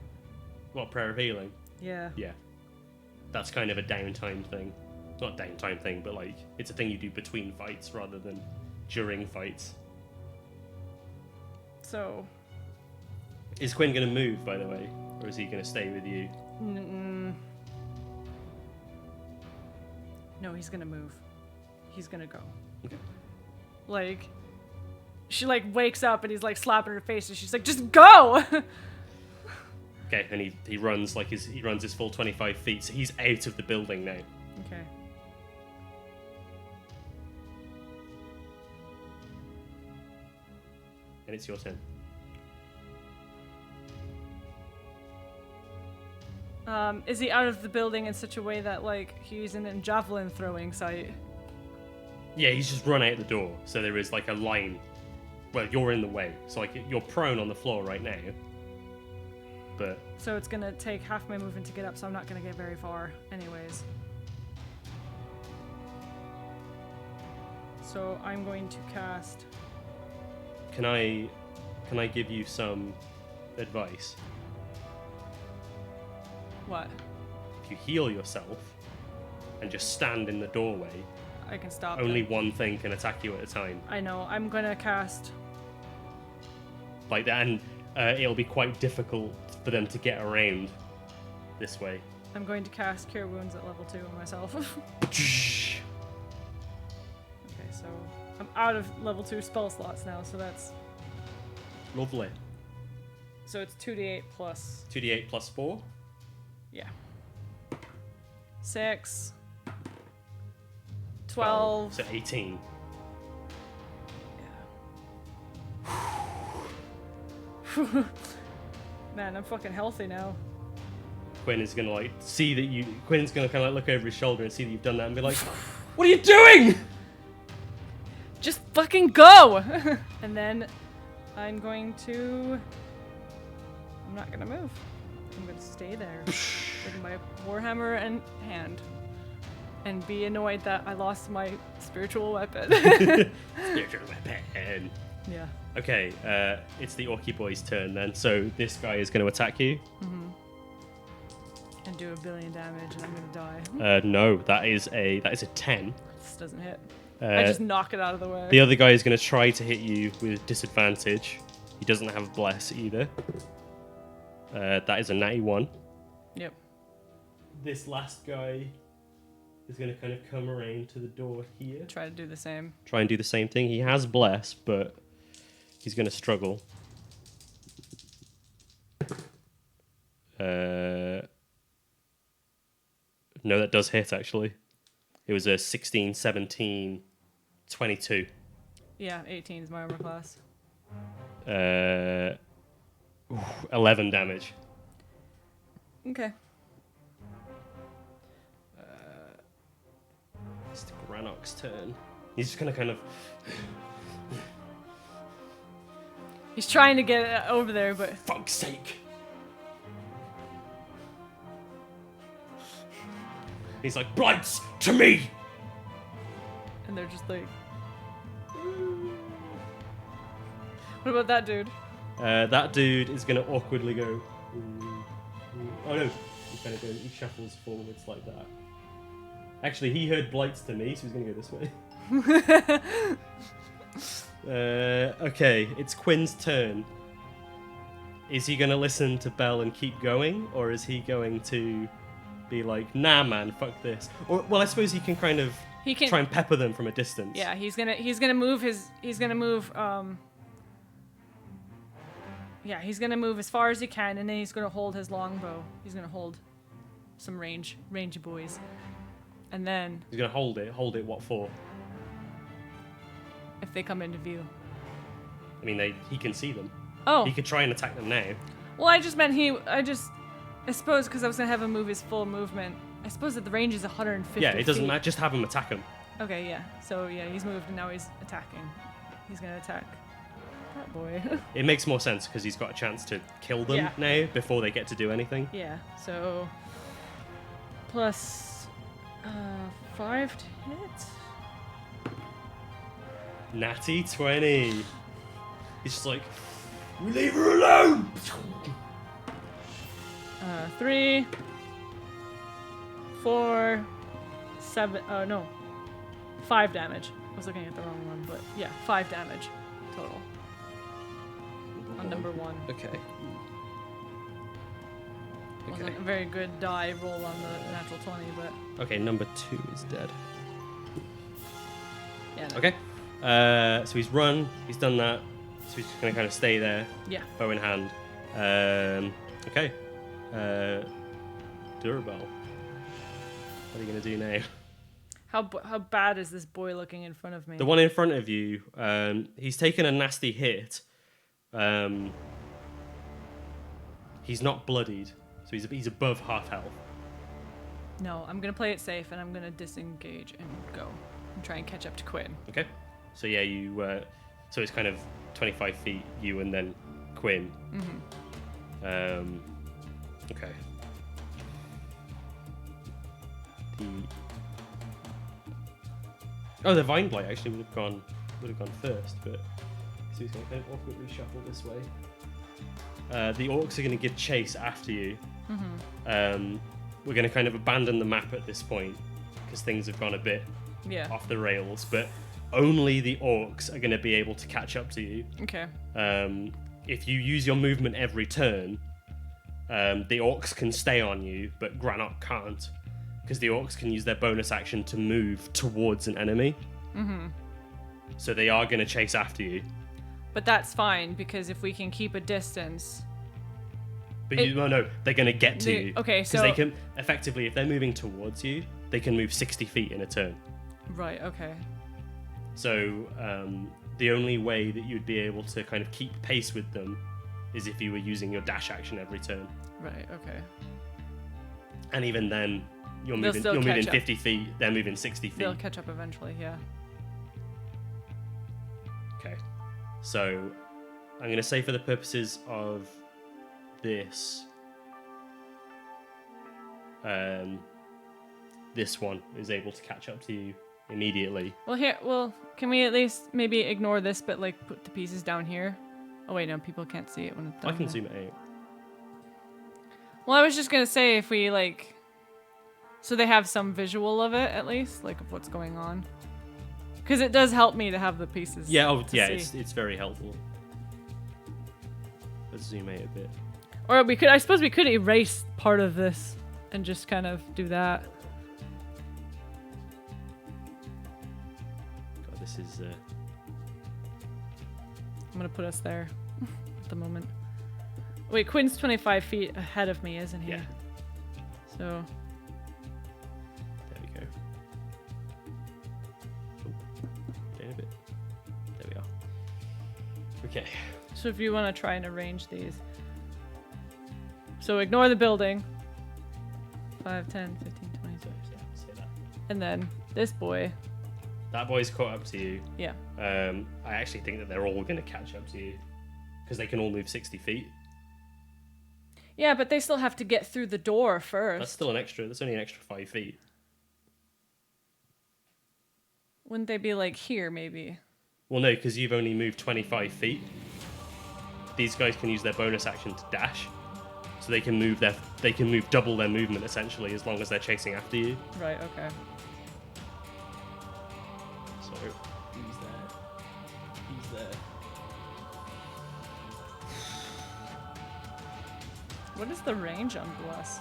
[SPEAKER 1] What, prayer of healing?
[SPEAKER 2] Yeah.
[SPEAKER 1] Yeah, that's kind of a downtime thing. Not downtime thing, but like it's a thing you do between fights rather than during fights.
[SPEAKER 2] So.
[SPEAKER 1] Is Quinn gonna move, by the way, or is he gonna stay with you?
[SPEAKER 2] No, he's gonna move. He's gonna go.
[SPEAKER 1] Okay.
[SPEAKER 2] Like, she like wakes up and he's like slapping her face and she's like, just go!
[SPEAKER 1] Okay, and he runs like he runs his full 25 feet, so he's out of the building now.
[SPEAKER 2] Okay.
[SPEAKER 1] And it's your turn.
[SPEAKER 2] Is he out of the building in such a way that like he's in a javelin throwing sight?
[SPEAKER 1] Yeah, he's just run out the door, so there is like a line. Well, you're in the way, so like you're prone on the floor right now. But
[SPEAKER 2] So it's gonna take half my movement to get up, so I'm not gonna get very far anyways. So I'm going to cast...
[SPEAKER 1] can I give you some advice?
[SPEAKER 2] What?
[SPEAKER 1] If you heal yourself and just stand in the doorway,
[SPEAKER 2] I can stop
[SPEAKER 1] only
[SPEAKER 2] it.
[SPEAKER 1] one thing can attack you at a time.
[SPEAKER 2] I know. I'm gonna cast...
[SPEAKER 1] Like that, and it'll be quite difficult for them to get around this way.
[SPEAKER 2] I'm going to cast Cure Wounds at level 2 on myself. Okay, so I'm out of level 2 spell slots now, so that's...
[SPEAKER 1] Lovely.
[SPEAKER 2] So it's 2d8 plus...
[SPEAKER 1] 2d8 plus 4.
[SPEAKER 2] Yeah. 6. 12.
[SPEAKER 1] So 18.
[SPEAKER 2] Yeah. Man, I'm fucking healthy now.
[SPEAKER 1] Quinn is gonna like see that you. Quinn's gonna kind of like look over his shoulder and see that you've done that and be like, "What are you doing?"
[SPEAKER 2] Just fucking go! And then I'm going to... I'm not gonna move. I'm gonna stay there with my warhammer in hand and be annoyed that I lost my spiritual weapon.
[SPEAKER 1] Spiritual weapon.
[SPEAKER 2] Yeah.
[SPEAKER 1] Okay, it's the Orky boy's turn then. So this guy is going to attack you.
[SPEAKER 2] And do 1 billion damage and I'm gonna die.
[SPEAKER 1] No, that is a 10.
[SPEAKER 2] This doesn't hit. I just knock it out of the way.
[SPEAKER 1] The other guy is going to try to hit you with disadvantage. He doesn't have bless either. That is a natty 1.
[SPEAKER 2] Yep.
[SPEAKER 1] This last guy is going to kind of come around to the door here.
[SPEAKER 2] Try to do the same.
[SPEAKER 1] Try and do the same thing. He has bless, but he's going to struggle. No, that does hit, actually. It was a 16, 17, 22.
[SPEAKER 2] Yeah, 18 is my armor class.
[SPEAKER 1] 11 damage.
[SPEAKER 2] Okay.
[SPEAKER 1] It's Granok's turn. He's just going to kind of...
[SPEAKER 2] He's trying to get over there, but...
[SPEAKER 1] Fuck's sake. He's like, blights to me!
[SPEAKER 2] And they're just like... What about that dude?
[SPEAKER 1] That dude is going to awkwardly go... "Ooh, ooh." Oh no, he's kind of going, he shuffles forwards like that. Actually, he heard blights to me, so he's going to go this way. Okay, it's Quinn's turn. Is he going to listen to Belle and keep going, or is he going to be like, nah, man, fuck this? Or, well, I suppose he can kind of try and pepper them from a distance.
[SPEAKER 2] Yeah, he's gonna move Yeah, he's gonna move as far as he can, and then he's gonna hold his longbow. He's gonna hold some rangy boys, and then
[SPEAKER 1] he's gonna hold it. Hold it. What for?
[SPEAKER 2] If they come into view.
[SPEAKER 1] I mean, he can see them.
[SPEAKER 2] Oh.
[SPEAKER 1] He could try and attack them now.
[SPEAKER 2] Well, I just meant I suppose because I was gonna have him move his full movement. I suppose that the range is 150.
[SPEAKER 1] Yeah, it doesn't
[SPEAKER 2] feet.
[SPEAKER 1] matter. Just have him attack him.
[SPEAKER 2] Okay, yeah. So yeah, he's moved and now he's attacking. He's gonna attack that boy.
[SPEAKER 1] It makes more sense because he's got a chance to kill them now before they get to do anything.
[SPEAKER 2] Yeah. So plus 5 to hit.
[SPEAKER 1] Natty 20. He's just like, leave her alone.
[SPEAKER 2] 3, 4, 7. Oh no, 5 damage. I was looking at the wrong one, but yeah, 5 damage total on number 1.
[SPEAKER 1] Okay.
[SPEAKER 2] Wasn't a very good die roll on the natural 20, but
[SPEAKER 1] okay, number 2 is dead.
[SPEAKER 2] yeah. No.
[SPEAKER 1] Okay. So he's run. He's done that. So he's just gonna kind of stay there.
[SPEAKER 2] Yeah.
[SPEAKER 1] Bow in hand. Okay. Durabel. What are you gonna do now?
[SPEAKER 2] How bad is this boy looking in front of me?
[SPEAKER 1] The one in front of you, he's taken a nasty hit. He's not bloodied, so he's above half health.
[SPEAKER 2] No, I'm gonna play it safe and I'm gonna disengage and go and try and catch up to Quinn.
[SPEAKER 1] Okay. So yeah, you. So it's kind of 25 feet, you and then Quinn. Mm-hmm. Okay. The Vine Blight actually would have gone first, but so he's going to kind of awkwardly shuffle this way. The orcs are going to give chase after you. Mm-hmm. We're going to kind of abandon the map at this point because things have gone a bit off the rails, but only the orcs are going to be able to catch up to you.
[SPEAKER 2] Okay.
[SPEAKER 1] If you use your movement every turn, the orcs can stay on you, but Granok can't, because the orcs can use their bonus action to move towards an enemy. Mm-hmm. So they are going to chase after you.
[SPEAKER 2] But that's fine, because if we can keep a distance...
[SPEAKER 1] But no, they're going to get to you.
[SPEAKER 2] Okay, so...
[SPEAKER 1] Because they can, effectively, if they're moving towards you, they can move 60 feet in a turn.
[SPEAKER 2] Right, okay.
[SPEAKER 1] So the only way that you'd be able to kind of keep pace with them is if you were using your dash action every turn.
[SPEAKER 2] Right, okay.
[SPEAKER 1] And even then, you're moving 50 feet, they're moving 60 feet.
[SPEAKER 2] They'll catch up eventually, yeah.
[SPEAKER 1] Okay. So I'm going to say for the purposes of this, this one is able to catch up to you immediately.
[SPEAKER 2] Well, can we at least maybe ignore this, but like put the pieces down here? Oh wait, no, people can't see it when it's down
[SPEAKER 1] I can
[SPEAKER 2] there.
[SPEAKER 1] zoom it out.
[SPEAKER 2] Well, I was just gonna say if we like, so they have some visual of it at least, like of what's going on, because it does help me to have the pieces.
[SPEAKER 1] Yeah,
[SPEAKER 2] see.
[SPEAKER 1] it's very helpful. Let's zoom out a bit.
[SPEAKER 2] Or I suppose we could erase part of this and just kind of do that.
[SPEAKER 1] God, this is.
[SPEAKER 2] I'm gonna put us there at the moment. Wait, Quinn's 25 feet ahead of me, isn't he?
[SPEAKER 1] Yeah.
[SPEAKER 2] So.
[SPEAKER 1] There we go. Oh, down a bit. There we are. Okay.
[SPEAKER 2] So if you want to try and arrange these. So ignore the building. 5, 10, 15, 20.
[SPEAKER 1] Say that.
[SPEAKER 2] And then this boy.
[SPEAKER 1] That boy's caught up to you.
[SPEAKER 2] Yeah.
[SPEAKER 1] I actually think that they're all going to catch up to you. Because they can all move 60 feet.
[SPEAKER 2] Yeah, but they still have to get through the door first.
[SPEAKER 1] That's still an extra. That's only an extra 5 feet.
[SPEAKER 2] Wouldn't they be like here, maybe?
[SPEAKER 1] Well, no, because you've only moved 25 feet. These guys can use their bonus action to dash, so they can move double their movement essentially, as long as they're chasing after you.
[SPEAKER 2] Right. Okay.
[SPEAKER 1] So he's there. He's there.
[SPEAKER 2] What is the range on Bless?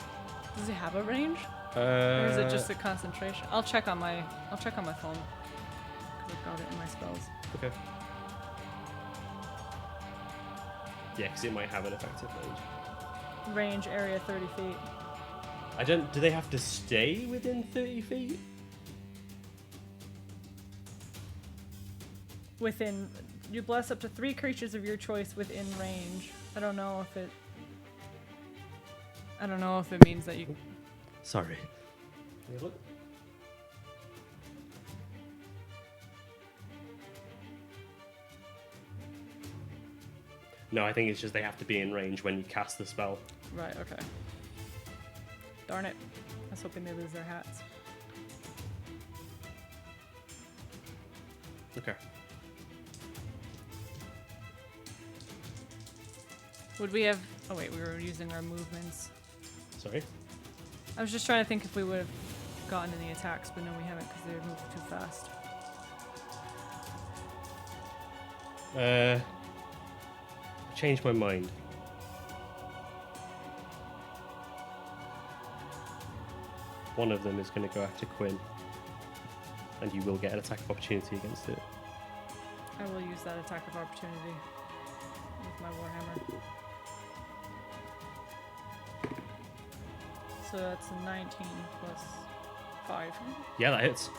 [SPEAKER 2] Does he have a range, or is it just a concentration? I'll check on my phone because I've got it in my spells.
[SPEAKER 1] Okay. Yeah, because it might have an effective range.
[SPEAKER 2] Range area 30 feet.
[SPEAKER 1] Do they have to stay within 30 feet?
[SPEAKER 2] Within, you bless up to 3 creatures of your choice within range. I don't know if it means that you.
[SPEAKER 1] Sorry. Can you look? No, I think it's just they have to be in range when you cast the spell.
[SPEAKER 2] Right. Okay. Darn it. I was hoping they lose their hats.
[SPEAKER 1] Okay.
[SPEAKER 2] Would we have? Oh wait, we were using our movements.
[SPEAKER 1] Sorry?
[SPEAKER 2] I was just trying to think if we would have gotten any attacks, but no, we haven't because they moved too fast.
[SPEAKER 1] Changed my mind. One of them is going to go after Quinn, and you will get an attack of opportunity against it.
[SPEAKER 2] I will use that attack of opportunity with my Warhammer. So that's a 19 plus 5.
[SPEAKER 1] Yeah, that hits.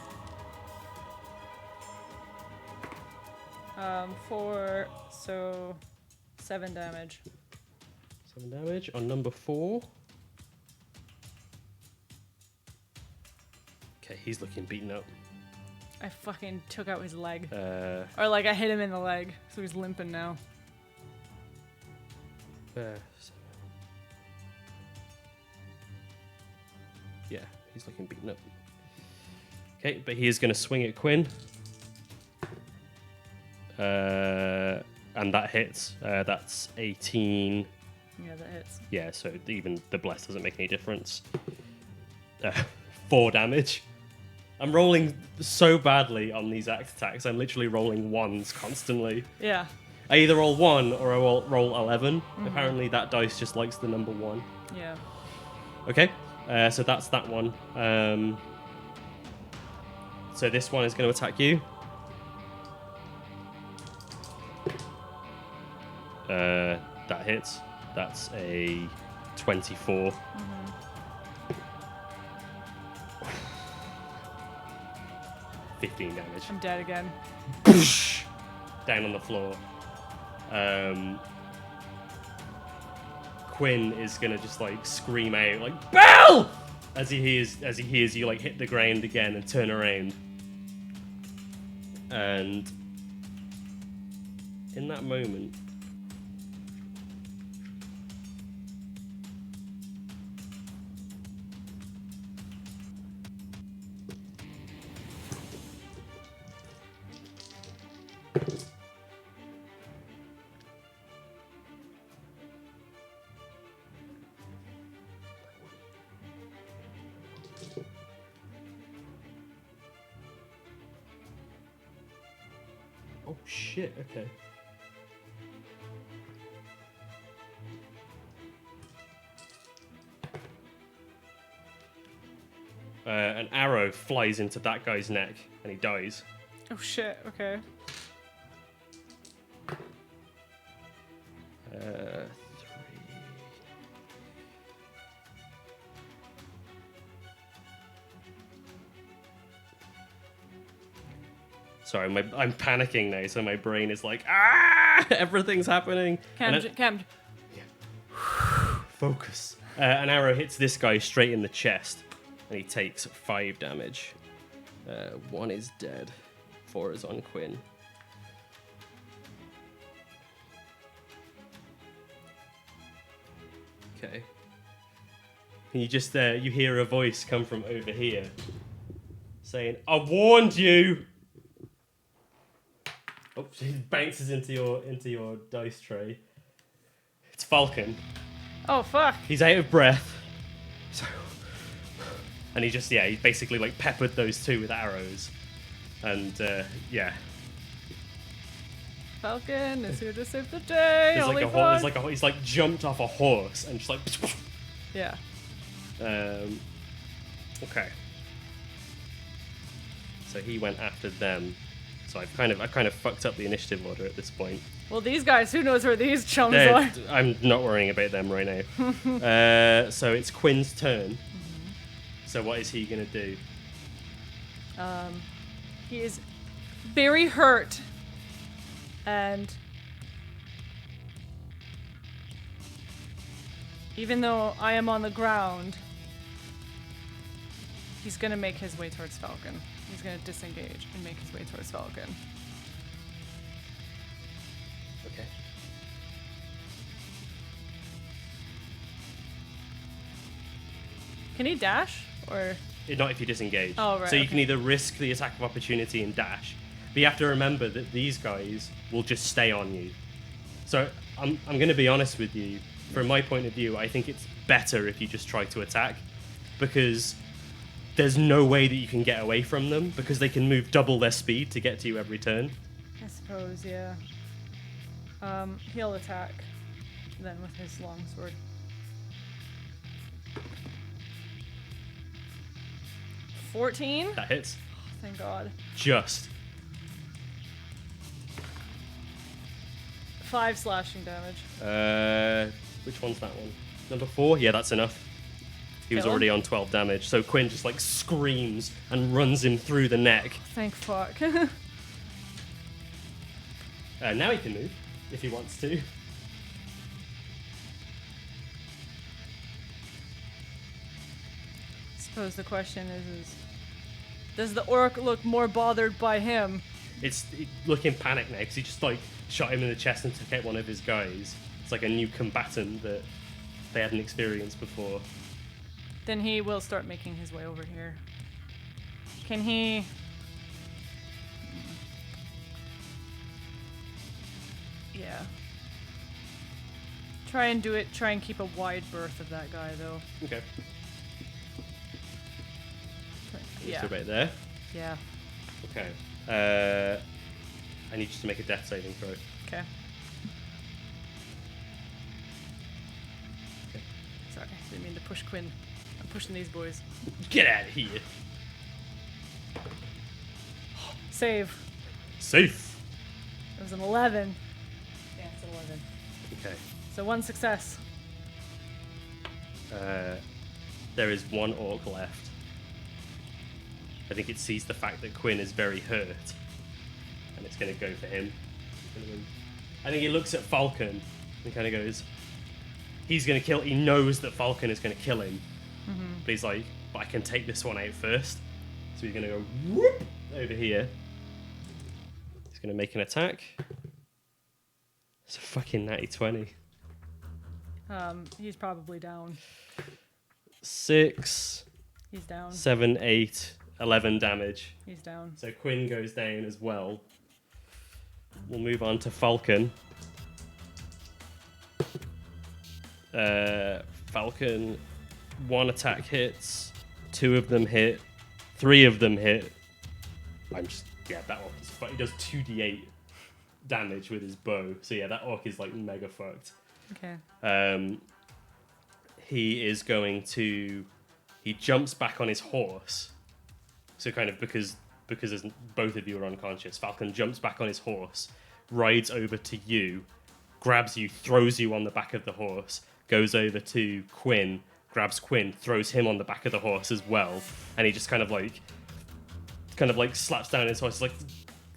[SPEAKER 2] 4, so 7 damage.
[SPEAKER 1] 7 damage on number 4. Okay, he's looking beaten up.
[SPEAKER 2] I fucking took out his leg.
[SPEAKER 1] Uh,
[SPEAKER 2] Or like I hit him in the leg, so he's limping now.
[SPEAKER 1] Yeah, he's looking beaten up. Okay, but he is going to swing at Quinn. And that hits. That's 18.
[SPEAKER 2] Yeah, that hits.
[SPEAKER 1] Yeah, so even the bless doesn't make any difference. 4 damage. I'm rolling so badly on these axe attacks. I'm literally rolling 1s constantly.
[SPEAKER 2] Yeah.
[SPEAKER 1] I either roll 1 or I roll 11. Apparently that dice just likes the number 1.
[SPEAKER 2] Yeah.
[SPEAKER 1] Okay, so that's that one. So this one is going to attack you. That hits. That's a 24. 15 damage.
[SPEAKER 2] I'm dead again.
[SPEAKER 1] Down on the floor. Quinn is gonna just like scream out like Belle as he hears you like hit the ground again and turn around. And in that moment, oh shit, okay. An arrow flies into that guy's neck and he dies.
[SPEAKER 2] Oh shit, okay.
[SPEAKER 1] 3. Sorry, I'm panicking now, so my brain is like, everything's happening.
[SPEAKER 2] Cam.
[SPEAKER 1] Focus. An arrow hits this guy straight in the chest, and he takes 5 damage. 1 is dead. 4 is on Quinn. Okay. And you just you hear a voice come from over here saying, "I warned you." Oh, she bounces into your dice tray. It's Falcon.
[SPEAKER 2] Oh fuck!
[SPEAKER 1] He's out of breath. So, and he basically like peppered those two with arrows, and yeah.
[SPEAKER 2] Falcon is here to save the day.
[SPEAKER 1] He's like jumped off a horse and just like.
[SPEAKER 2] Yeah.
[SPEAKER 1] Okay. So he went after them. So I've kind of fucked up the initiative order at this point.
[SPEAKER 2] Well, these guys, who knows where these chums are?
[SPEAKER 1] I'm not worrying about them right now. So it's Quinn's turn. Mm-hmm. So what is he gonna do?
[SPEAKER 2] He is very hurt, and even though I am on the ground, he's gonna make his way towards Falcon. He's gonna disengage and make his way towards Falcon.
[SPEAKER 1] Okay.
[SPEAKER 2] Can he dash or?
[SPEAKER 1] Not if you disengage.
[SPEAKER 2] Oh, right.
[SPEAKER 1] So you can either risk the attack of opportunity and dash, but you have to remember that these guys will just stay on you. So I'm going to be honest with you. From my point of view, I think it's better if you just try to attack, because there's no way that you can get away from them, because they can move double their speed to get to you every turn.
[SPEAKER 2] I suppose, yeah. He'll attack then with his longsword. 14?
[SPEAKER 1] That hits.
[SPEAKER 2] Oh, thank God.
[SPEAKER 1] Just.
[SPEAKER 2] 5 slashing damage.
[SPEAKER 1] Which one's that one? Number 4? Yeah, that's enough. He was already on 12 damage, so Quinn just like screams and runs him through the neck.
[SPEAKER 2] Thank fuck.
[SPEAKER 1] Now he can move, if he wants to.
[SPEAKER 2] Suppose the question is does the orc look more bothered by him?
[SPEAKER 1] It's looking panicked now, because he just like shot him in the chest and took out one of his guys. It's like a new combatant that they hadn't experienced before.
[SPEAKER 2] Then he will start making his way over here. Can he... Yeah. Try and do it. Try and keep a wide berth of that guy, though.
[SPEAKER 1] Okay.
[SPEAKER 2] Yeah.
[SPEAKER 1] So right there.
[SPEAKER 2] Yeah.
[SPEAKER 1] Okay. I need you to make a death saving throw.
[SPEAKER 2] Okay. Sorry, didn't mean to push Quinn. I'm pushing these boys.
[SPEAKER 1] Get out of here.
[SPEAKER 2] Save.
[SPEAKER 1] Safe.
[SPEAKER 2] It was an 11. Yeah, it's an 11.
[SPEAKER 1] Okay.
[SPEAKER 2] So 1 success.
[SPEAKER 1] There is 1 orc left. I think it sees the fact that Quinn is very hurt, and it's going to go for him. I think he looks at Falcon and kind of goes, he's going to kill, he knows that Falcon is going to kill him, but he's like, but I can take this one out first. So he's going to go whoop over here. He's going to make an attack. It's a fucking natty 20.
[SPEAKER 2] He's probably down.
[SPEAKER 1] 6.
[SPEAKER 2] He's down.
[SPEAKER 1] 7, 8, 11 damage.
[SPEAKER 2] He's down.
[SPEAKER 1] So Quinn goes down as well. We'll move on to Falcon. Falcon, 1 attack hits, 2 of them hit, 3 of them hit. That orc is he does 2d8 damage with his bow. So yeah, that orc is like mega fucked.
[SPEAKER 2] Okay.
[SPEAKER 1] He is going to... He jumps back on his horse. So kind of because as both of you are unconscious, Falcon jumps back on his horse, rides over to you, grabs you, throws you on the back of the horse, goes over to Quinn, grabs Quinn, throws him on the back of the horse as well, and he just kind of like slaps down his horse, like,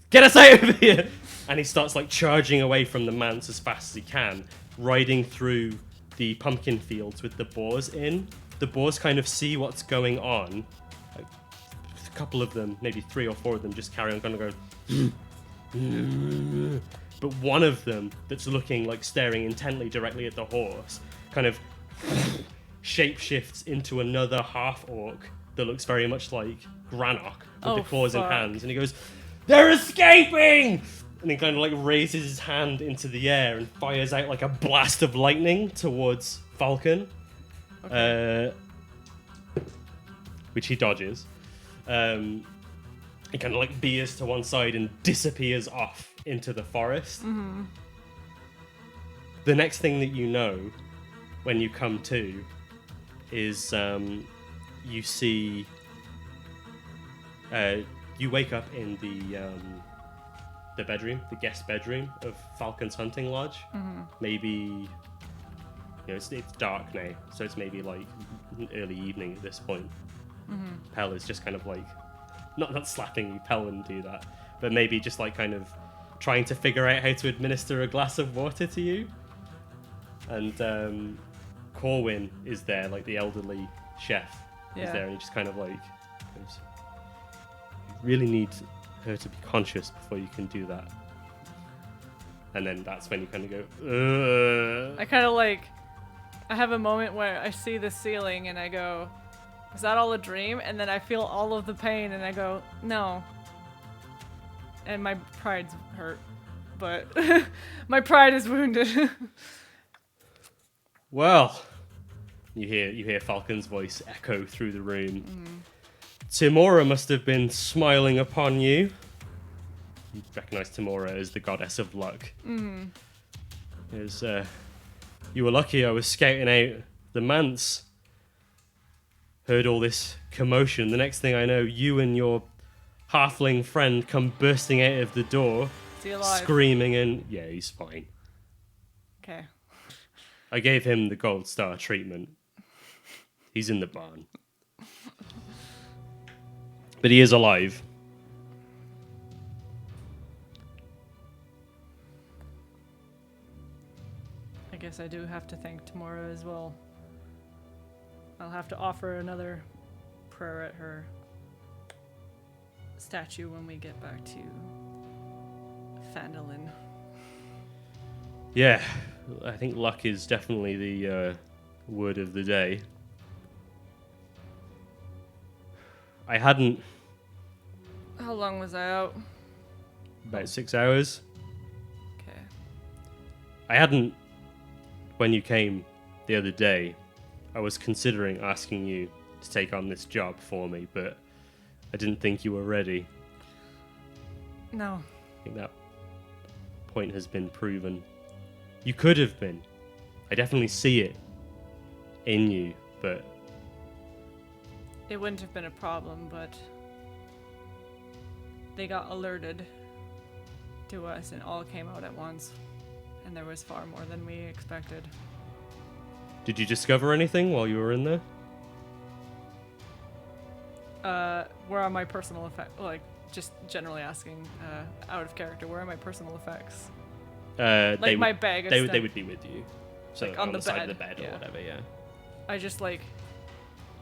[SPEAKER 1] get us out of here! And he starts like charging away from the manse as fast as he can, riding through the pumpkin fields with the boars in. The boars kind of see what's going on. Like, a couple of them, maybe 3 or 4 of them, just carry on kind of going. But one of them, that's looking like staring intently directly at the horse, kind of shapeshifts into another half-orc that looks very much like Granok with the claws and
[SPEAKER 2] fuck.
[SPEAKER 1] hands. And he goes, "They're escaping!" And he kind of like raises his hand into the air and fires out like a blast of lightning towards Falcon. Which he dodges. He kind of like veers to one side and disappears off into the forest.
[SPEAKER 2] Mm-hmm.
[SPEAKER 1] The next thing that you know when you come to is you see you wake up in the bedroom, the guest bedroom of Falcon's hunting lodge.
[SPEAKER 2] Mm-hmm.
[SPEAKER 1] Maybe it's dark now, so it's maybe like early evening at this point.
[SPEAKER 2] Mm-hmm.
[SPEAKER 1] Pell is just kind of like not slapping you. Pell wouldn't do that, but maybe just like kind of trying to figure out how to administer a glass of water to you. And Corwin is there, like the elderly chef is there, and he just kind of like goes, "You really need her to be conscious before you can do that." And then that's when you kind of go,
[SPEAKER 2] I kind of like, I have a moment where I see the ceiling and I go, is that all a dream? And then I feel all of the pain and I go, no. And my pride's hurt, but my pride is wounded.
[SPEAKER 1] Well, you hear Falcon's voice echo through the room. Tymora must have been smiling upon you. You recognize Tymora as the goddess of luck. You were lucky I was scouting out the manse. Heard all this commotion. The next thing I know, you and your halfling friend come bursting out of the door,
[SPEAKER 2] Is he alive?
[SPEAKER 1] screaming, and yeah, he's fine.
[SPEAKER 2] Okay.
[SPEAKER 1] I gave him the gold star treatment. He's in the barn. But he is alive.
[SPEAKER 2] I guess I do have to thank Tymora as well. I'll have to offer another prayer at her statue when we get back to Phandalin.
[SPEAKER 1] Yeah, I think luck is definitely the word of the day. I hadn't...
[SPEAKER 2] How long was I out?
[SPEAKER 1] About 6 hours.
[SPEAKER 2] Okay.
[SPEAKER 1] I hadn't... When you came the other day, I was considering asking you to take on this job for me, but I didn't think you were ready.
[SPEAKER 2] No.
[SPEAKER 1] I think that point has been proven. You could have been. I definitely see it in you, but...
[SPEAKER 2] It wouldn't have been a problem, but they got alerted to us and all came out at once. And there was far more than we expected.
[SPEAKER 1] Did you discover anything while you were in there?
[SPEAKER 2] Where are my personal effects? Like, just generally asking, out of character, where are my personal effects? Like my bag of
[SPEAKER 1] they
[SPEAKER 2] stuff.
[SPEAKER 1] would be with you. So
[SPEAKER 2] Like,
[SPEAKER 1] on
[SPEAKER 2] on
[SPEAKER 1] the
[SPEAKER 2] the
[SPEAKER 1] side of the
[SPEAKER 2] bed,
[SPEAKER 1] bed or
[SPEAKER 2] yeah.
[SPEAKER 1] whatever, yeah.
[SPEAKER 2] I just like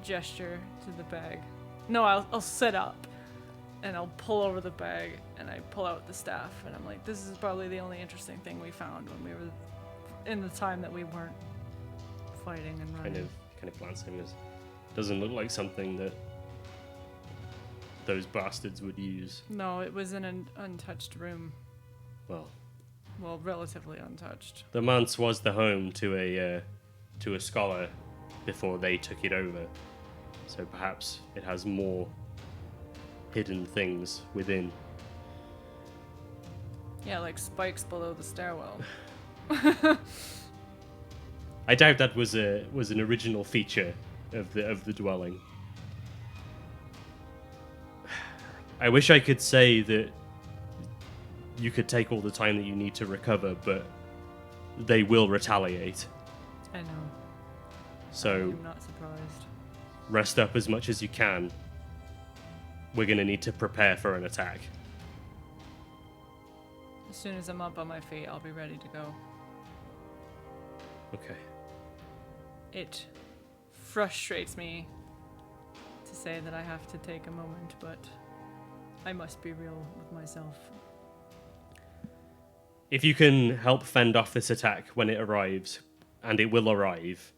[SPEAKER 2] gesture to the bag. No, I'll sit up and I'll pull over the bag and I pull out the staff and I'm like, this is probably the only interesting thing we found when we were in the time that we weren't fighting and running.
[SPEAKER 1] Kind of glance at him as doesn't look like something that those bastards would use.
[SPEAKER 2] No, it was in an untouched room.
[SPEAKER 1] Well,
[SPEAKER 2] Relatively untouched.
[SPEAKER 1] the manse was the home to a scholar before they took it over. So perhaps it has more hidden things within.
[SPEAKER 2] Yeah, like spikes below the stairwell.
[SPEAKER 1] I doubt that was an original feature of the dwelling. I wish I could say that you could take all the time that you need to recover, but they will retaliate.
[SPEAKER 2] I know.
[SPEAKER 1] So
[SPEAKER 2] I'm not surprised.
[SPEAKER 1] rest up as much as you can. We're going to need to prepare for an attack.
[SPEAKER 2] As soon as I'm up on my feet, I'll be ready to go.
[SPEAKER 1] Okay.
[SPEAKER 2] It frustrates me to say that I have to take a moment, but I must be real with myself.
[SPEAKER 1] If you can help fend off this attack when it arrives, and it will arrive,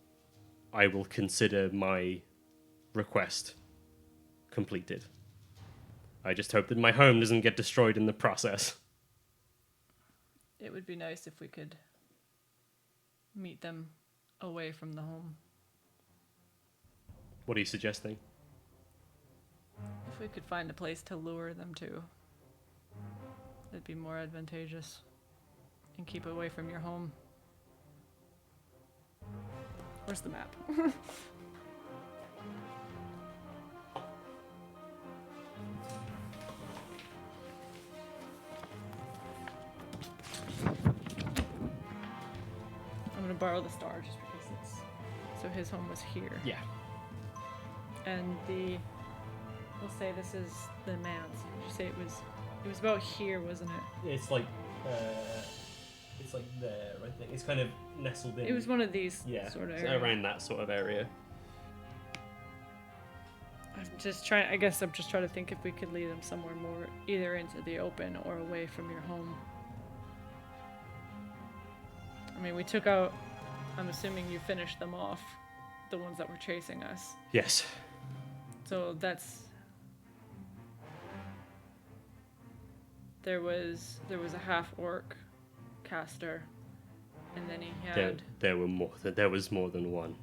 [SPEAKER 1] I will consider my request completed. I just hope that my home doesn't get destroyed in the process.
[SPEAKER 2] It would be nice if we could meet them away from the home.
[SPEAKER 1] What are you suggesting?
[SPEAKER 2] If we could find a place to lure them to, it'd be more advantageous. And keep away from your home. Where's the map? I'm gonna borrow the star just because it's... So his home was here.
[SPEAKER 1] Yeah.
[SPEAKER 2] And we'll say this is the manse. Did you say it was about here, wasn't it?
[SPEAKER 1] It's like there, I think. It's kind of nestled in.
[SPEAKER 2] It was one of these
[SPEAKER 1] sort of
[SPEAKER 2] areas.
[SPEAKER 1] around that sort of area.
[SPEAKER 2] I'm just trying to think if we could lead them somewhere more either into the open or away from your home. I mean, we took out, I'm assuming you finished them off, the ones that were chasing us.
[SPEAKER 1] Yes.
[SPEAKER 2] So there was a half orc caster, and then he had
[SPEAKER 1] there was more than one.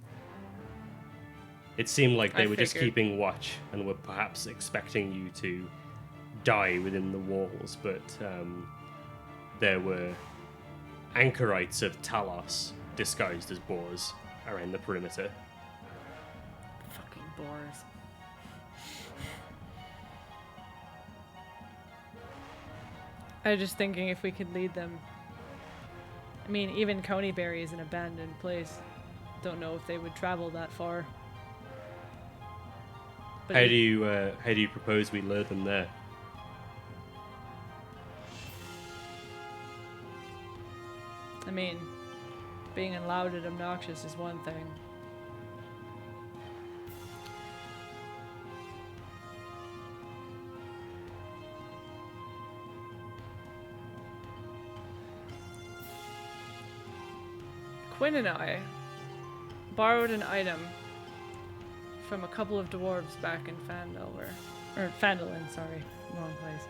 [SPEAKER 1] It seemed like they were just keeping watch and were perhaps expecting you to die within the walls, but there were anchorites of Talos disguised as boars around the perimeter.
[SPEAKER 2] fucking boars. I was just thinking if we could lead them. I mean, even Coneyberry is an abandoned place. Don't know if they would travel that far. But
[SPEAKER 1] How do you propose we lure them there?
[SPEAKER 2] I mean, being loud and obnoxious is one thing. Quinn and I borrowed an item from a couple of dwarves back in Phandalin, sorry, wrong place.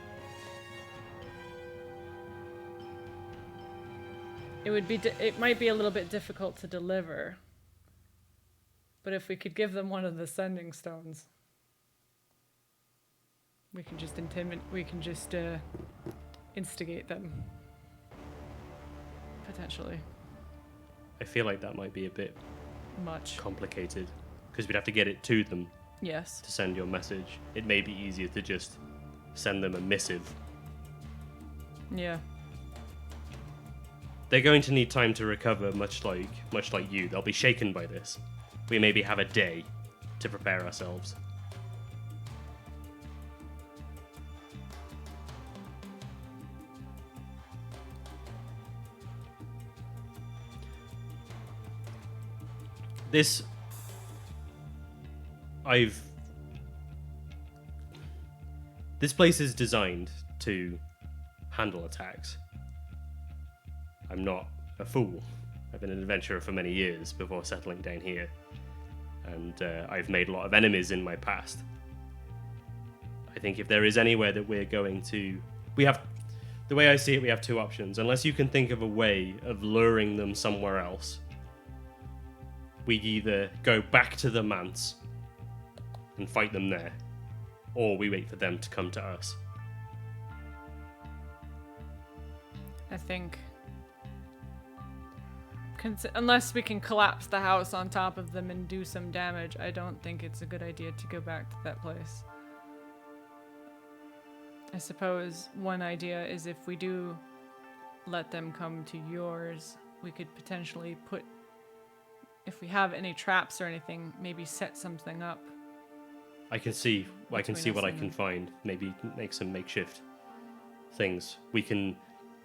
[SPEAKER 2] It might be a little bit difficult to deliver, but if we could give them one of the sending stones, we can just instigate them, potentially.
[SPEAKER 1] I feel like that might be a bit
[SPEAKER 2] Much.
[SPEAKER 1] complicated because we'd have to get it to them
[SPEAKER 2] Yes.
[SPEAKER 1] to send your message. It may be easier to just send them a missive.
[SPEAKER 2] Yeah.
[SPEAKER 1] They're going to need time to recover, much like you. They'll be shaken by this. We maybe have a day to prepare ourselves. This place is designed to handle attacks. I'm not a fool. I've been an adventurer for many years before settling down here, and I've made a lot of enemies in my past. I think if there is anywhere that we're going to... The way I see it, we have two options. Unless you can think of a way of luring them somewhere else, we either go back to the manse and fight them there, or we wait for them to come to us.
[SPEAKER 2] I think... unless we can collapse the house on top of them and do some damage, I don't think it's a good idea to go back to that place. I suppose one idea is if we do let them come to yours, we could potentially put, if we have any traps or anything, maybe set something up.
[SPEAKER 1] I can see what I can find. Maybe make some makeshift things. We can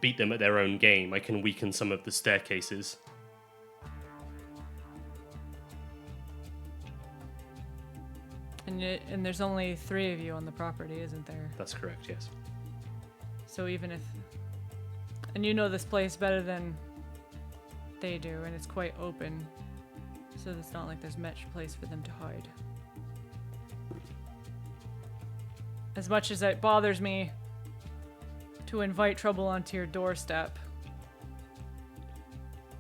[SPEAKER 1] beat them at their own game. I can weaken some of the staircases.
[SPEAKER 2] And there's only 3 of you on the property, isn't there?
[SPEAKER 1] That's correct, yes.
[SPEAKER 2] So even if... And you know this place better than they do, and it's quite open. So it's not like there's much place for them to hide. As much as it bothers me to invite trouble onto your doorstep,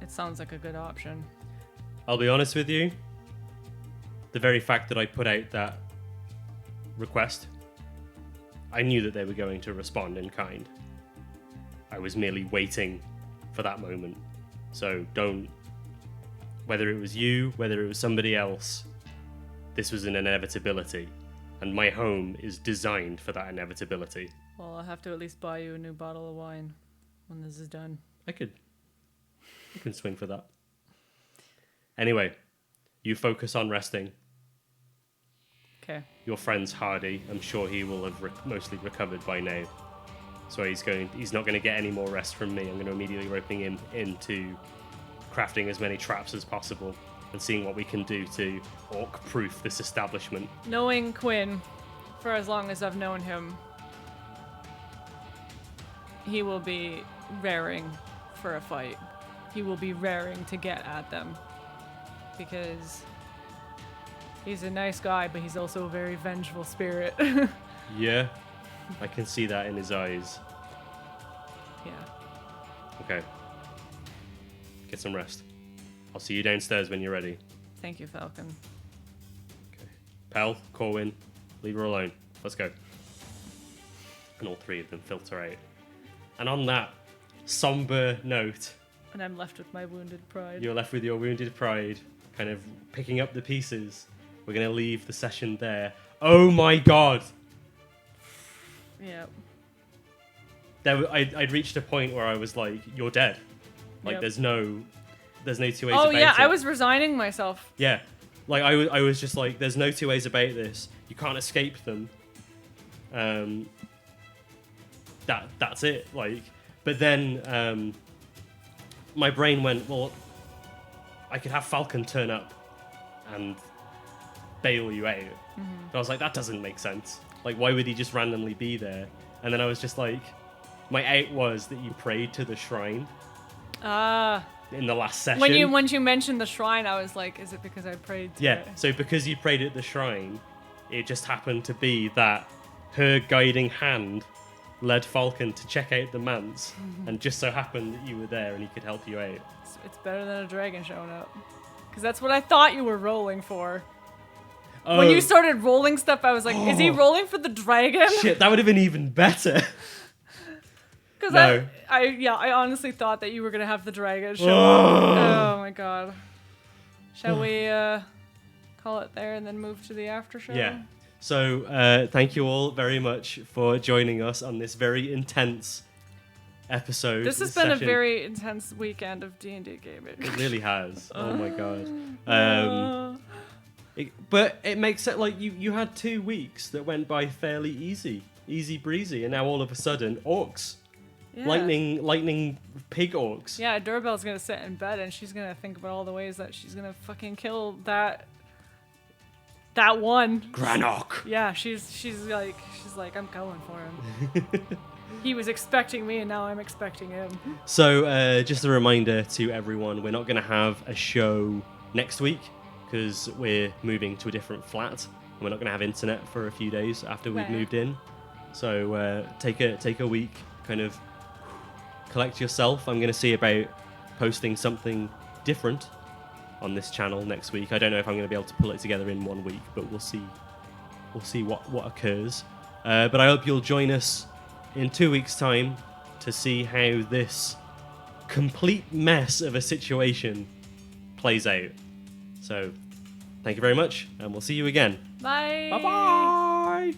[SPEAKER 2] it sounds like a good option.
[SPEAKER 1] I'll be honest with you. The very fact that I put out that request, I knew that they were going to respond in kind. I was merely waiting for that moment. So don't, whether it was you, whether it was somebody else, this was an inevitability. And my home is designed for that inevitability.
[SPEAKER 2] Well, I'll have to at least buy you a new bottle of wine when this is done.
[SPEAKER 1] I can swing for that. Anyway, you focus on resting.
[SPEAKER 2] Okay.
[SPEAKER 1] Your friend's hardy. I'm sure he will have mostly recovered by now. So he's not going to get any more rest from me. I'm going to immediately roping him into crafting as many traps as possible and seeing what we can do to orc-proof this establishment.
[SPEAKER 2] Knowing Quinn, for as long as I've known him, he will be raring for a fight. He will be raring to get at them. Because he's a nice guy, but he's also a very vengeful spirit.
[SPEAKER 1] Yeah, I can see that in his eyes.
[SPEAKER 2] Yeah.
[SPEAKER 1] Okay. Get some rest. I'll see you downstairs when you're ready.
[SPEAKER 2] Thank you, Falcon.
[SPEAKER 1] Okay. Pell, Corwin, leave her alone. Let's go. And all three of them filter out. And on that somber note,
[SPEAKER 2] And I'm left with my wounded pride.
[SPEAKER 1] you're left with your wounded pride, kind of picking up the pieces. We're going to leave the session there. Oh my god!
[SPEAKER 2] Yeah.
[SPEAKER 1] I'd reached a point where I was like, you're dead. Like,
[SPEAKER 2] Yep.
[SPEAKER 1] there's no two ways
[SPEAKER 2] Oh
[SPEAKER 1] about
[SPEAKER 2] yeah,
[SPEAKER 1] it.
[SPEAKER 2] I was resigning myself.
[SPEAKER 1] Yeah. Like, I was just like, there's no two ways about this. You can't escape them. That's it. Like, but then my brain went, well, I could have Falcon turn up and bail you out. But I was like, that doesn't make sense. Like, why would he just randomly be there? And then I was just like, my out was that you prayed to the shrine in the last session.
[SPEAKER 2] When you mentioned the shrine, I was like, is it because I prayed to
[SPEAKER 1] Yeah,
[SPEAKER 2] it?
[SPEAKER 1] so because you prayed at the shrine, it just happened to be that her guiding hand led Falcon to check out the manse, and just so happened that you were there and he could help you out.
[SPEAKER 2] It's better than a dragon showing up. Because that's what I thought you were rolling for.
[SPEAKER 1] Oh,
[SPEAKER 2] When you started rolling stuff, I was like, is he rolling for the dragon?
[SPEAKER 1] shit, that would have been even better.
[SPEAKER 2] Because
[SPEAKER 1] No.
[SPEAKER 2] I honestly thought that you were going to have the dragon show up. Oh my god. Shall we call it there and then move to the after show?
[SPEAKER 1] Yeah. So thank you all very much for joining us on this very intense episode.
[SPEAKER 2] This has been a
[SPEAKER 1] session.
[SPEAKER 2] very intense weekend of D&D gaming.
[SPEAKER 1] It really has. Oh my god. But it makes it like you had 2 weeks that went by fairly easy breezy, and now all of a sudden orcs,
[SPEAKER 2] Yeah.
[SPEAKER 1] lightning pig orcs.
[SPEAKER 2] Yeah, Doorbell's gonna sit in bed and she's gonna think about all the ways that she's gonna fucking kill that one.
[SPEAKER 1] Granok.
[SPEAKER 2] Yeah, she's like I'm going for him. He was expecting me and now I'm expecting him.
[SPEAKER 1] So just a reminder to everyone, we're not going to have a show next week because we're moving to a different flat. And we're not going to have internet for a few days after we've
[SPEAKER 2] Right.
[SPEAKER 1] moved in. So take a week, kind of collect yourself. I'm going to see about posting something different on this channel next week. I don't know if I'm going to be able to pull it together in 1 week, but we'll see. We'll see what occurs. But I hope you'll join us in 2 weeks' time to see how this complete mess of a situation plays out. So, thank you very much, and we'll see you again.
[SPEAKER 2] Bye.
[SPEAKER 1] Bye-bye!